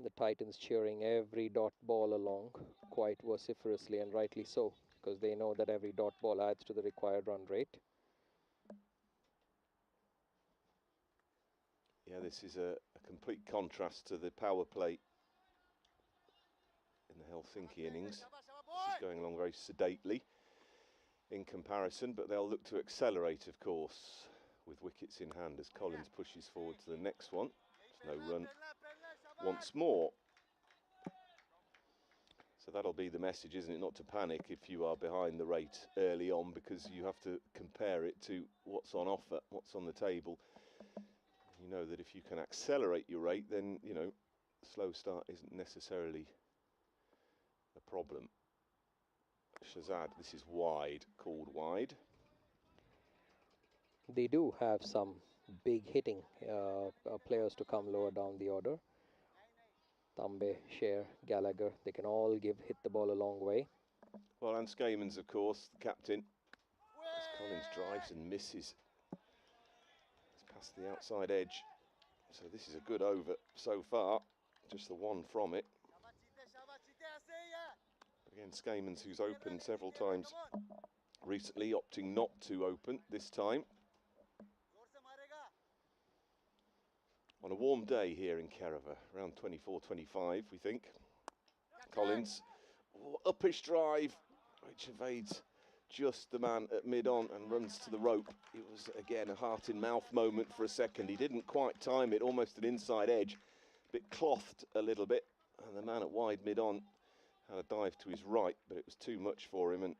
The Titans cheering every dot ball along quite vociferously, and rightly so, because they know that every dot ball adds to the required run rate.
Yeah, this is a complete contrast to the power play in the Helsinki innings. This is going along very sedately in comparison, but they'll look to accelerate, of course, with wickets in hand as Collins pushes forward to the next one. There's no run once more. So that'll be the message, isn't it? Not to panic if you are behind the rate early on, because you have to compare it to what's on offer, what's on the table. You know that if you can accelerate your rate, then, you know, slow start isn't necessarily a problem. Shahzad, this is wide, called wide.
They do have some big hitting players to come lower down the order. Tambe, Sher, Gallagher, they can all hit the ball a long way.
Well, and Skamans, of course, the captain. As Collins drives and misses. It's past the outside edge. So this is a good over so far. Just the one from it. Again, Skamans, who's opened several times recently, opting not to open this time. On a warm day here in Kerava, around 24, 25, we think. Collins, uppish drive, which evades just the man at mid-on and runs to the rope. It was, again, a heart-in-mouth moment for a second. He didn't quite time it, almost an inside edge. Bit clothed a little bit, and the man at wide mid-on had a dive to his right, but it was too much for him, and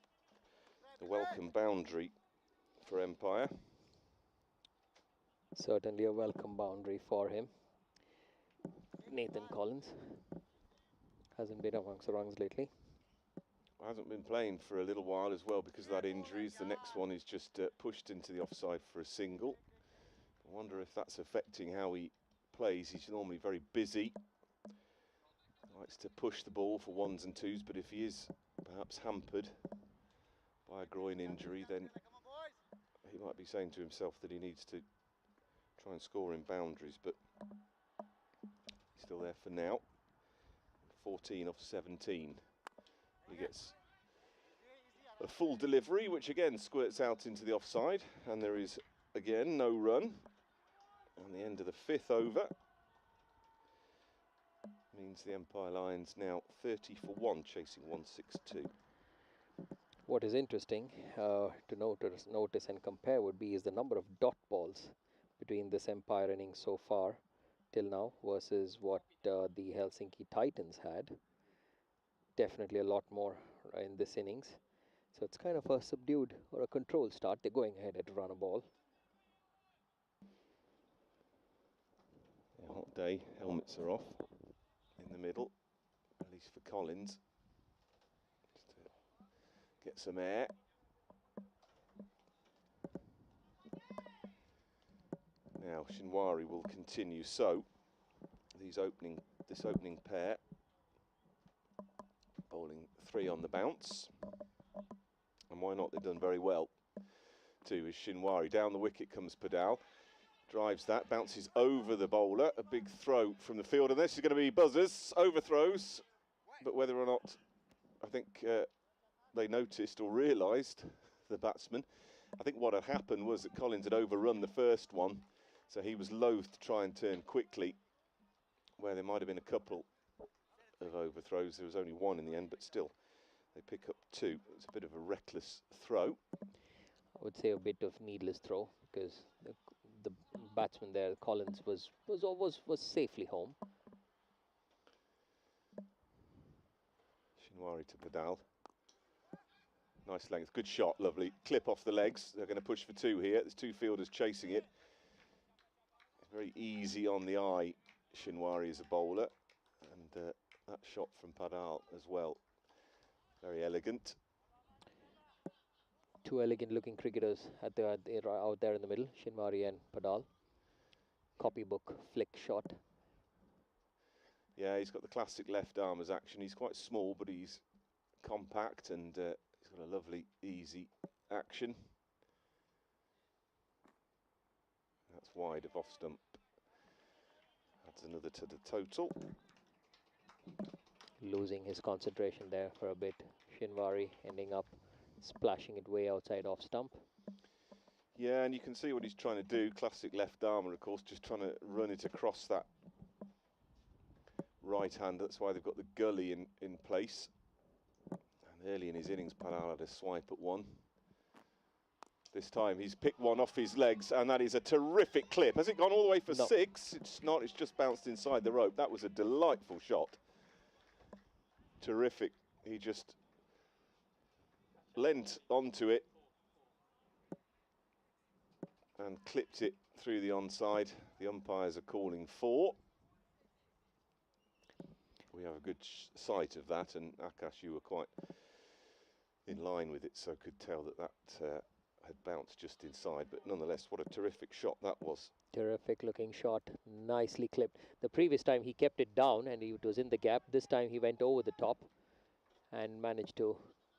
a welcome boundary for Empire.
Certainly a welcome boundary for him. Nathan Collins hasn't been amongst the rungs lately.
Hasn't been playing for a little while as well because of that injuries. The next one is just pushed into the offside for a single. I wonder if that's affecting how he plays. He's normally very busy. Likes to push the ball for ones and twos, but if he is perhaps hampered by a groin injury, then he might be saying to himself that he needs to try and score in boundaries, but he's still there for now. 14 off 17. He gets a full delivery, which again squirts out into the offside, and there is again no run. And the end of the fifth over means the Empire Lions now 30 for 1, chasing 162.
What is interesting to notice and compare would be is the number of dot balls between this Empire innings so far till now versus what the Helsinki Titans had. Definitely a lot more in this innings. So it's kind of a subdued or a controlled start. They're going ahead to run a ball.
A hot day, helmets are off in the middle, at least for Collins. Just to get some air. Now Shinwari will continue. So this opening pair bowling 3 on the bounce, and why not? They've done very well too. Is Shinwari down the wicket comes Padal, drives that, bounces over the bowler, a big throw from the field, and this is going to be buzzers, overthrows, but whether or not I think they noticed or realised, the batsman, I think what had happened was that Collins had overrun the first one, so he was loath to try and turn quickly, where there might have been a couple of overthrows. There was only one in the end, but still, they pick up 2. It's a bit of a reckless throw.
I would say a bit of needless throw because the batsman there, Collins, was safely home.
Shinwari to Padal. Nice length, good shot, lovely. Clip off the legs. They're going to push for 2 here. There's 2 fielders chasing it. Very easy on the eye, Shinwari is a bowler. And that shot from Padal as well. Very elegant.
2 elegant looking cricketers out there in the middle, Shinwari and Padal. Copybook flick shot.
Yeah, he's got the classic left armers action. He's quite small, but he's compact, and he's got a lovely, easy action. That's wide of off stump. Adds another to the total.
Losing his concentration there for a bit. Shinwari ending up splashing it way outside off stump.
Yeah, and you can see what he's trying to do. Classic left armer, of course, just trying to run it across that right hand. That's why they've got the gully in place. And early in his innings, Padal had a swipe at one. This time he's picked one off his legs, and that is a terrific clip. Has it gone all the way for 6? It's not, it's just bounced inside the rope. That was a delightful shot. Terrific. He just leant onto it and clipped it through the onside. The umpires are calling 4. We have a good sight of that, and Akash, you were quite in line with it, so could tell that had bounced just inside, but nonetheless, what a terrific shot that was.
Terrific looking shot, nicely clipped. The previous time he kept it down and it was in the gap. This time he went over the top and managed to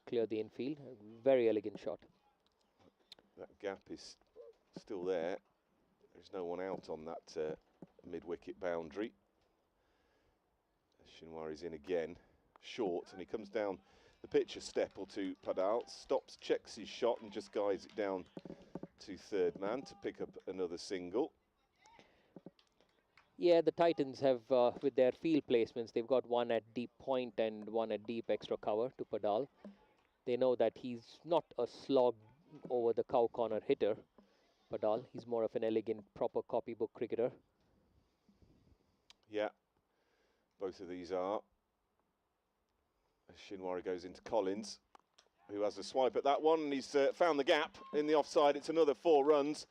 clear the infield. A very elegant shot.
That gap is still there. There's no one out on that mid-wicket boundary. Shinwari's in again, short, and he comes down the pitch a step or two. Padal stops, checks his shot and just guides it down to third man to pick up another single.
Yeah, the Titans have, with their field placements, they've got one at deep point and one at deep extra cover to Padal. They know that he's not a slog over the cow corner hitter, Padal. He's more of an elegant, proper copybook cricketer.
Yeah, both of these are. Shinwari goes into Collins, who has a swipe at that one, and he's found the gap in the offside. It's another 4 runs.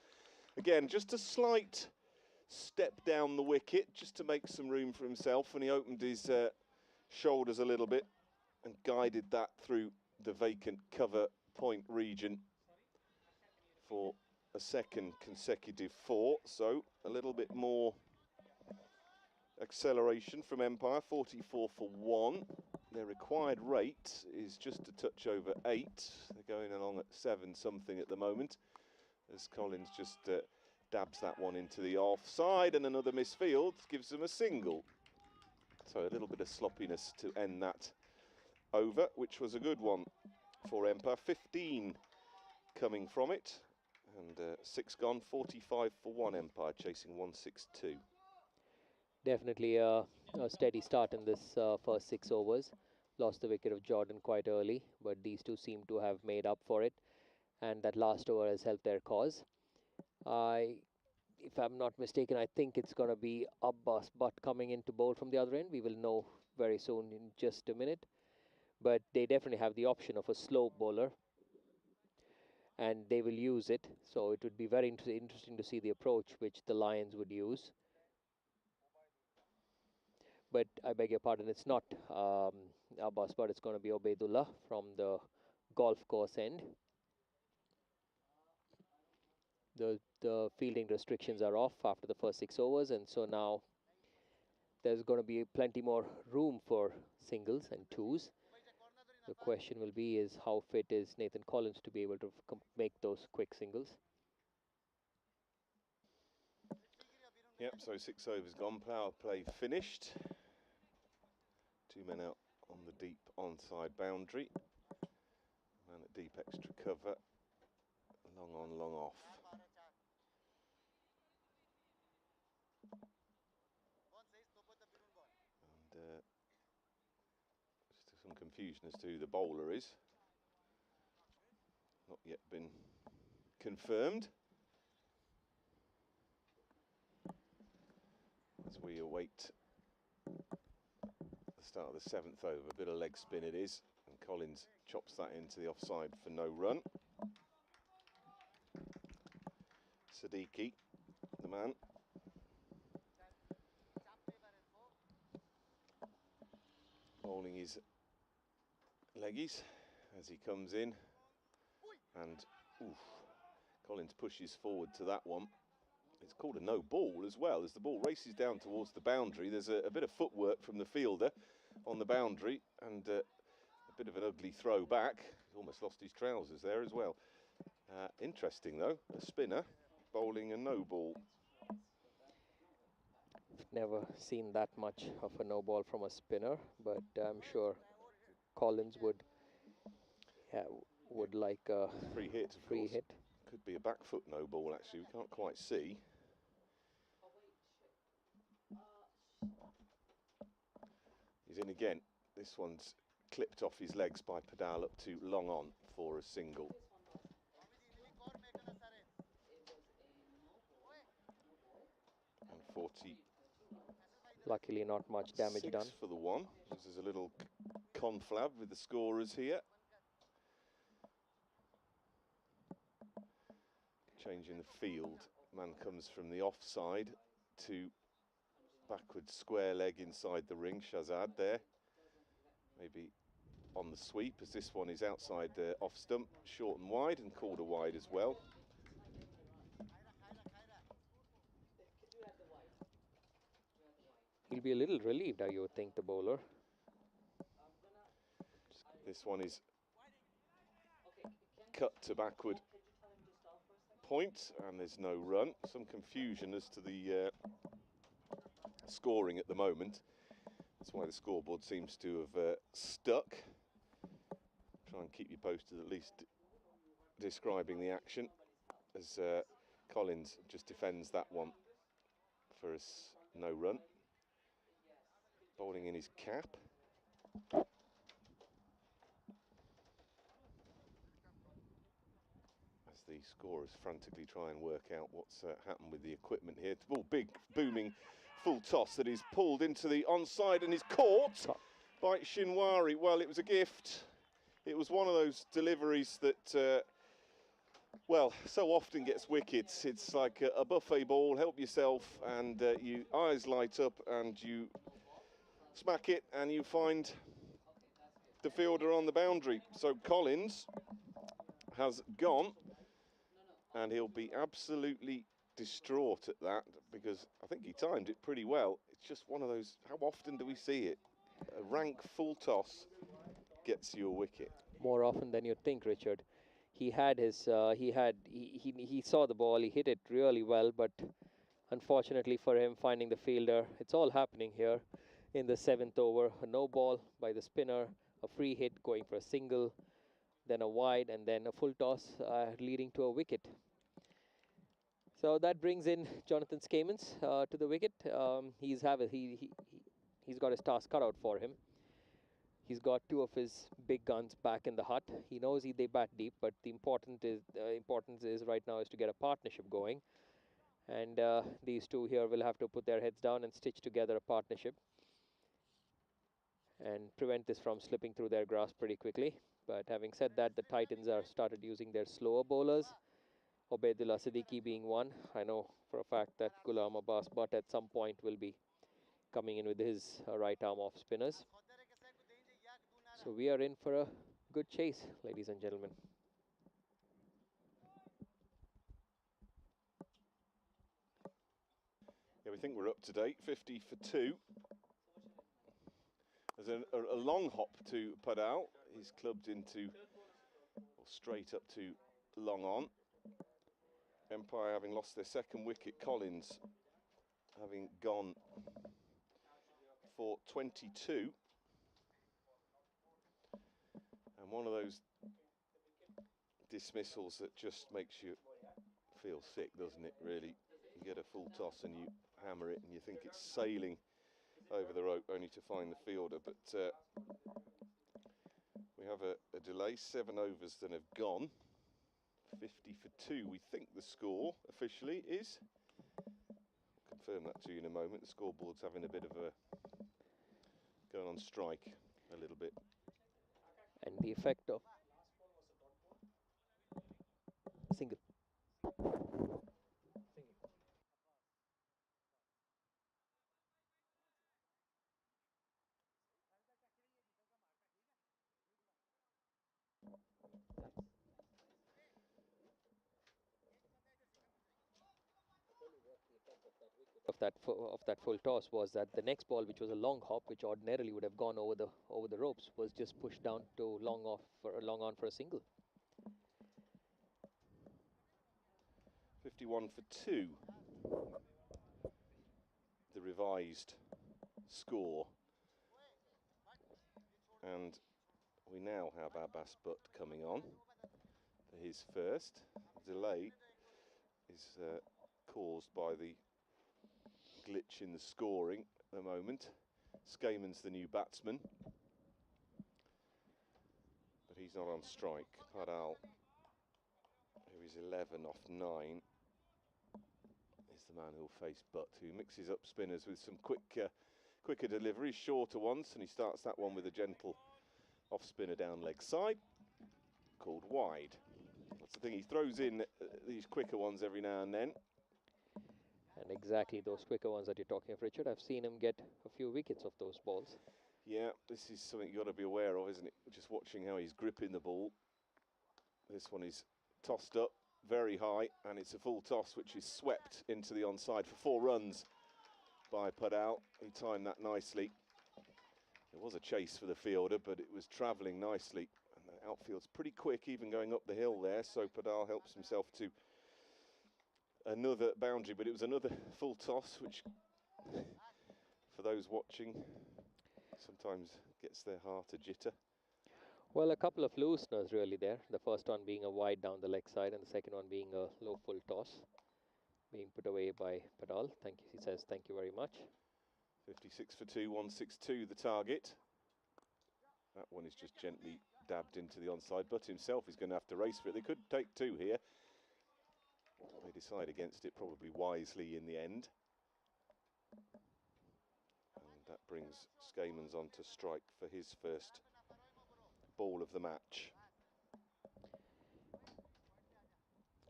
Again, just a slight step down the wicket, just to make some room for himself, and he opened his shoulders a little bit and guided that through the vacant cover point region for a second consecutive 4. So a little bit more acceleration from Empire, 44 for 1. Their required rate is just a touch over 8. They're going along at 7 something at the moment, as Collins just dabs that one into the offside, and another misfield gives them a single. So a little bit of sloppiness to end that over, which was a good one for Empire. 15 coming from it, and 6 gone, 45 for 1 Empire, chasing 162.
Definitely a steady start in this first 6 overs. Lost the wicket of Jordan quite early, but these two seem to have made up for it, and that last over has helped their cause. If I'm not mistaken, I think it's going to be Abbas Butt coming in to bowl from the other end. We will know very soon in just a minute. But they definitely have the option of a slow bowler, and they will use it. So it would be very interesting to see the approach which the Lions would use. But I beg your pardon, it's not Abbas, but it's going to be Obaidullah from the golf course end. The fielding restrictions are off after the first 6 overs, and so now there's going to be plenty more room for singles and twos. The question will be is how fit is Nathan Collins to be able to make those quick singles.
Yep, so 6 overs gone, power play finished. 2 men out on the deep onside boundary. Man at deep extra cover. Long on, long off. And just some confusion as to who the bowler is. Not yet been confirmed. As we await the start of the 7th over, a bit of leg spin it is, and Collins chops that into the offside for no run. Siddiqui, the man. Bowling his leggies as he comes in, and oof, Collins pushes forward to that one. It's called a no ball as well. As the ball races down towards the boundary, there's a bit of footwork from the fielder on the boundary, and a bit of an ugly throw back. He's almost lost his trousers there as well. Interesting though, a spinner bowling a no ball.
Never seen that much of a no ball from a spinner, but I'm sure Collins would like a
Free hit, of course.
hit.
Could be a back foot no ball actually, we can't quite see. He's in again. This one's clipped off his legs by Padal up to long on for a single. And 40.
Luckily not much damage done.
For the 1. This is a little conflab with the scorers here. Changing the field. Man comes from the offside to backward square leg inside the ring. Shazad there. Maybe on the sweep, as this one is outside off stump, short and wide, and called a wide as well.
He'll be a little relieved, I would think, the bowler.
This one is cut to backward point, and there's no run. Some confusion as to the scoring at the moment. That's why the scoreboard seems to have stuck. try and keep you posted, at least describing the action, as Collins just defends that one for us, no run. Bowling in his cap. As the scorers frantically try and work out what's happened with the equipment here. Oh, big booming full toss that is pulled into the onside and is caught by Shinwari. Well, it was a gift. It was one of those deliveries that, well, so often gets wickets. It's like a buffet ball, help yourself, and you eyes light up and you smack it and you find the fielder on the boundary. So Collins has gone and he'll be absolutely distraught at that because I think he timed it pretty well. It's just one of those, how often do we see it? A rank full toss gets you a wicket.
More often than you'd think, Richard. He had his, he saw the ball, he hit it really well, but unfortunately for him, finding the fielder, it's all happening here in the 7th over. A no ball by the spinner, a free hit going for a single, then a wide, and then a full toss leading to a wicket. So that brings in Jonathan Skamans to the wicket. He's got his task cut out for him. He's got 2 of his big guns back in the hut. He knows they bat deep, but the importance is right now is to get a partnership going. And these two here will have to put their heads down and stitch together a partnership and prevent this from slipping through their grasp pretty quickly. But having said that, the Titans are started using their slower bowlers. Obaidullah Siddiqui being one. I know for a fact that Ghulam Abbas Butt at some point will be coming in with his right arm off spinners. So we are in for a good chase, ladies and gentlemen.
Yeah, we think we're up to date, 50 for 2. There's a long hop to Padal. He's clubbed into, or straight up to long on. Empire having lost their 2nd wicket. Collins having gone for 22. And one of those dismissals that just makes you feel sick, doesn't it, really? You get a full toss and you hammer it and you think it's sailing over the rope only to find the fielder. But we have a delay, 7 overs that have gone. 50 for 2, we think the score officially is. I'll confirm that to you in a moment. The scoreboard's having a bit of a going on strike a little bit.
And the effect of single. Of that full toss was that the next ball, which was a long hop, which ordinarily would have gone over the ropes, was just pushed down to long on for a single.
51 for 2. The revised score. And we now have Abbas Butt coming on for his first. Delay is caused by the glitch in the scoring at the moment. Skaman's the new batsman, but he's not on strike. Padal, who is 11 off 9, is the man who'll face Butt, who mixes up spinners with some quicker deliveries, shorter ones, and he starts that one with a gentle off spinner down leg side, called wide. That's the thing, he throws in these quicker ones every now and then.
And exactly those quicker ones that you're talking of, Richard. I've seen him get a few wickets of those balls.
Yeah, this is something you've got to be aware of, isn't it? Just watching how he's gripping the ball. This one is tossed up very high, and it's a full toss, which is swept into the onside for 4 runs by Padal. He timed that nicely. It was a chase for the fielder, but it was travelling nicely. And the outfield's pretty quick, even going up the hill there, so Padal helps himself to another boundary, but it was another full toss, which for those watching sometimes gets their heart a jitter.
Well, a couple of looseners really there. The first one being a wide down the leg side, and the second one being a low full toss, being put away by Padal. Thank you. He says thank you very much.
56 for 2, 162 the target. That one is just gently dabbed into the onside, but himself is going to have to race for it. They could take two here. They decide against it probably wisely in the end. And that brings Skamans on to strike for his first ball of the match.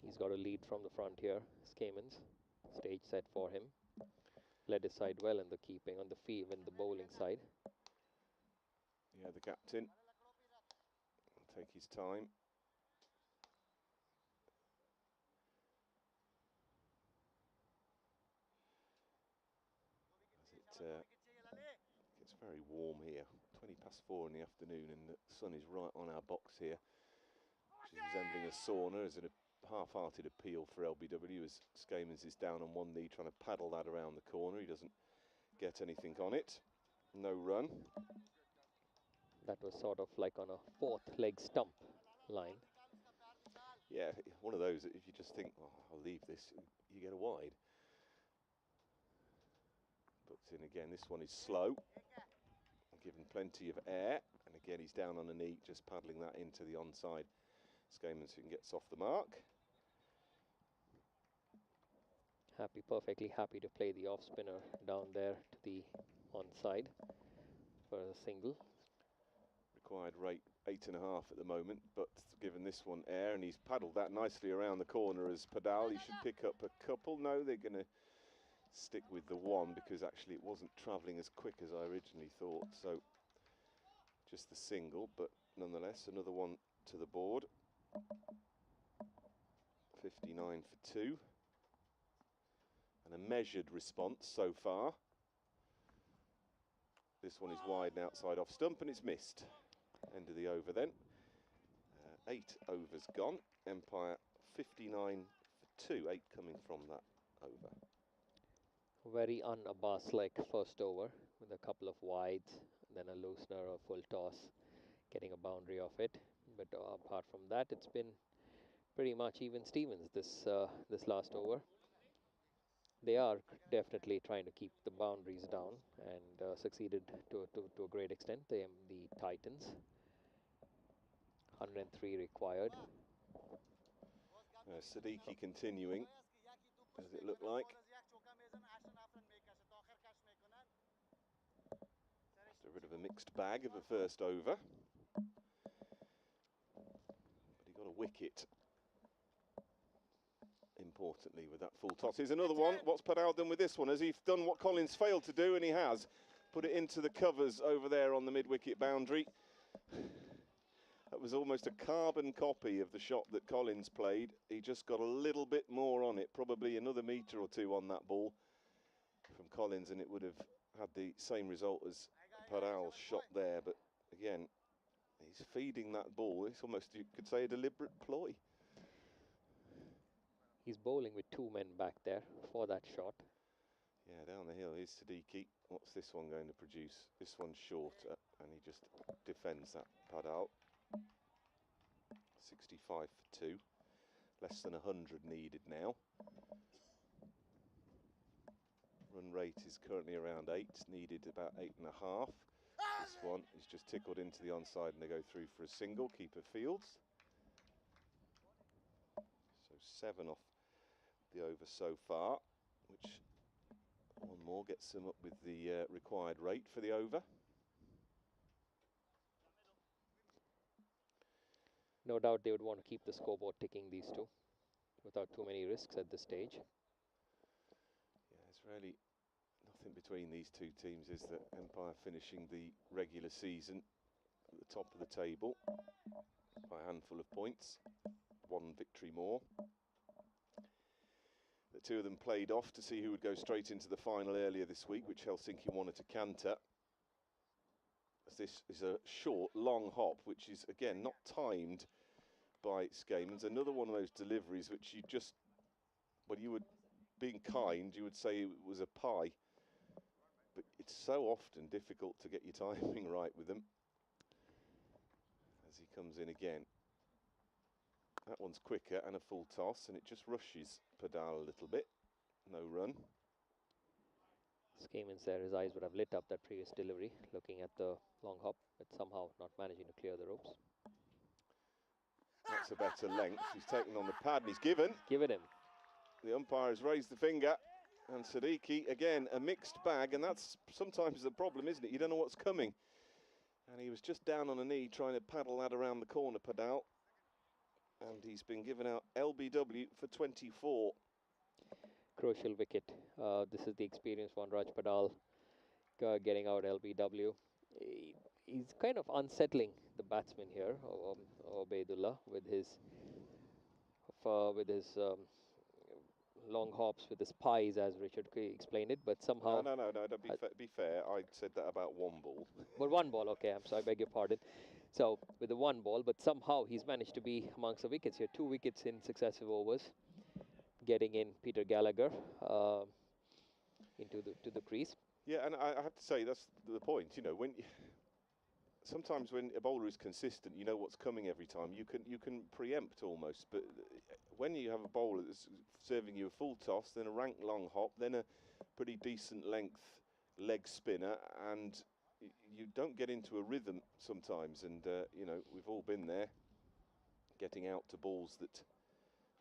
He's got a lead from the front here. Skamans, stage set for him. Led his side well in the keeping on the fee in the bowling side.
Yeah, the captain will take his time. As it gets very warm here, 20 past 4 in the afternoon, and the sun is right on our box here, which is resembling a sauna. As a half-hearted appeal for LBW as Skamans is down on one knee trying to paddle that around the corner. He doesn't get anything on it. No run.
That was sort of like on a fourth leg stump line.
Yeah, one of those that if you just think, oh, I'll leave this, you get a wide. Booked in again. This one is slow, given plenty of air, and again he's down on a knee, just paddling that into the onside. Skamans gets off the mark.
Perfectly happy to play the off spinner down there to the onside for a single.
Required rate 8.5 at the moment, but given this one air, and he's paddled that nicely around the corner as Padal. He should pick up a couple. No, they're going to stick with the one because actually it wasn't travelling as quick as I originally thought. So just the single, but nonetheless another one to the board. 59 for 2. And a measured response so far. This one is wide and outside off stump, and it's missed. End of the over then. 8 overs gone. Empire 59 for 2. 8 coming from that over.
Very un-Abbas-like first over with a couple of wides, then a loosener or full toss, getting a boundary off it. But apart from that, it's been pretty much even Stevens this last over. They are definitely trying to keep the boundaries down and succeeded to a great extent. The Titans. 103 required.
Siddiqui continuing, does it look like? Just a bit of a mixed bag of a first over. But he got a wicket. Importantly, with that full toss. Here's another one. What's Padal done with this one? Has he done what Collins failed to do? And he has. Put it into the covers over there on the mid-wicket boundary. That was almost a carbon copy of the shot that Collins played. He just got a little bit more on it, probably another metre or two on that ball from Collins, and it would have had the same result as Padal's shot there. But again, he's feeding that ball. It's almost, you could say, a deliberate ploy.
He's bowling with two men back there for that shot. Yeah,
down the hill, here's Siddiqui. What's this one going to produce? This one's shorter, and he just defends that Padal. 65 for 2. Less than 100 needed now. Run rate is currently around 8, needed about 8.5. This one is just tickled into the onside and they go through for a single. Keeper fields. So 7 off the over so far, which one more gets them up with the required rate for the over.
No doubt they would want to keep the scoreboard ticking, these two, without too many risks at this stage.
Yeah, it's really nothing between these two teams, is that Empire finishing the regular season at the top of the table by a handful of points, 1 victory more. The two of them played off to see who would go straight into the final earlier this week, which Helsinki wanted to canter. As this is a short, long hop, which is, again, not timed by Skamans. Another one of those deliveries which you just, when you were being kind, you would say it was a pie. But it's so often difficult to get your timing right with them. as he comes in again. That one's quicker and a full toss, and it just rushes Padal a little bit. No run.
Skamans there, his eyes would have lit up that previous delivery, looking at the long hop, but somehow not managing to clear the ropes.
That's a better length. He's taken on the pad and he's given.
Given him.
The umpire has raised the finger, and Siddiqui, again, a mixed bag, and that's sometimes the problem, isn't it? You don't know what's coming. And he was just down on a knee trying to paddle that around the corner, Padal. And he's been given out LBW for 24.
Crucial wicket. This is the experienced one, Raj Padal, getting out LBW. He's kind of unsettling the batsman here, Obaidullah, with his long hops, with his pies, as Richard explained it. But somehow,
No, don't be fair. I said that about one ball.
but one ball, okay, I'm sorry, I beg your pardon. So with the one ball, but somehow he's managed to be amongst the wickets here. 2 wickets in successive overs, getting in Peter Gallagher into the crease.
Yeah, and I have to say that's the point. You know, sometimes when a bowler is consistent, you know what's coming every time. You can preempt almost, but when you have a bowler that's serving you a full toss, then a rank long hop, then a pretty decent length leg spinner, and you don't get into a rhythm sometimes. And you know, we've all been there, getting out to balls that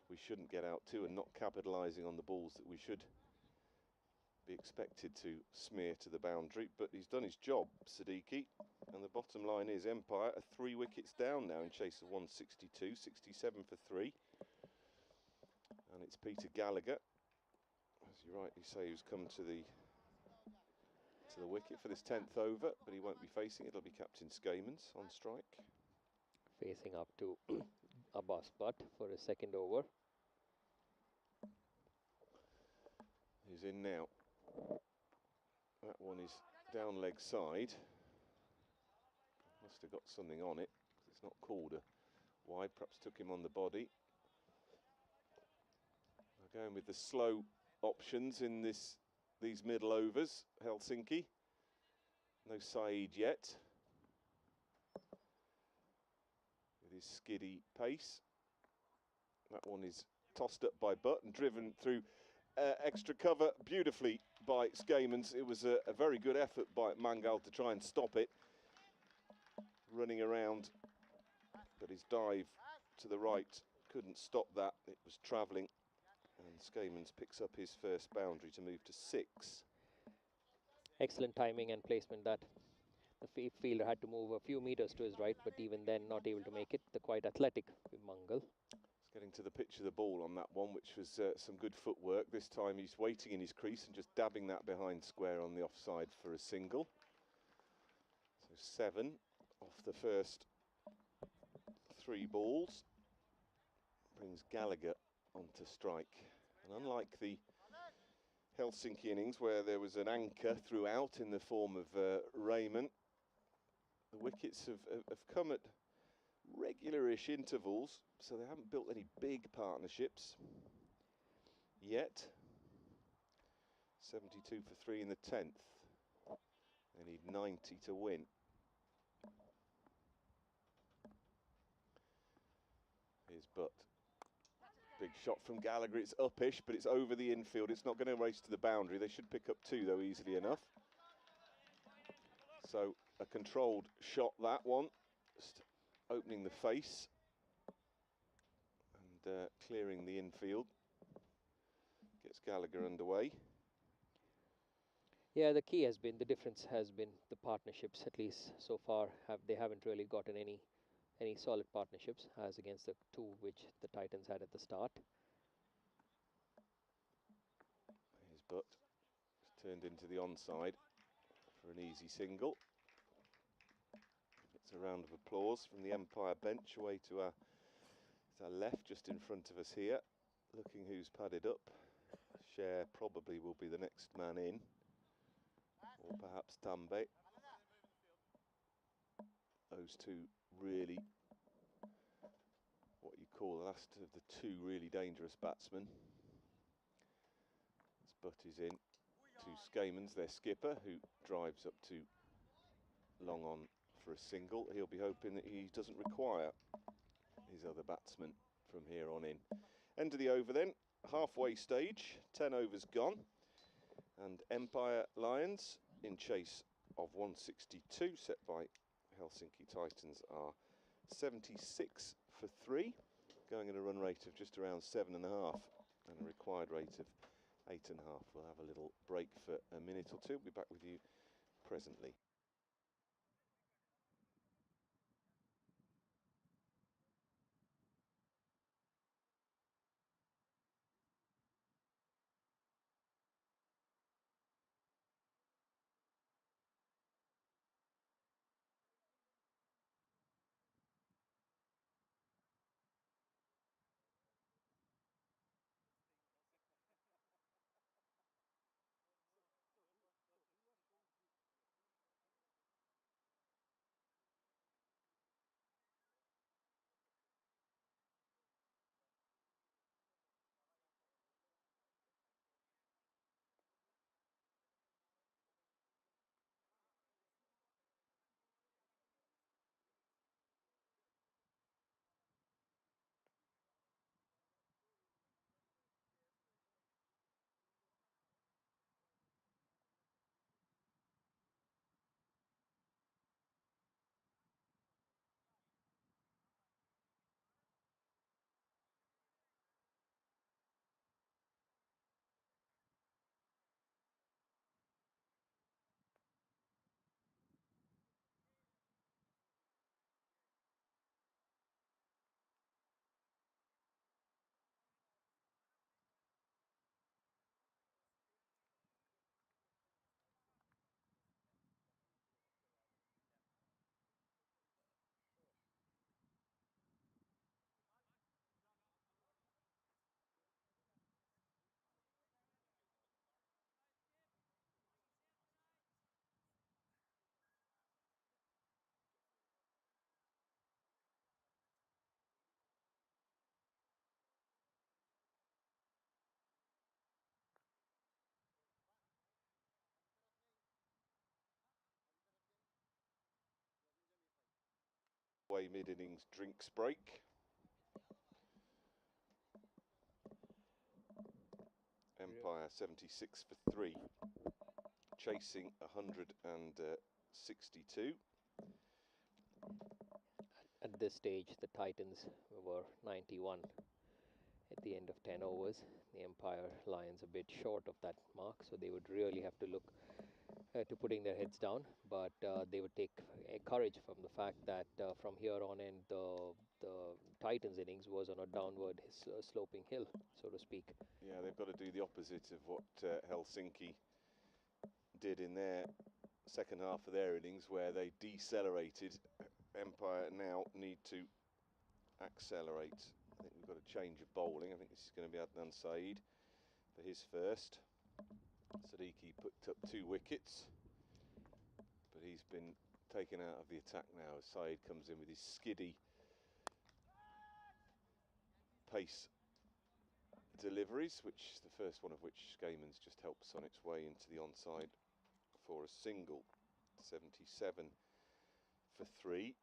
we shouldn't get out to, and not capitalising on the balls that we should be expected to smear to the boundary. But he's done his job, Siddiqui, and the bottom line is Empire are 3 wickets down now in chase of 162, 67 for 3. And it's Peter Gallagher, as you rightly say, who's come to the wicket for this 10th over, but he won't be facing it. It'll be Captain Skamans on strike.
Facing up to Abbas Butt for his second over.
He's in now. That one is down leg side. Must have got something on it, because it's not called a wide. Perhaps took him on the body. We're going with the slow options in these middle overs. Helsinki. No Saeed yet. With his skiddy pace. That one is tossed up by Butt and driven through extra cover beautifully by Skamans. It was a very good effort by Mangal to try and stop it. Running around, but his dive to the right couldn't stop that. It was travelling, and Skamans picks up his first boundary to move to 6.
Excellent timing and placement that the fielder had to move a few meters to his right, but even then not able to make it. The quite athletic Mangal.
He's getting to the pitch of the ball on that one, which was some good footwork. This time he's waiting in his crease and just dabbing that behind square on the offside for a single. So 7 off the first 3 balls. Brings Gallagher onto strike. And unlike the Helsinki innings, where there was an anchor throughout in the form of Raymond, the wickets have come at regular-ish intervals, so they haven't built any big partnerships yet. 72 for 3 in the 10th. They need 90 to win. Here's Butt. Big shot from Gallagher. It's uppish, but it's over the infield. It's not going to race to the boundary. They should pick up 2, though, easily enough. So a controlled shot, that one. Just opening the face and clearing the infield. Gets Gallagher underway.
Yeah, the key has been, the difference has been the partnerships, at least so far. They haven't really gotten any solid partnerships, as against the 2 which the Titans had at the start.
His Butt turned into the onside for an easy single. It's a round of applause from the Empire bench away to our left, just in front of us here. Looking who's padded up. Cher probably will be the next man in, or perhaps Tambe. Those 2 really, what you call the last of the 2 really dangerous batsmen. As Butt is in to Skamans, their skipper, who drives up to long on for a single. He'll be hoping that he doesn't require his other batsman from here on in. End of the over then, halfway stage, 10 overs gone, and Empire Lions in chase of 162 set by Helsinki Titans are 76 for 3, going at a run rate of just around 7.5 and a required rate of 8.5. We'll have a little break for a minute or two. We'll be back with you presently. Way mid-innings drinks break. Empire 76 for 3, chasing 162.
At this stage, the Titans were 91 at the end of 10 overs. The Empire Lions a bit short of that mark, so they would really have to look to putting their heads down, but they would take courage from the fact that from here on in, the Titans innings was on a downward sloping hill, so to speak.
Yeah, they've got to do the opposite of what Helsinki did in their second half of their innings, where they decelerated. Empire now need to accelerate. I think we've got a change of bowling. I think this is going to be Adnan Saeed for his first. Siddiqui picked up 2 wickets, but he's been taken out of the attack now as Saeed comes in with his skiddy pace deliveries, which the first one of which Skaiman's just helps on its way into the onside for a single. 77 for 3.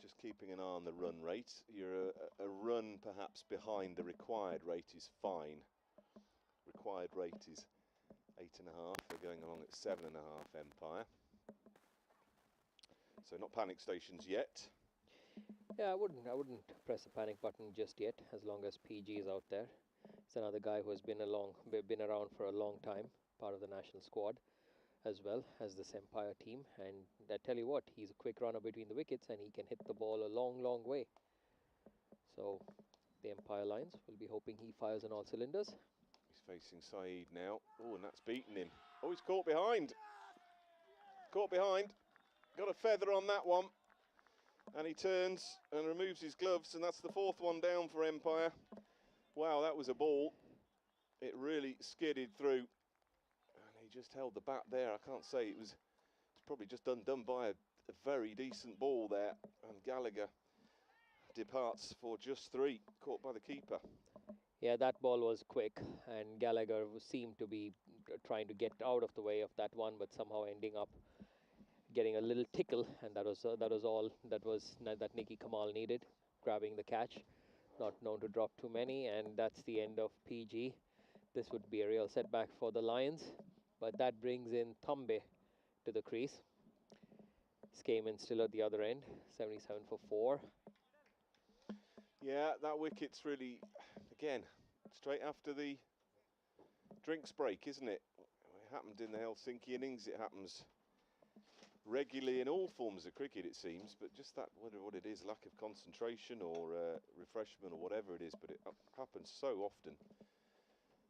Just keeping an eye on the run rate. You're a run perhaps behind the required rate is fine. Required rate is 8.5. They're going along at 7.5 Empire. So not panic stations yet.
Yeah, I wouldn't press the panic button just yet, as long as PG is out there. It's another guy who has been around for a long time, part of the national squad, as well as this Empire team. And I tell you what, he's a quick runner between the wickets and he can hit the ball a long, long way. So the Empire Lions will be hoping he fires on all cylinders.
He's facing Saeed now. Oh, and that's beaten him. Oh, he's caught behind. Caught behind. Got a feather on that one. And he turns and removes his gloves, and that's the 4th one down for Empire. Wow, that was a ball. It really skidded through. And he just held the bat there. I can't say it's probably just undone by a very decent ball there. And Gallagher departs for just 3, caught by the keeper.
Yeah, that ball was quick, and Gallagher seemed to be trying to get out of the way of that one, but somehow ending up getting a little tickle, and that was all that Nikki Kamal needed, grabbing the catch. Not known to drop too many, and that's the end of PG. This would be a real setback for the Lions, but that brings in Tambe to the crease. Skayman still at the other end, 77 for 4.
Yeah, that wicket's really, again, straight after the drinks break, isn't it? It happened in the Helsinki innings. It happens regularly in all forms of cricket, it seems, but just that, whether what it is, lack of concentration or refreshment or whatever it is, but it happens so often.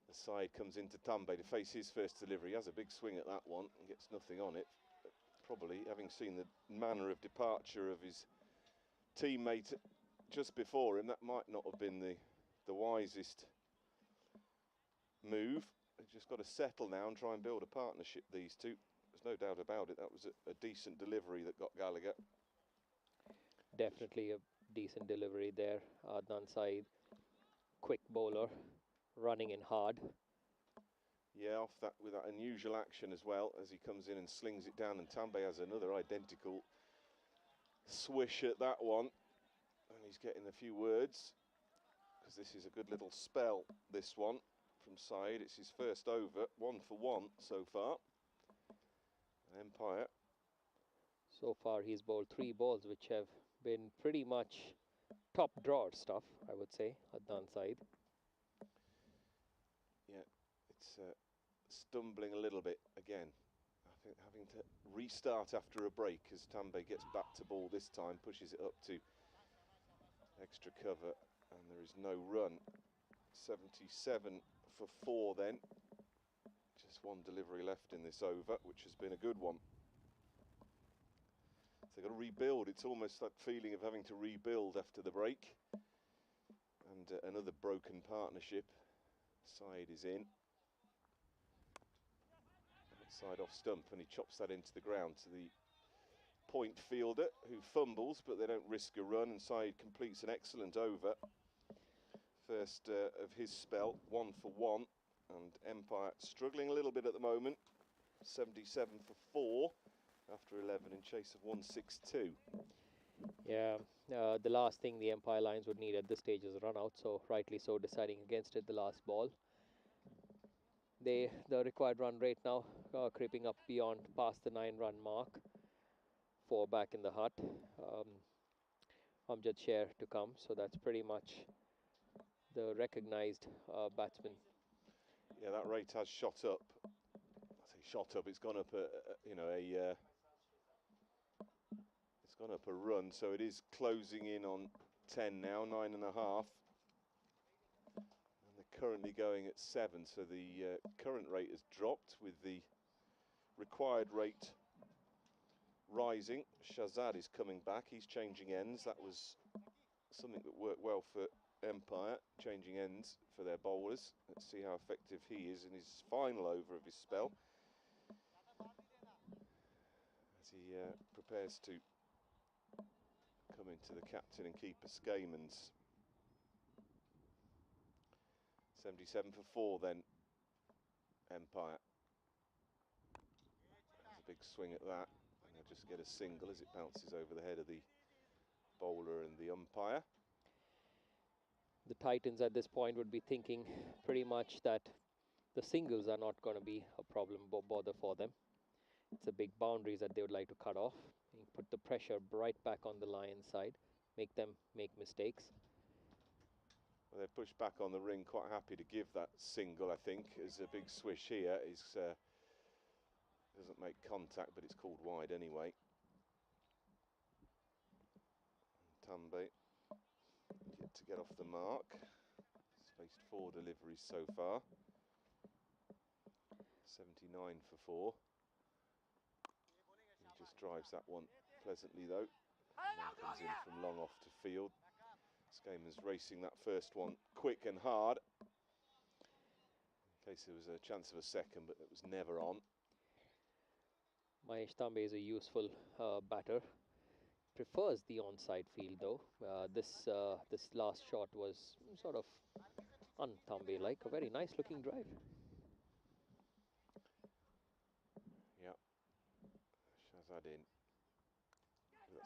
The side comes into Tambe to face his first delivery. He has a big swing at that one and gets nothing on it. But probably, having seen the manner of departure of his teammate just before him, that might not have been the wisest move. They've just got to settle now and try and build a partnership, these two. There's no doubt about it. That was a decent delivery that got Gallagher.
Definitely a decent delivery there. Adnan Saeed, quick bowler, running in hard.
Yeah, off that with that unusual action as well, as he comes in and slings it down, and Tambe has another identical swish at that one. And he's getting a few words, because this is a good little spell, this one, from Saeed. It's his first over, 1 for 1 so far. Empire.
So far he's bowled 3 balls which have been pretty much top drawer stuff, I would say, Adnan Saeed.
Yeah, it's stumbling a little bit again. I think having to restart after a break as Tambe gets back to ball this time, pushes it up to extra cover, and there is no run. 77 for 4 then. Just one delivery left in this over, which has been a good one. So they've got to rebuild. It's almost that feeling of having to rebuild after the break. And another broken partnership. Side is in. Outside off stump, and he chops that into the ground to the point fielder, who fumbles, but they don't risk a run, and Side completes an excellent over. First of his spell, 1 for 1. And Empire struggling a little bit at the moment. 77 for 4 after 11 in chase of 162.
Yeah, the last thing the Empire Lions would need at this stage is a run out, so rightly so deciding against it the last ball. The required run rate now creeping up beyond past the 9-run mark. 4 back in the hut. Amjad Sher to come, so that's pretty much the recognized batsman.
Yeah, that rate has shot up. I say shot up. It's gone up it's gone up a run, so it is closing in on 10 now, 9.5. And they're currently going at 7, so the current rate has dropped with the required rate rising. Shahzad is coming back. He's changing ends. That was something that worked well for Empire, changing ends for their bowlers. Let's see how effective he is in his final over of his spell, as he prepares to come into the captain and keeper Skayman's. 77 for 4 then, Empire. That's a big swing at that, and they'll just get a single as it bounces over the head of the bowler and the umpire.
The Titans at this point would be thinking pretty much that the singles are not going to be a problem bother for them. It's the big boundaries that they would like to cut off and put the pressure right back on the Lions side, make them make mistakes.
Well, they've pushed back on the ring, quite happy to give that single, I think. As a big swish here is doesn't make contact, but it's called wide anyway. Tambe yet to get off the mark. He's faced 4 deliveries so far. 79 for 4. He just drives that one pleasantly though. And now comes in from long off to field. Skayman's racing that first one quick and hard, in case there was a chance of a second, but it was never on.
Mahesh Tambe is a useful batter. Prefers the onside field though. This last shot was sort of un-Tambe like, a very nice looking drive.
Shazad in.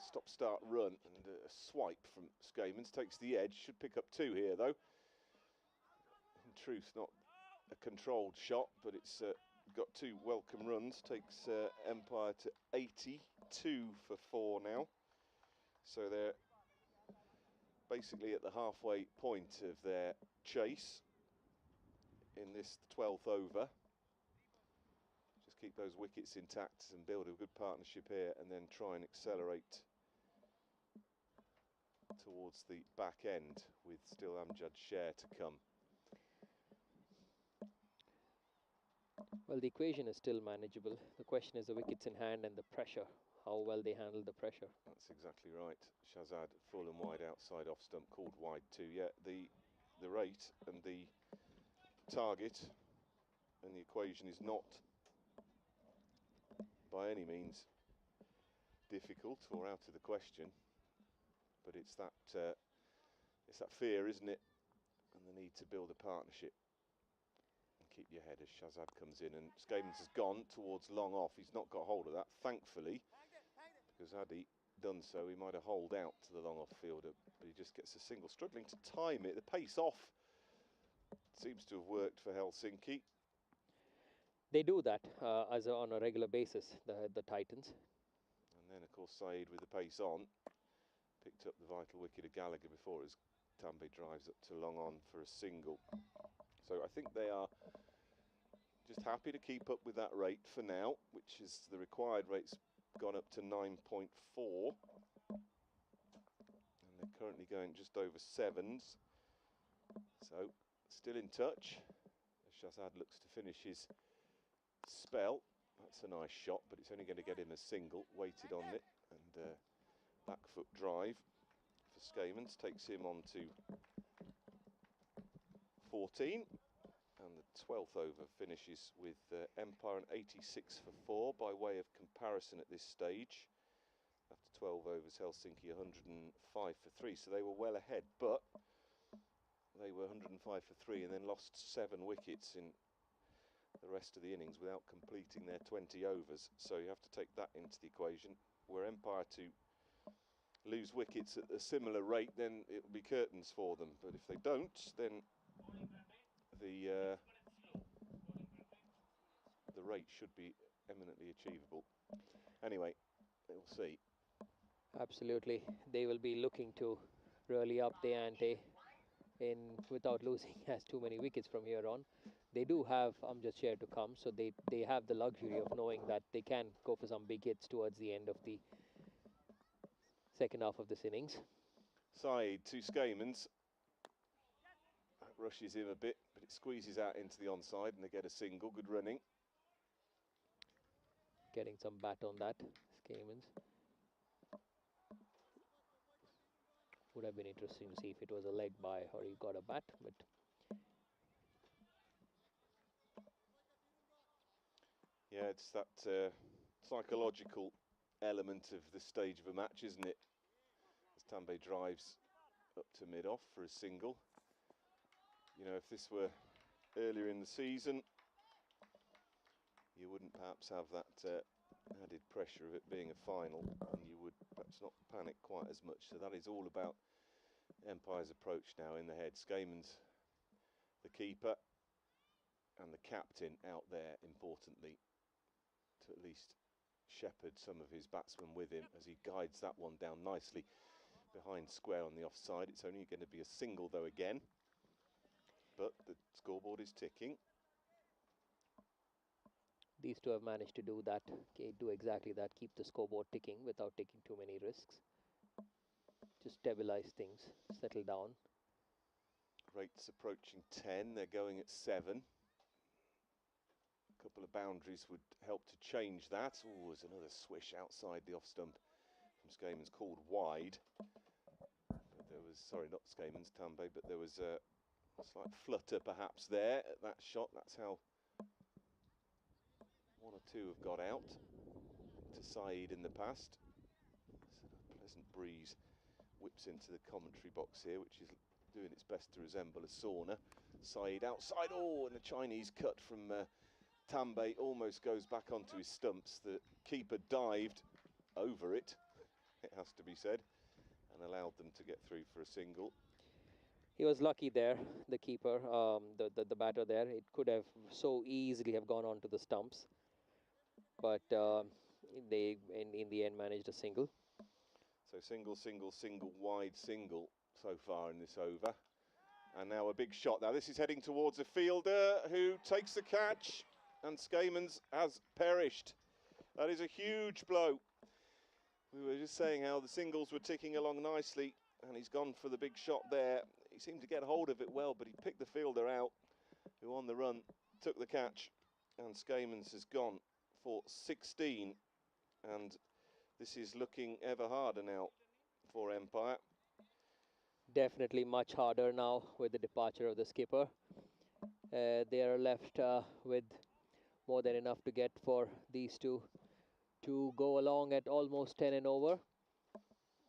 Stop-start run and a swipe from Skamans takes the edge. Should pick up 2 here though. In truth, not a controlled shot, but it's got 2 welcome runs. Takes Empire to 82 for 4 now. So they're basically at the halfway point of their chase in this 12th over. Just keep those wickets intact and build a good partnership here, and then try and accelerate towards the back end with still Amjad's share to come.
Well, the equation is still manageable. The question is the wickets in hand and the pressure, how well they handle the pressure.
That's exactly right. Shazad full and wide outside off stump, called wide too. Yeah, the rate and the target and the equation is not by any means difficult or out of the question, but it's that fear, isn't it, and the need to build a partnership and keep your head as Shazad comes in. And Skamans has gone towards long off. He's not got hold of that, thankfully, because had he done so, he might have holed out to the long off fielder, but he just gets a single, struggling to time it. The pace off seems to have worked for Helsinki.
They do that on a regular basis, the Titans.
And then, of course, Saeed with the pace on picked up the vital wicket of Gallagher before as Tambe drives up to long on for a single. So I think they are just happy to keep up with that rate for now, which is the required rate's gone up to 9.4. And they're currently going just over 7s. So still in touch as Shazad looks to finish his spell. That's a nice shot, but it's only going to get him a single. Weighted on it, and back foot drive for Skamans takes him on to 14, and the 12th over finishes with Empire on 86 for 4 by way of comparison at this stage. After 12 overs, Helsinki 105 for 3, so they were well ahead, but they were 105 for 3 and then lost 7 wickets in the rest of the innings without completing their 20 overs. So you have to take that into the equation. Were Empire to lose wickets at a similar rate, then it will be curtains for them. But if they don't, then the rate should be eminently achievable. Anyway, we'll see.
Absolutely, they will be looking to really up the ante without losing as too many wickets from here on. They do have Amjad's share to come, so they have the luxury of knowing that they can go for some big hits towards the end of the second half of this innings.
Saeed to Skamans. That rushes him a bit, but it squeezes out into the onside and they get a single. Good running.
Getting some bat on that, Skamans. Would have been interesting to see if it was a leg by or he got a bat, but
yeah, it's that psychological element of the stage of a match, isn't it? As Tambe drives up to mid-off for a single. You know, if this were earlier in the season, you wouldn't perhaps have that added pressure of it being a final, and you would perhaps not panic quite as much. So that is all about Empire's approach now in the head. Skamans, the keeper, and the captain out there, importantly, to at least shepherd some of his batsmen with him as he guides that one down nicely behind square on the offside. It's only going to be a single though again, but the scoreboard is ticking.
these two have managed to do that, do exactly that, keep the scoreboard ticking without taking too many risks. Just stabilize things, settle down.
Rates approaching 10, they're going at 7. A couple of boundaries would help to change that. Oh, there's another swish outside the off stump from Skamans, called wide. But there was, sorry, not Skamans, Tambe, but there was a slight flutter perhaps there at that shot. That's how one or two have got out to Saeed in the past. So a pleasant breeze whips into the commentary box here, which is doing its best to resemble a sauna. Saeed outside, oh, and a Chinese cut from Tambe almost goes back onto his stumps. The keeper dived over it, it has to be said, and allowed them to get through for a single.
He was lucky there, the keeper, the batter there. It could have so easily have gone on to the stumps, but they in the end managed a single.
So single, single, single, wide single so far in this over. And now a big shot. Now this is heading towards a fielder who takes the catch, and Skamans has perished. That is a huge blow. We were just saying how the singles were ticking along nicely, and he's gone for the big shot there. He seemed to get hold of it well, but he picked the fielder out, who on the run took the catch, and Skamans has gone for 16. And this is looking ever harder now for Empire.
Definitely much harder now with the departure of the skipper. They are left with more than enough to get for these two to go along at almost 10 and over.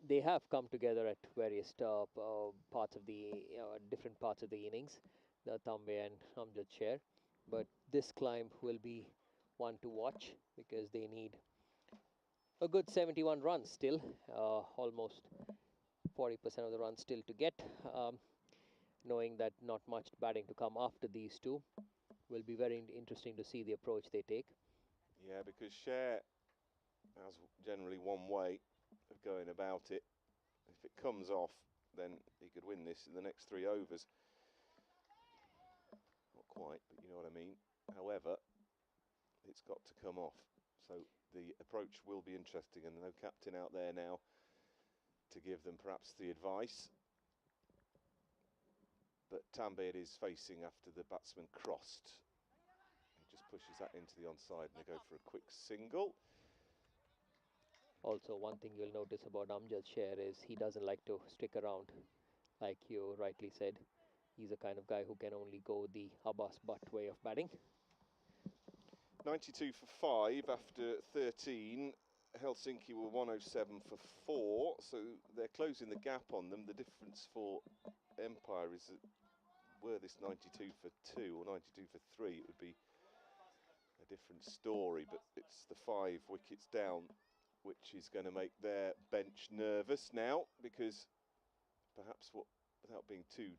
They have come together at various parts of the different parts of the innings, the Tambe and Amjad share, but this climb will be one to watch because they need a good 71 runs still, almost 40% of the runs still to get, knowing that not much batting to come after these two. Will be very interesting to see the approach they take.
Yeah, because Share has generally one way of going about it. If it comes off, then he could win this in the next 3 overs. Not quite, but you know what I mean. However, it's got to come off. So the approach will be interesting, and no captain out there now to give them perhaps the advice. But Tambay is facing after the batsman crossed. He just pushes that into the onside, and they go for a quick single.
Also, one thing you'll notice about Amjad Sher is he doesn't like to stick around, like you rightly said. He's a kind of guy who can only go the Abbas Butt way of batting.
92 for 5 after 13. Helsinki were 107 for 4, so they're closing the gap on them. The difference for Empire is that were this 92 for 2 or 92 for 3, it would be a different story, but it's the 5 wickets down which is going to make their bench nervous now, because perhaps without being too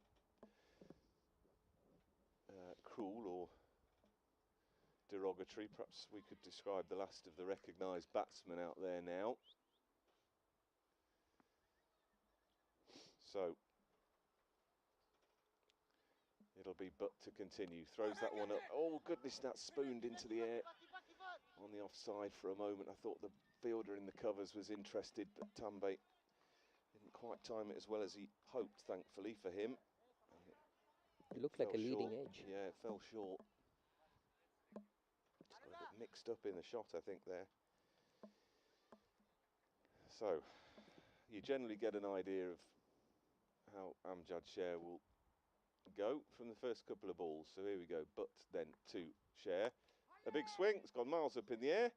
cruel or derogatory, perhaps we could describe the last of the recognised batsmen out there now. So it'll be Butt to continue. Throws that one up. Oh goodness, that's spooned into the air on the offside for a moment. I thought the fielder in the covers was interested, but Tambay didn't quite time it as well as he hoped, thankfully for him.
It looked like a leading edge.
Yeah, it fell short. Just got a bit mixed up in the shot, I think, there. So, you generally get an idea of how Amjad Sher will go from the first couple of balls. So here we go, Butt then to Sher. A big swing, it's gone miles up in the air,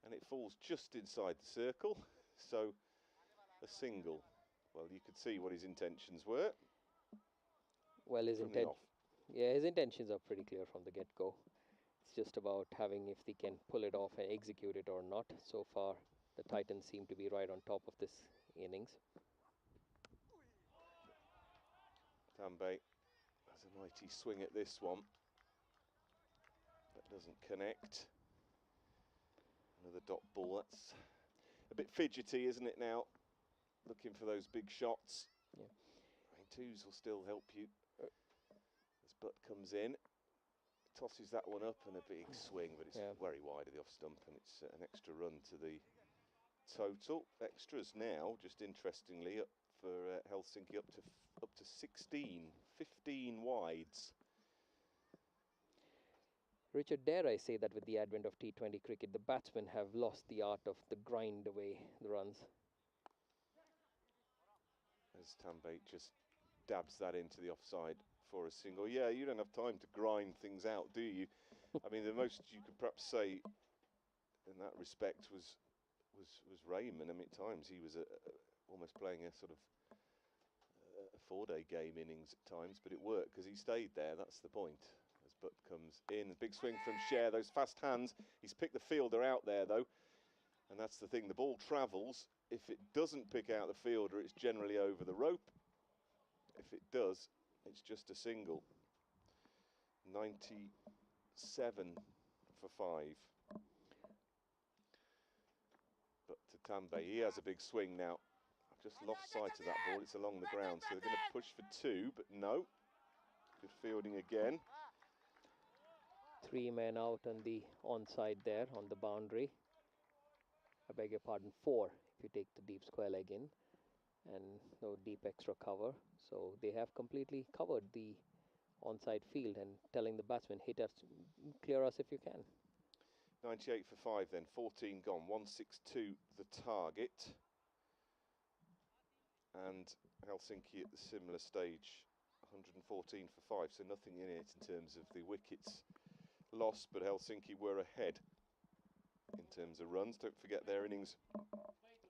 and it falls just inside the circle. So, a single. Well, you could see what his intentions were.
Well, his intentions are pretty clear from the get-go. It's just about having if they can pull it off and execute it or not. So far, the Titans seem to be right on top of this innings.
Tambay has a mighty swing at this one. That doesn't connect. Another dot ball. That's a bit fidgety, isn't it now? Looking for those big shots.
Yeah.
I mean, twos will still help you. As Butt comes in, tosses that one up, and a big swing, but it's very wide of the off stump, and it's an extra run to the total. Extras now, just interestingly, up for Helsinki up to 16, 15 wides.
Richard, dare I say that with the advent of T20 cricket, the batsmen have lost the art of the grind away the runs.
As Tambay just dabs that into the offside for a single. Yeah, you don't have time to grind things out, do you? I mean, the most you could perhaps say in that respect was Raymond. I mean, at times he was almost playing a sort of a 4-day game innings at times, but it worked because he stayed there. That's the point. As Butt comes in, big swing from Sher, those fast hands. He's picked the fielder out there though, And that's the thing, the ball travels. If it doesn't pick out the fielder, it's generally over the rope. If it does, it's just a single. 97 for 5. But to Tambe, he has a big swing now. I've just lost sight of that ball, it's along the ground, so they're going to push for 2, but no. Good fielding again.
3 men out on the onside there, on the boundary. I beg your pardon, 4 if you take the deep square leg in, and no deep extra cover. So they have completely covered the onside field and telling the batsman, hit us, clear us if you can.
98 for 5 then, 14 gone, 162 the target. And Helsinki at the similar stage, 114 for 5, so nothing in it in terms of the wickets lost, but Helsinki were ahead in terms of runs. Don't forget their innings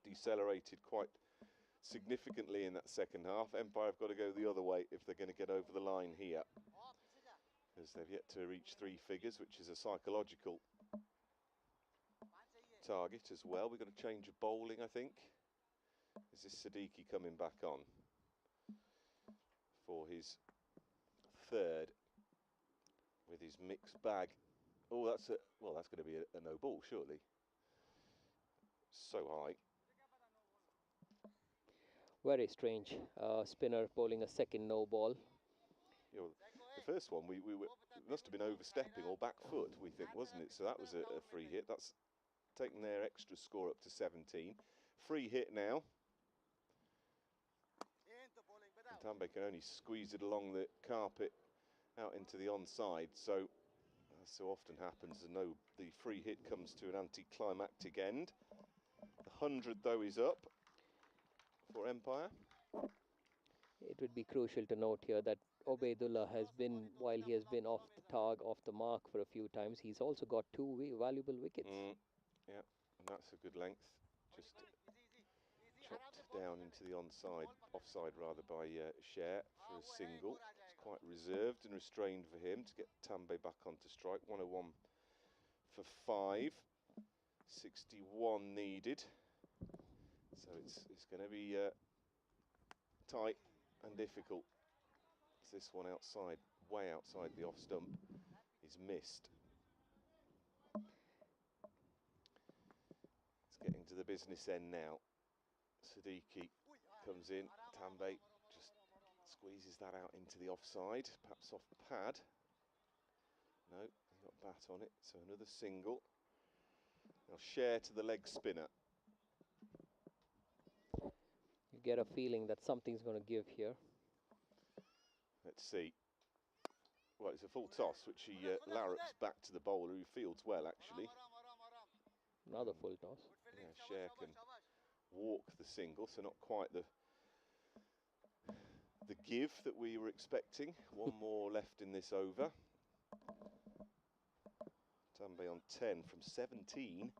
decelerated quite significantly in that second half. Empire have got to go the other way if they're going to get over the line here, as they've yet to reach 3 figures, which is a psychological target as well. We've got a change of bowling, I think. Is this Siddiqui coming back on for his 3rd with his mixed bag? Oh, that's going to be a no ball, surely. So high.
Very strange. Spinner bowling a second no ball.
You know, the first one we must have been overstepping or back foot, we think, wasn't it? So that was a free hit. That's taken their extra score up to 17. Free hit now. And Tambe can only squeeze it along the carpet out into the onside. So, as so often happens, the free hit comes to an anticlimactic end. The 100 though is up for Empire.
It would be crucial to note here that Obaidullah has been, while he has been off the target, off the mark for a few times, he's also got 2 valuable wickets.
Yeah, and that's a good length. Just chopped down into the offside rather, by Cher for a single. It's quite reserved and restrained for him to get Tambe back onto strike. 101 for 5. 61 needed. So it's going to be tight and difficult. This one outside, way outside the off stump, is missed. It's getting to the business end now. Siddiqui comes in, Tambe just squeezes that out into the offside, perhaps off pad. No, he got bat on it, so another single. Now Cher to the leg spinner.
You get a feeling that something's going to give here.
Let's see. Well, it's a full toss, which he larrups back to the bowler, who fields well, actually.
Another full toss.
Yeah, Cher can walk the single, so not quite the give that we were expecting. One more left in this over. Tambe on 10 from 17.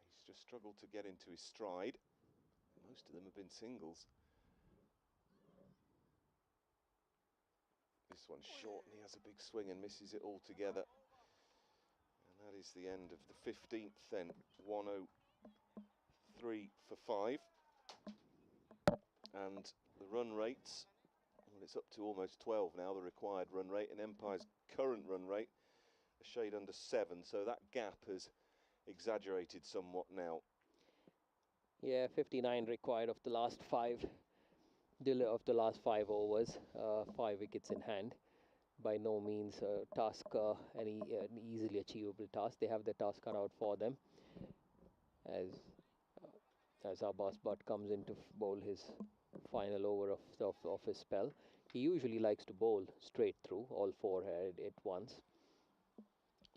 He's just struggled to get into his stride. Most of them have been singles. This one's short and he has a big swing and misses it altogether. And that is the end of the 15th then. 103 for 5. And the run rates, well, it's up to almost 12 now, the required run rate, and Empire's current run rate a shade under 7, so that gap has exaggerated somewhat now.
Yeah, 59 required of the last 5 overs, 5 wickets in hand. By no means a task, an easily achievable task. They have the task cut out for them. As Abbas Butt comes in to bowl his final over of his spell. He usually likes to bowl straight through, all 4 at once.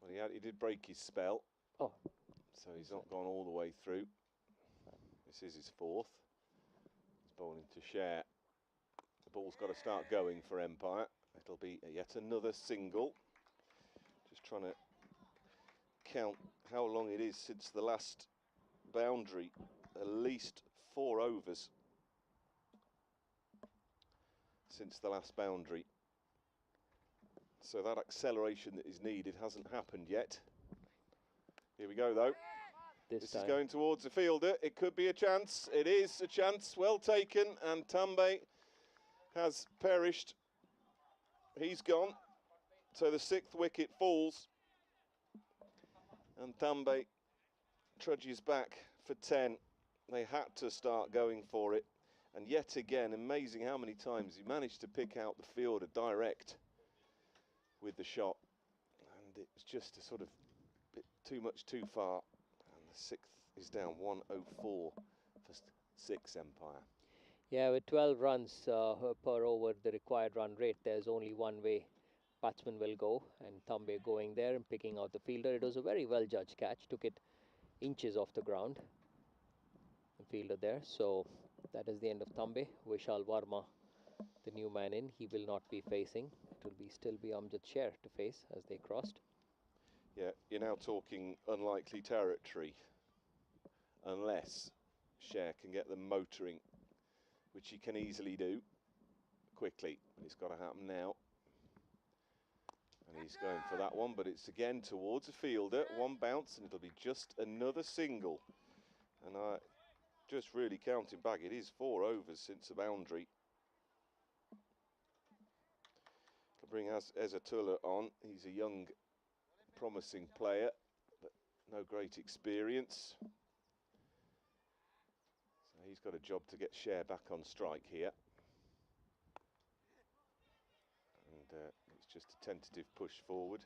Well, he did break his spell.
Oh.
So he's not gone all the way through. This is his 4th. He's bowling to Cher. The ball's got to start going for Empire. It'll be yet another single. Just trying to count how long it is since the last boundary. At least 4 overs since the last boundary. So that acceleration that is needed hasn't happened yet. Here we go, though.
This
This
time.
is going towards the fielder. It could be a chance. It is a chance. Well taken. And Tambe has perished. He's gone. So the 6th wicket falls. And Tambe trudges back for 10. They had to start going for it. And yet again, amazing how many times he managed to pick out the fielder direct with the shot. And it was just a sort of bit too much too far. And the 6th is down 104 for 6 Empire.
Yeah, with 12 runs per over, the required run rate, there's only one way batsman will go, and Tambe going there and picking out the fielder. It was a very well judged catch, took it inches off the ground, the fielder there. So that is the end of Tambe. Vishal Varma, the new man in, he will not be facing. It will still be Amjad Sher to face as they crossed.
Yeah, you're now talking unlikely territory, unless Sher can get them motoring, which he can easily do quickly. But it's got to happen now. And he's going for that one, but it's again towards a fielder. One bounce, and it'll be just another single. And just really counting back, it is 4 overs since the boundary. To bring Ezatullah on, he's a young, promising player, but no great experience. So he's got a job to get Sher back on strike here. And it's just a tentative push forward.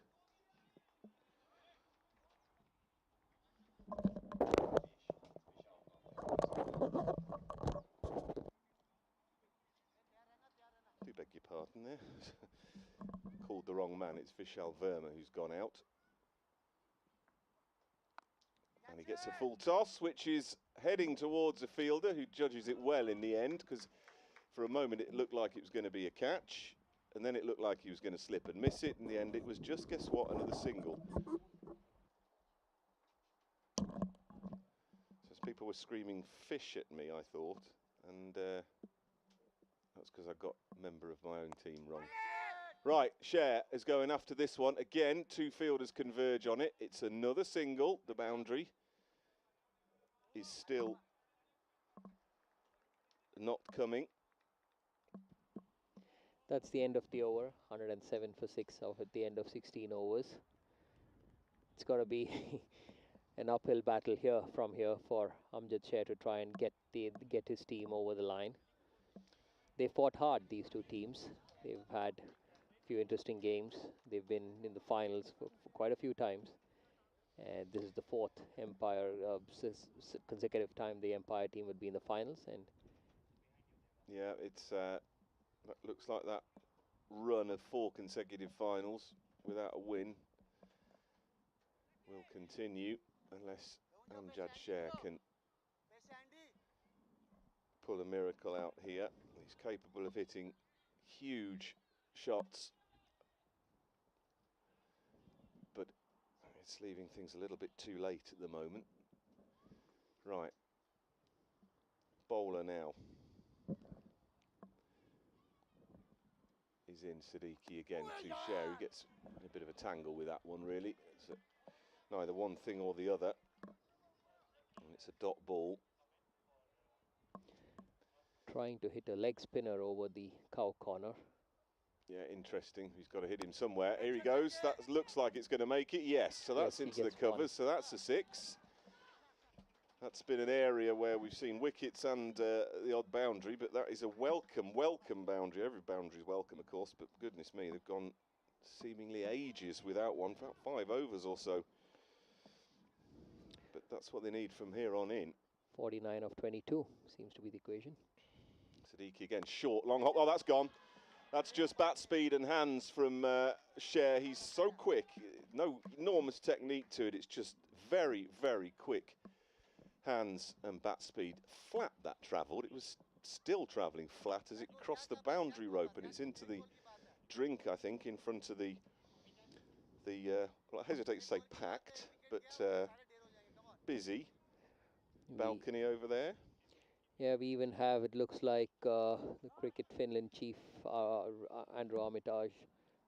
Do beg your pardon there. Called the wrong man. It's Vishal Verma who's gone out. And he gets a full toss, which is heading towards a fielder who judges it well in the end, because for a moment it looked like it was going to be a catch, and then it looked like he was going to slip and miss it. In the end, it was just, guess what, another single. So as people were screaming fish at me, I thought, and that's because I got a member of my own team wrong. Right, Sher is going after this one. Again, 2 fielders converge on it. It's another single. The boundary is still not coming.
That's the end of the over, 107 for 6 off at the end of 16 overs. It's got to be an uphill battle here from here for Amjad Sher to try and get his team over the line. They fought hard, these two teams. They've had a few interesting games. They've been in the finals for quite a few times. And this is the 4th Empire consecutive time the Empire team would be in the finals. And
yeah, it's that looks like that run of 4 consecutive finals without a win will continue unless Amjad Sher can pull a miracle out here. He's capable of hitting huge shots, but it's leaving things a little bit too late at the moment. Right, bowler now is in. Siddiqui again to Sher, who gets a bit of a tangle with that one, really. It's neither one thing or the other, and it's a dot ball.
trying to hit a leg spinner over the cow corner.
Yeah, interesting. He's got to hit him somewhere. Here he goes. That looks like it's going to make it. Yes, so that's
Yes,
into the covers. So that's a 6. That's been an area where we've seen wickets and the odd boundary, but that is a welcome boundary. Every boundary is welcome, of course, but goodness me, they've gone seemingly ages without one, about 5 overs or so. But that's what they need from here on in.
49 of 22 seems to be the equation.
Siddiqui again, short, long hop. Oh, that's gone. That's just bat speed and hands from Sher. He's so quick, no enormous technique to it. It's just very, very quick hands and bat speed. Flat that travelled. It was still travelling flat as it crossed the boundary rope, and it's into the drink, I think, in front of the well, I hesitate to say packed, but busy balcony over there.
Yeah, we even have, it looks like the Cricket Finland chief, Andrew Armitage,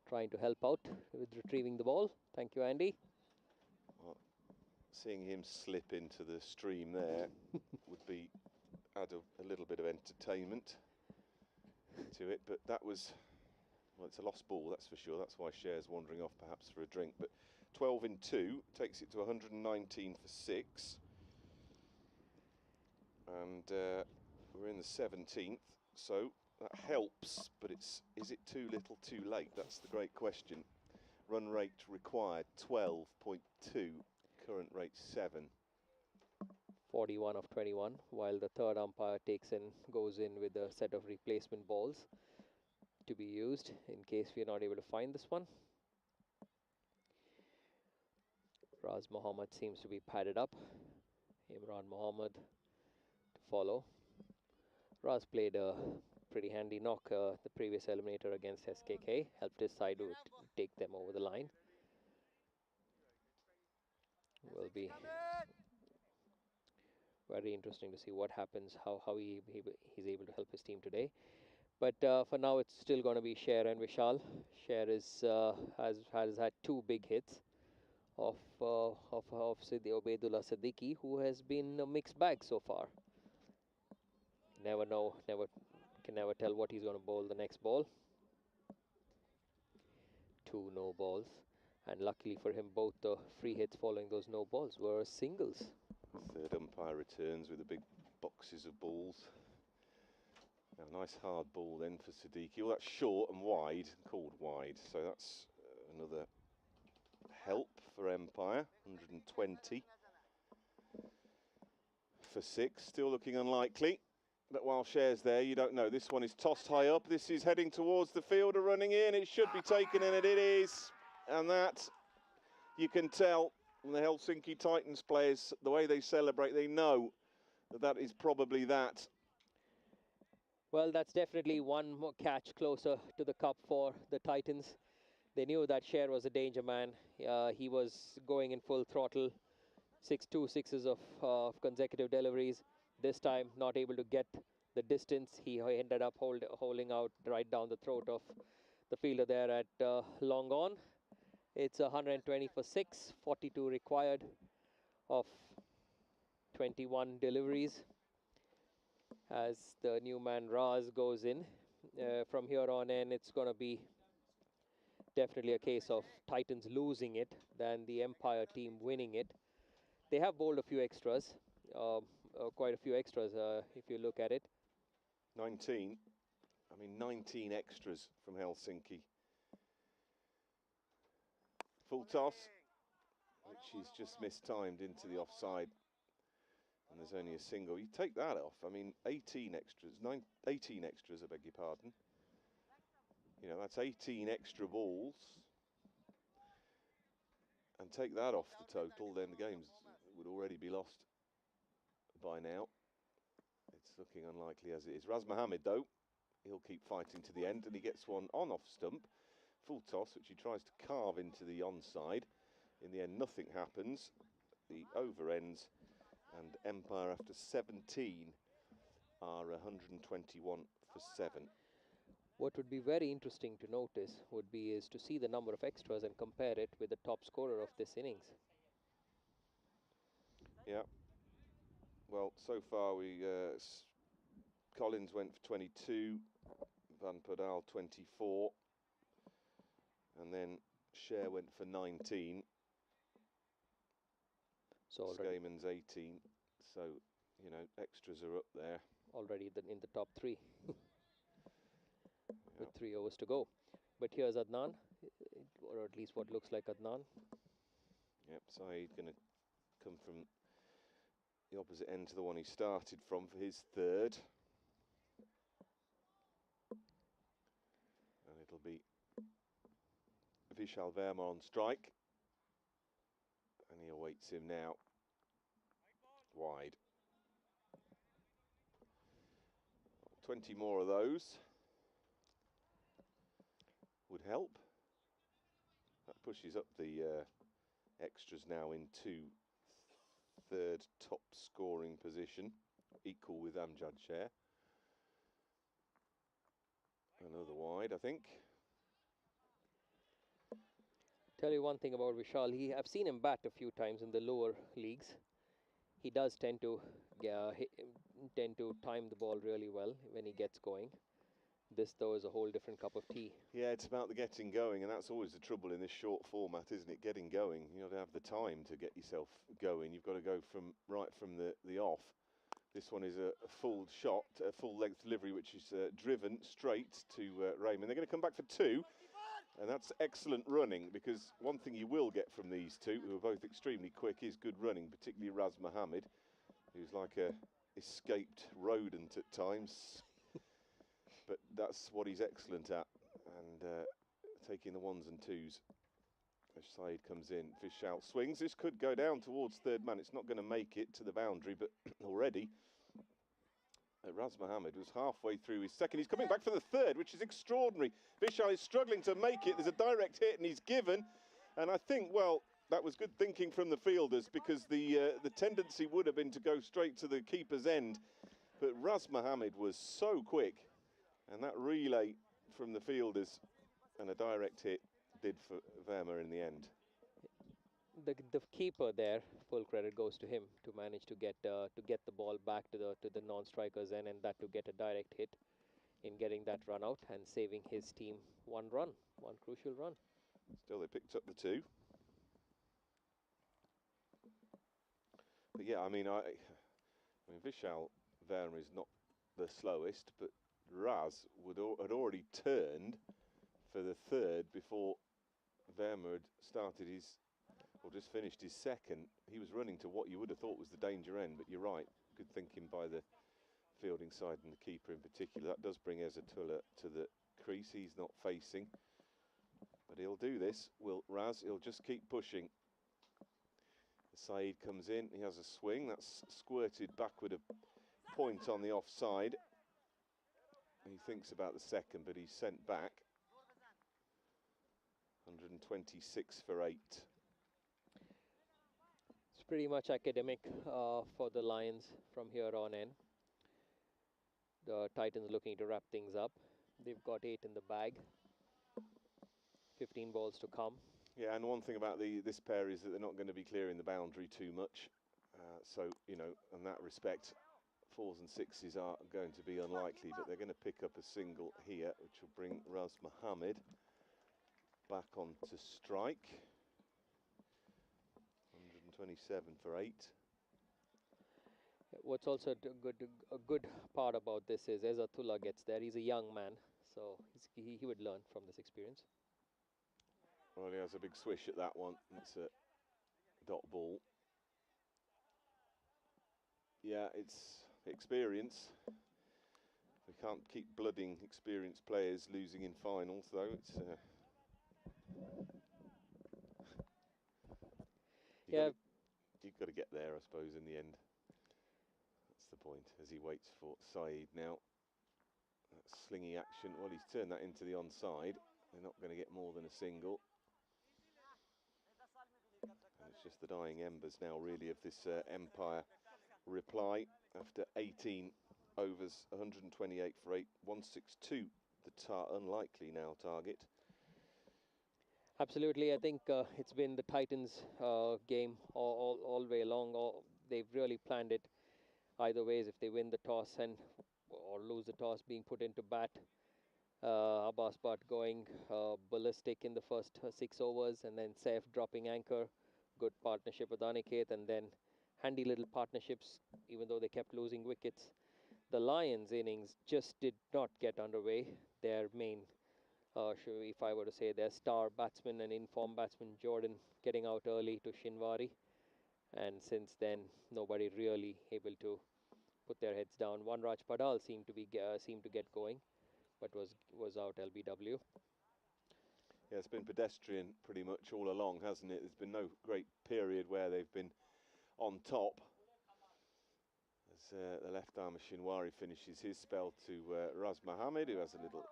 trying to help out with retrieving the ball. Thank you, Andy.
Well, Seeing him slip into the stream there would be add a little bit of entertainment to it, but that was, well, it's a lost ball, that's for sure. That's why Cher's wandering off perhaps for a drink. But 12 in 2 takes it to 119 for 6. And we're in the 17th, so that helps, but is it too little too late? That's the great question. Run rate required 12.2, current rate 7.
41 of 21, while the third umpire goes in with a set of replacement balls to be used in case we are not able to find this one. Raz Mohammed seems to be padded up. Imran Mohammed to follow. Raz played a pretty handy knock the previous eliminator against SKK, helped his side to take them over the line. Will be very interesting to see what happens, how he's able to help his team today. But for now, it's still going to be Cher and Vishal. Cher has had 2 big hits of Obaidullah Siddiqui, who has been a mixed bag so far. Never know, can never tell what he's going to bowl the next ball. 2 no balls, and luckily for him, both the free hits following those no balls were singles.
Third umpire returns with the big boxes of balls. A nice hard ball then for Siddiqui. Well, that's short and wide, called wide, so that's another help for Empire. 120 for 6, still looking unlikely. But while Cher's there, you don't know. This one is tossed high up. This is heading towards the fielder running in. It should be taken in, and it is. And that, you can tell from the Helsinki Titans players, the way they celebrate, they know that that is probably that.
Well, that's definitely one more catch closer to the cup for the Titans. They knew that Cher was a danger man. He was going in full throttle. 2 sixes of consecutive deliveries. This time, not able to get the distance. He ended up holding out right down the throat of the fielder there at long on. It's 120 for 6, 42 required of 21 deliveries as the new man Raz goes in. From here on in, it's going to be definitely a case of Titans losing it than the Empire team winning it. They have bowled a few extras, quite a few extras if you look at it.
19 extras from Helsinki. Full toss, which is just mistimed into the offside. And there's only a single. You take that off. I mean, 18 extras, 18 extras, I beg your pardon. You know, that's 18 extra balls. And take that off the total, then the games would already be lost by now. It's looking unlikely as it is. Raz Mohammed, though, he'll keep fighting to the end, and he gets one on off stump. Full toss, which he tries to carve into the onside. In the end, nothing happens. The over ends, and Empire, after 17, are 121 for 7.
What would be very interesting to notice is to see the number of extras and compare it with the top scorer of this innings.
Yeah. Well, so far Collins went for 22, Van Podal 24, and then Cher went for 19.
So
Skayman's 18, so, you know, extras are up there.
Already in the top 3. With 3 overs to go. But here's Adnan, or at least what looks like Adnan.
Yep, Saeed going to come from the opposite end to the one he started from for his third. And it'll be Vishal Verma on strike. And he awaits him now. Wide. 20 more of those would help. That pushes up the extras now into third top scoring position, equal with Amjad Cher. Another wide, I think.
Tell you one thing about Vishal. I've seen him bat a few times in the lower leagues. He does tend to time the ball really well when he gets going. This, though, is a whole different cup of tea.
Yeah, it's about the getting going, and that's always the trouble in this short format, isn't it? Getting going. You got to have the time to get yourself going. You've got to go right from the off. This one is a full shot, a full length delivery, which is driven straight to Raymond. They're going to come back for two, and that's excellent running, because one thing you will get from these two, who are both extremely quick, is good running, particularly Raz Mohammed, who's like a escaped rodent at times. But that's what he's excellent at, and taking the ones and twos. As Saeed comes in, fish out, swings. This could go down towards third man. It's not going to make it to the boundary, but already Raz Mohammed was halfway through his second. He's coming back for the third, which is extraordinary. Vishal is struggling to make it. There's a direct hit, and he's given. And I think, well, that was good thinking from the fielders, because the tendency would have been to go straight to the keeper's end. But Raz Mohammed was so quick. And that relay from the fielders and a direct hit did for Verma in the end.
The keeper there, full credit goes to him to manage to get the ball back to the non-strikers end, and that to get a direct hit in getting that run out and saving his team one crucial run.
Still, they picked up the two. But yeah, I mean Vishal Verma is not the slowest, but Raz had already turned for the third before Verma had started just finished his second. He was running to what you would have thought was the danger end, but you're right, good thinking by the fielding side and the keeper in particular. That does bring Ezatullah to the crease. He's not facing, but he'll do this. Raz, he'll just keep pushing. Saeed comes in, he has a swing, that's squirted backward a point on the offside. He thinks about the second, but he's sent back. 126 for 8.
It's pretty much academic for the Lions from here on in. The Titans looking to wrap things up. They've got 8 in the bag. 15 balls to come.
Yeah, and one thing about this pair is that they're not going to be clearing the boundary too much. So, you know, in that respect, 4s and 6s are going to be unlikely, but they're going to pick up a single here, which will bring Raz Mohammed back on to strike. 127 for 8.
What's also a good part about this is Ezatullah gets there. He's a young man, so he would learn from this experience.
Well, he has a big swish at that one. It's a dot ball. Yeah, it's experience. We can't keep blooding experienced players losing in finals, though. It's you've got to get there, I suppose, in the end. That's the point, as he waits for Saeed now. That slingy action. Well, he's turned that into the onside. They're not going to get more than a single. And it's just the dying embers now, really, of this Empire reply after 18 overs, 128 for 8, 162. The unlikely now target.
Absolutely, I think it's been the Titans' game all the way along. They've really planned it either ways. If they win the toss or lose the toss, being put into bat. Abbas Bhatt going ballistic in the first 6 overs, and then Saif dropping anchor. Good partnership with Aniket, and then handy little partnerships, even though they kept losing wickets. The Lions' innings just did not get underway. Their main, if I were to say, their star batsman and informed batsman Jordan getting out early to Shinwari, and since then nobody really able to put their heads down. Raj Padal seemed to get going, but was out LBW.
Yeah, it's been pedestrian pretty much all along, hasn't it? There's been no great period where they've been on top. As the left-armer Shinwari finishes his spell to Raz Mohammed, who has a little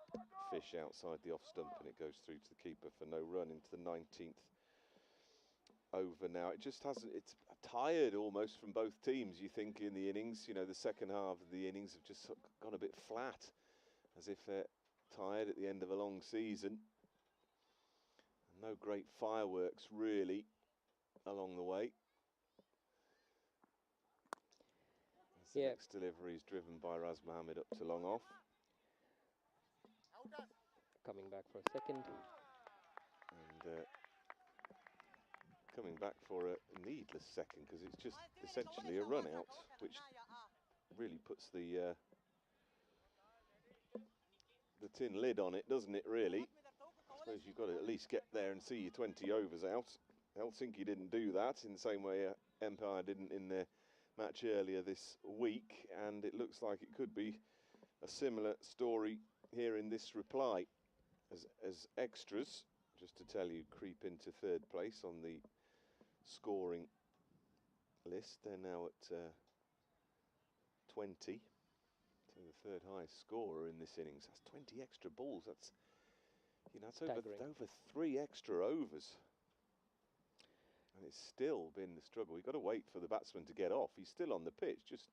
fish outside the off-stump, and it goes through to the keeper for no run into the 19th over now. It just hasn't, it's tired almost from both teams, you think, in the innings. You know, the second half of the innings have just gone a bit flat, as if they're tired at the end of a long season. No great fireworks really along the way. As the next delivery is driven by Raz Mohammed up to long off.
Coming back for a second.
And coming back for a needless second, because it's just essentially a run out, which really puts the tin lid on it, doesn't it, really? I suppose you've got to at least get there and see your 20 overs out. Helsinki didn't do that in the same way Empire didn't in their match earlier this week, and it looks like it could be a similar story here in this reply. As extras, just to tell you, creep into third place on the scoring list. They're now at 20. So the third highest scorer in this innings. That's 20 extra balls. That's, you know, that's over 3 extra overs. And it's still been the struggle. We've got to wait for the batsman to get off. He's still on the pitch, just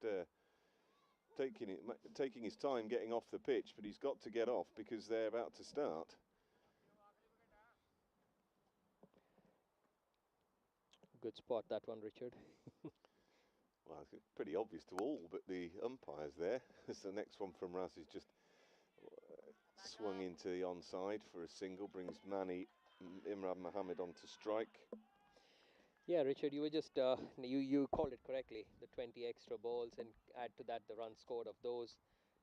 taking his time getting off the pitch, but he's got to get off because they're about to start.
Good spot, that one, Richard.
Well, it's pretty obvious to all but the umpires there. As the next one from Raz is just swung into the onside for a single, brings Imran Mohammed on to strike.
Yeah, Richard, you were just, you called it correctly, the 20 extra balls, and add to that the runs scored of those,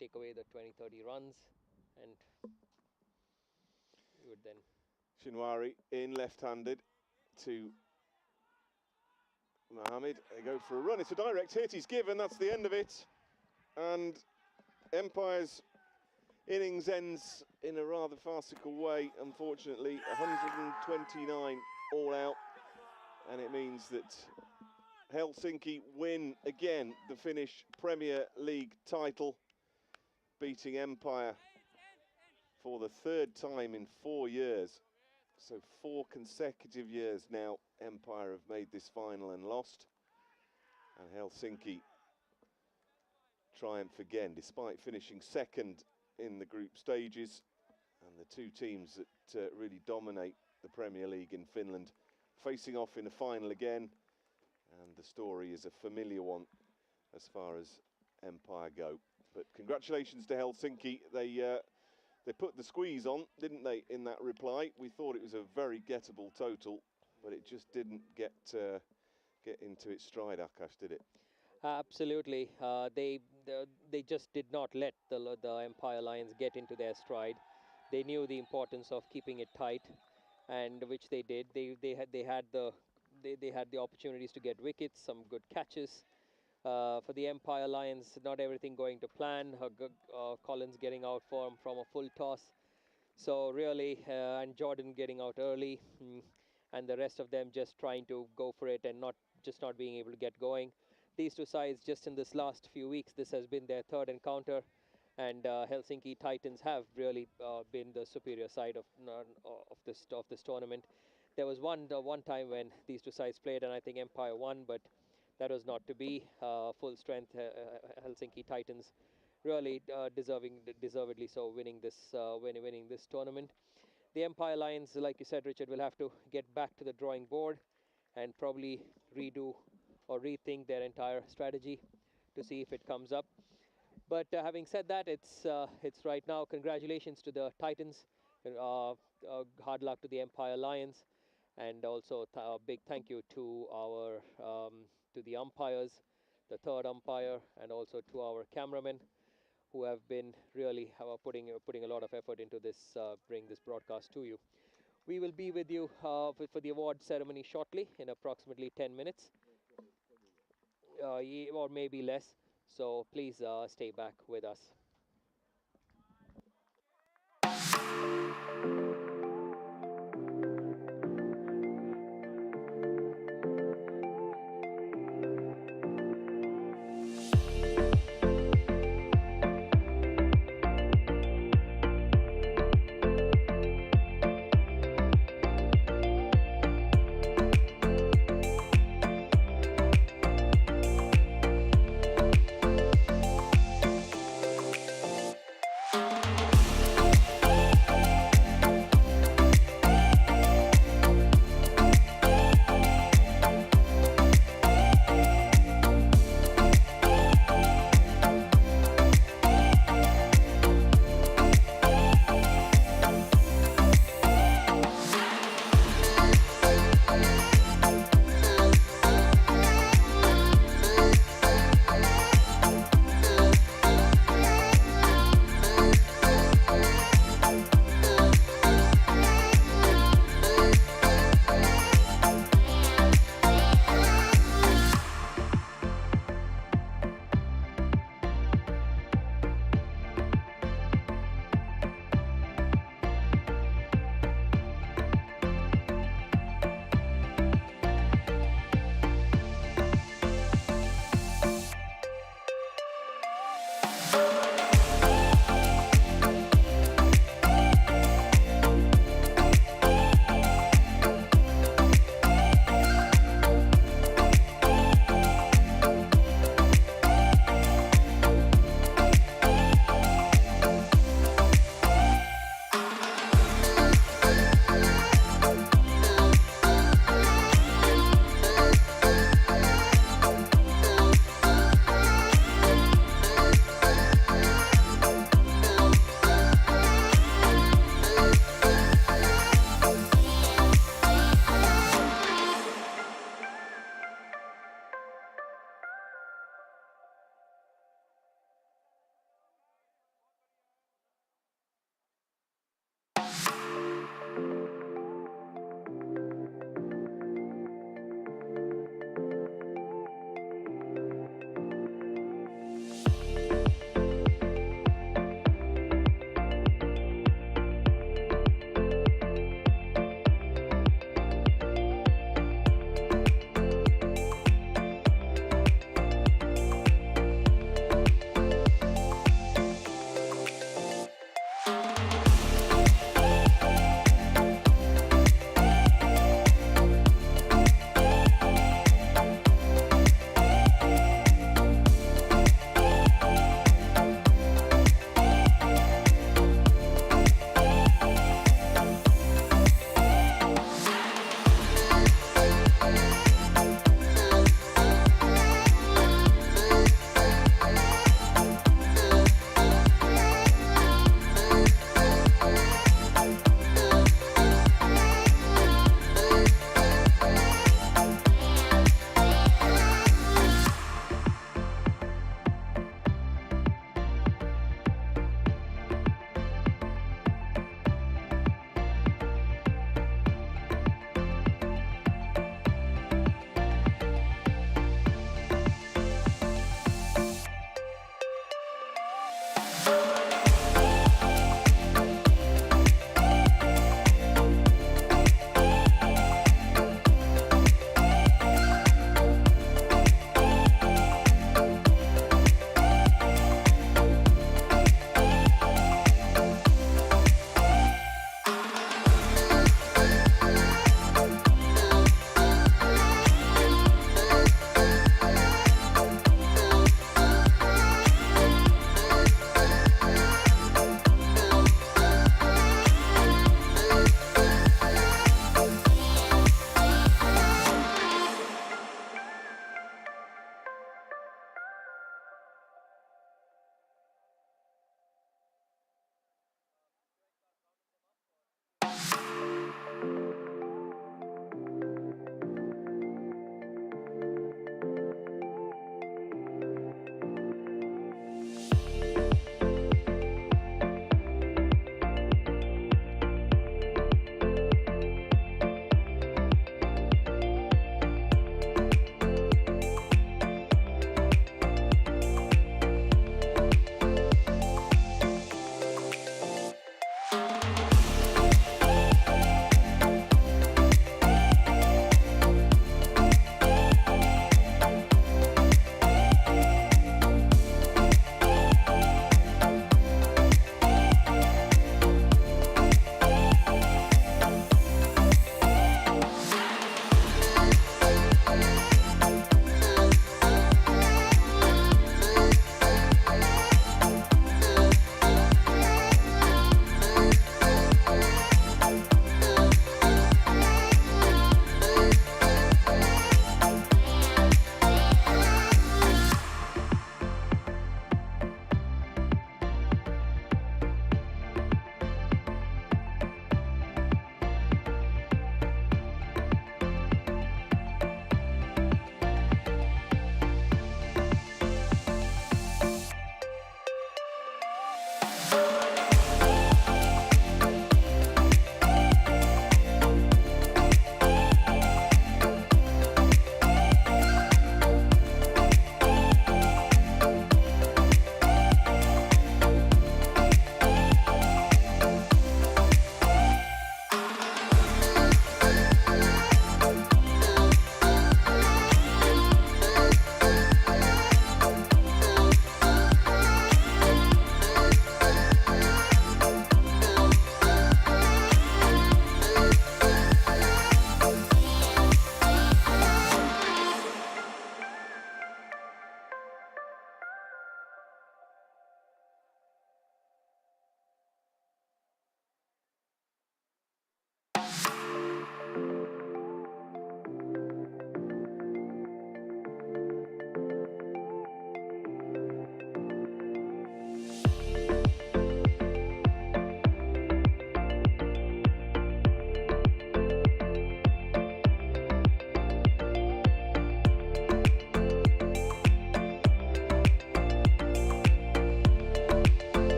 take away the 20-30 runs, and you would then...
Shinwari in left-handed to Mohammed. They go for a run. It's a direct hit. He's given. That's the end of it. And Empire's innings ends in a rather farcical way, unfortunately. 129 all out. And it means that Helsinki win again the Finnish Premier League title, beating Empire for the third time in 4 years. So 4 consecutive years now Empire have made this final and lost. And Helsinki triumph again, despite finishing second in the group stages. And the two teams that really dominate the Premier League in Finland facing off in a final again, and the story is a familiar one as far as Empire go. But congratulations to Helsinki. They put the squeeze on, didn't they, in that reply? We thought it was a very gettable total, but it just didn't get into its stride, Akash, did it?
Absolutely. They just did not let the Empire Lions get into their stride. They knew the importance of keeping it tight, and which they did. They had the opportunities to get wickets, some good catches. For the Empire Lions, not everything going to plan. Collins getting out from a full toss. So really, and Jordan getting out early, and the rest of them just trying to go for it and not being able to get going. These two sides, just in this last few weeks, this has been their third encounter, and Helsinki Titans have really been the superior side of this tournament. There was one time when these two sides played, and I think Empire won, but that was not to be. Full strength Helsinki Titans, really deservedly so, winning this tournament. The Empire Lions, like you said, Richard, will have to get back to the drawing board and probably redo or rethink their entire strategy to see if it comes up. But having said that, it's right now. Congratulations to the Titans. Hard luck to the Empire Lions, and also a big thank you to our to the umpires, the third umpire, and also to our cameramen, who have been really putting a lot of effort into this, bring this broadcast to you. We will be with you for the award ceremony shortly, in approximately 10 minutes, or maybe less. So please stay back with us.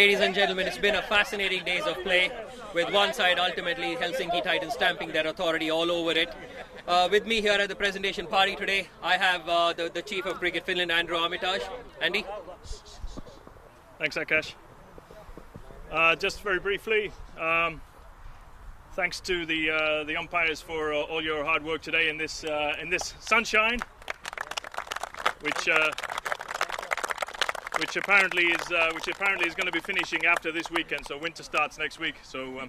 Ladies and gentlemen, it's been a fascinating days of play, with one side ultimately Helsinki Titans stamping their authority all over it. With me here at the presentation party today, I have the Chief of Cricket Finland, Andrew Armitage. Andy?
Thanks, Akash. Just very briefly, thanks to the umpires for all your hard work today in this sunshine, which apparently is going to be finishing after this weekend. So winter starts next week. So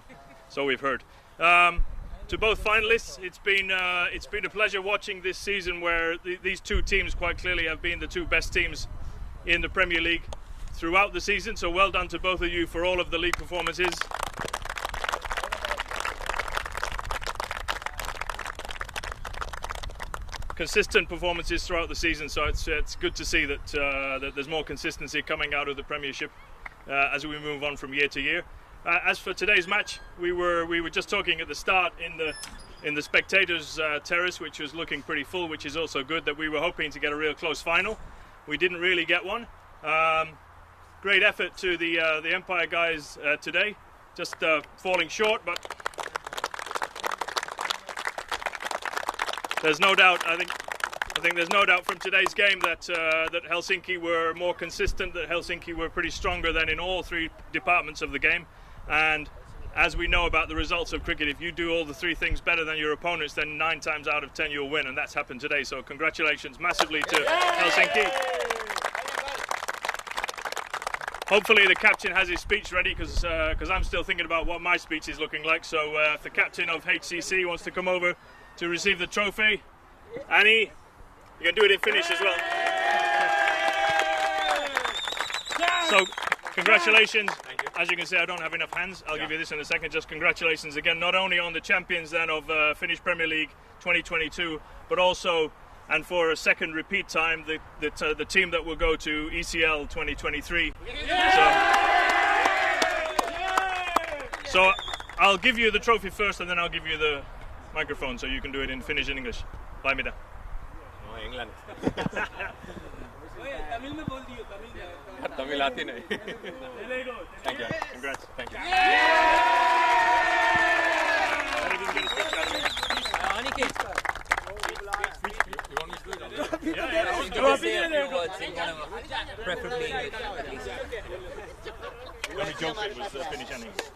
we've heard. To both finalists, it's been a pleasure watching this season, where these two teams quite clearly have been the two best teams in the Premier League throughout the season. So well done to both of you for all of the league performances. Consistent performances throughout the season, so it's good to see that that there's more consistency coming out of the Premiership as we move on from year to year. As for today's match, we were just talking at the start in the spectators' terrace, which was looking pretty full, which is also good, that we were hoping to get a real close final. We didn't really get one. Great effort to the Empire guys today, just falling short, but there's no doubt. I think there's no doubt from today's game that that Helsinki were more consistent, that Helsinki were pretty stronger than in all three departments of the game. And as we know about the results of cricket, if you do all the three things better than your opponents, then 9 times out of 10 you'll win, and that's happened today. So congratulations massively to Helsinki. Hopefully the captain has his speech ready, because I'm still thinking about what my speech is looking like. So if the captain of HCC wants to come over to receive the trophy. Annie, you can do it in Finnish as well. So, congratulations. As you can see, I don't have enough hands. I'll give you this in a second. Just congratulations again, not only on the champions then of Finnish Premier League 2022, but also, and for a second repeat time, the team that will go to ECL 2023. So I'll give you the trophy first, and then I'll give you the microphone, so you can do it in Finnish and English. Bye, mida.
No, England. Tamil आती नहीं. Thank you.
Congrats.
Thank you.
I didn't get a speech out of it.
Aniket,
You want me to do it?
Yeah.
say a few words in kind of preferably English, at least.
Let me joke, it was Finnish and English.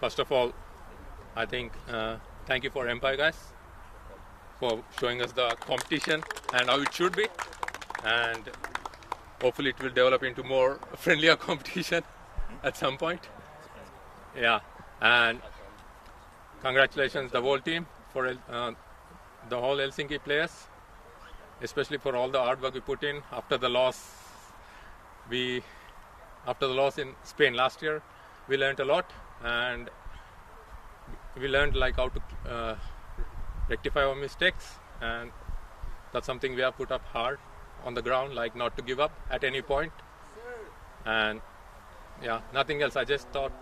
First of all, I think thank you for Empire guys for showing us the competition and how it should be, and hopefully it will develop into more friendlier competition at some point. Yeah, and congratulations the whole team for the whole Helsinki players, especially for all the hard work we put in after the loss. After the loss in Spain last year, we learned a lot, and we learned like how to rectify our mistakes, and that's something we have put up hard on the ground, like not to give up at any point. And yeah, nothing else. I just thought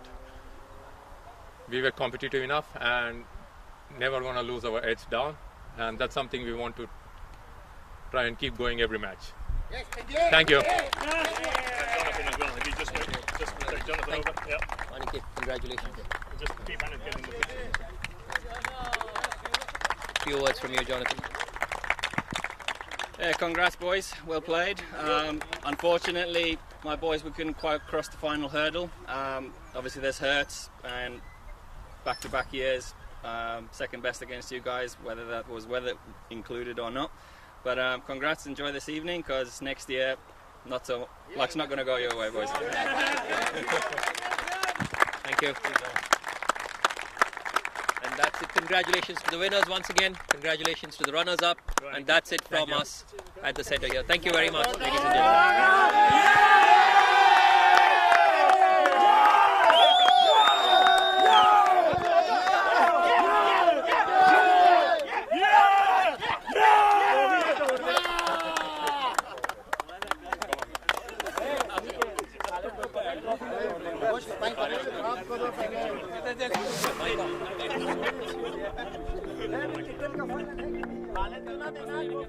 we were competitive enough and never gonna lose our edge down, and that's something we want to try and keep going every match. Thank you.
Jonathan as well. If you just take Jonathan over. Yeah.
Aniket, congratulations.
Just keep Annie getting the picture.
Few words from you, Jonathan.
Yeah, congrats boys, well played. Unfortunately, my boys, we couldn't quite cross the final hurdle. Obviously there's hurts, and back-to-back years, second best against you guys, whether that was weather included or not. But congrats, enjoy this evening, because next year, luck's not going to go your way, boys.
Thank you. And that's it. Congratulations to the winners once again. Congratulations to the runners-up. And that's it from us at the centre here. Thank you very much, ladies and gentlemen.
Vale,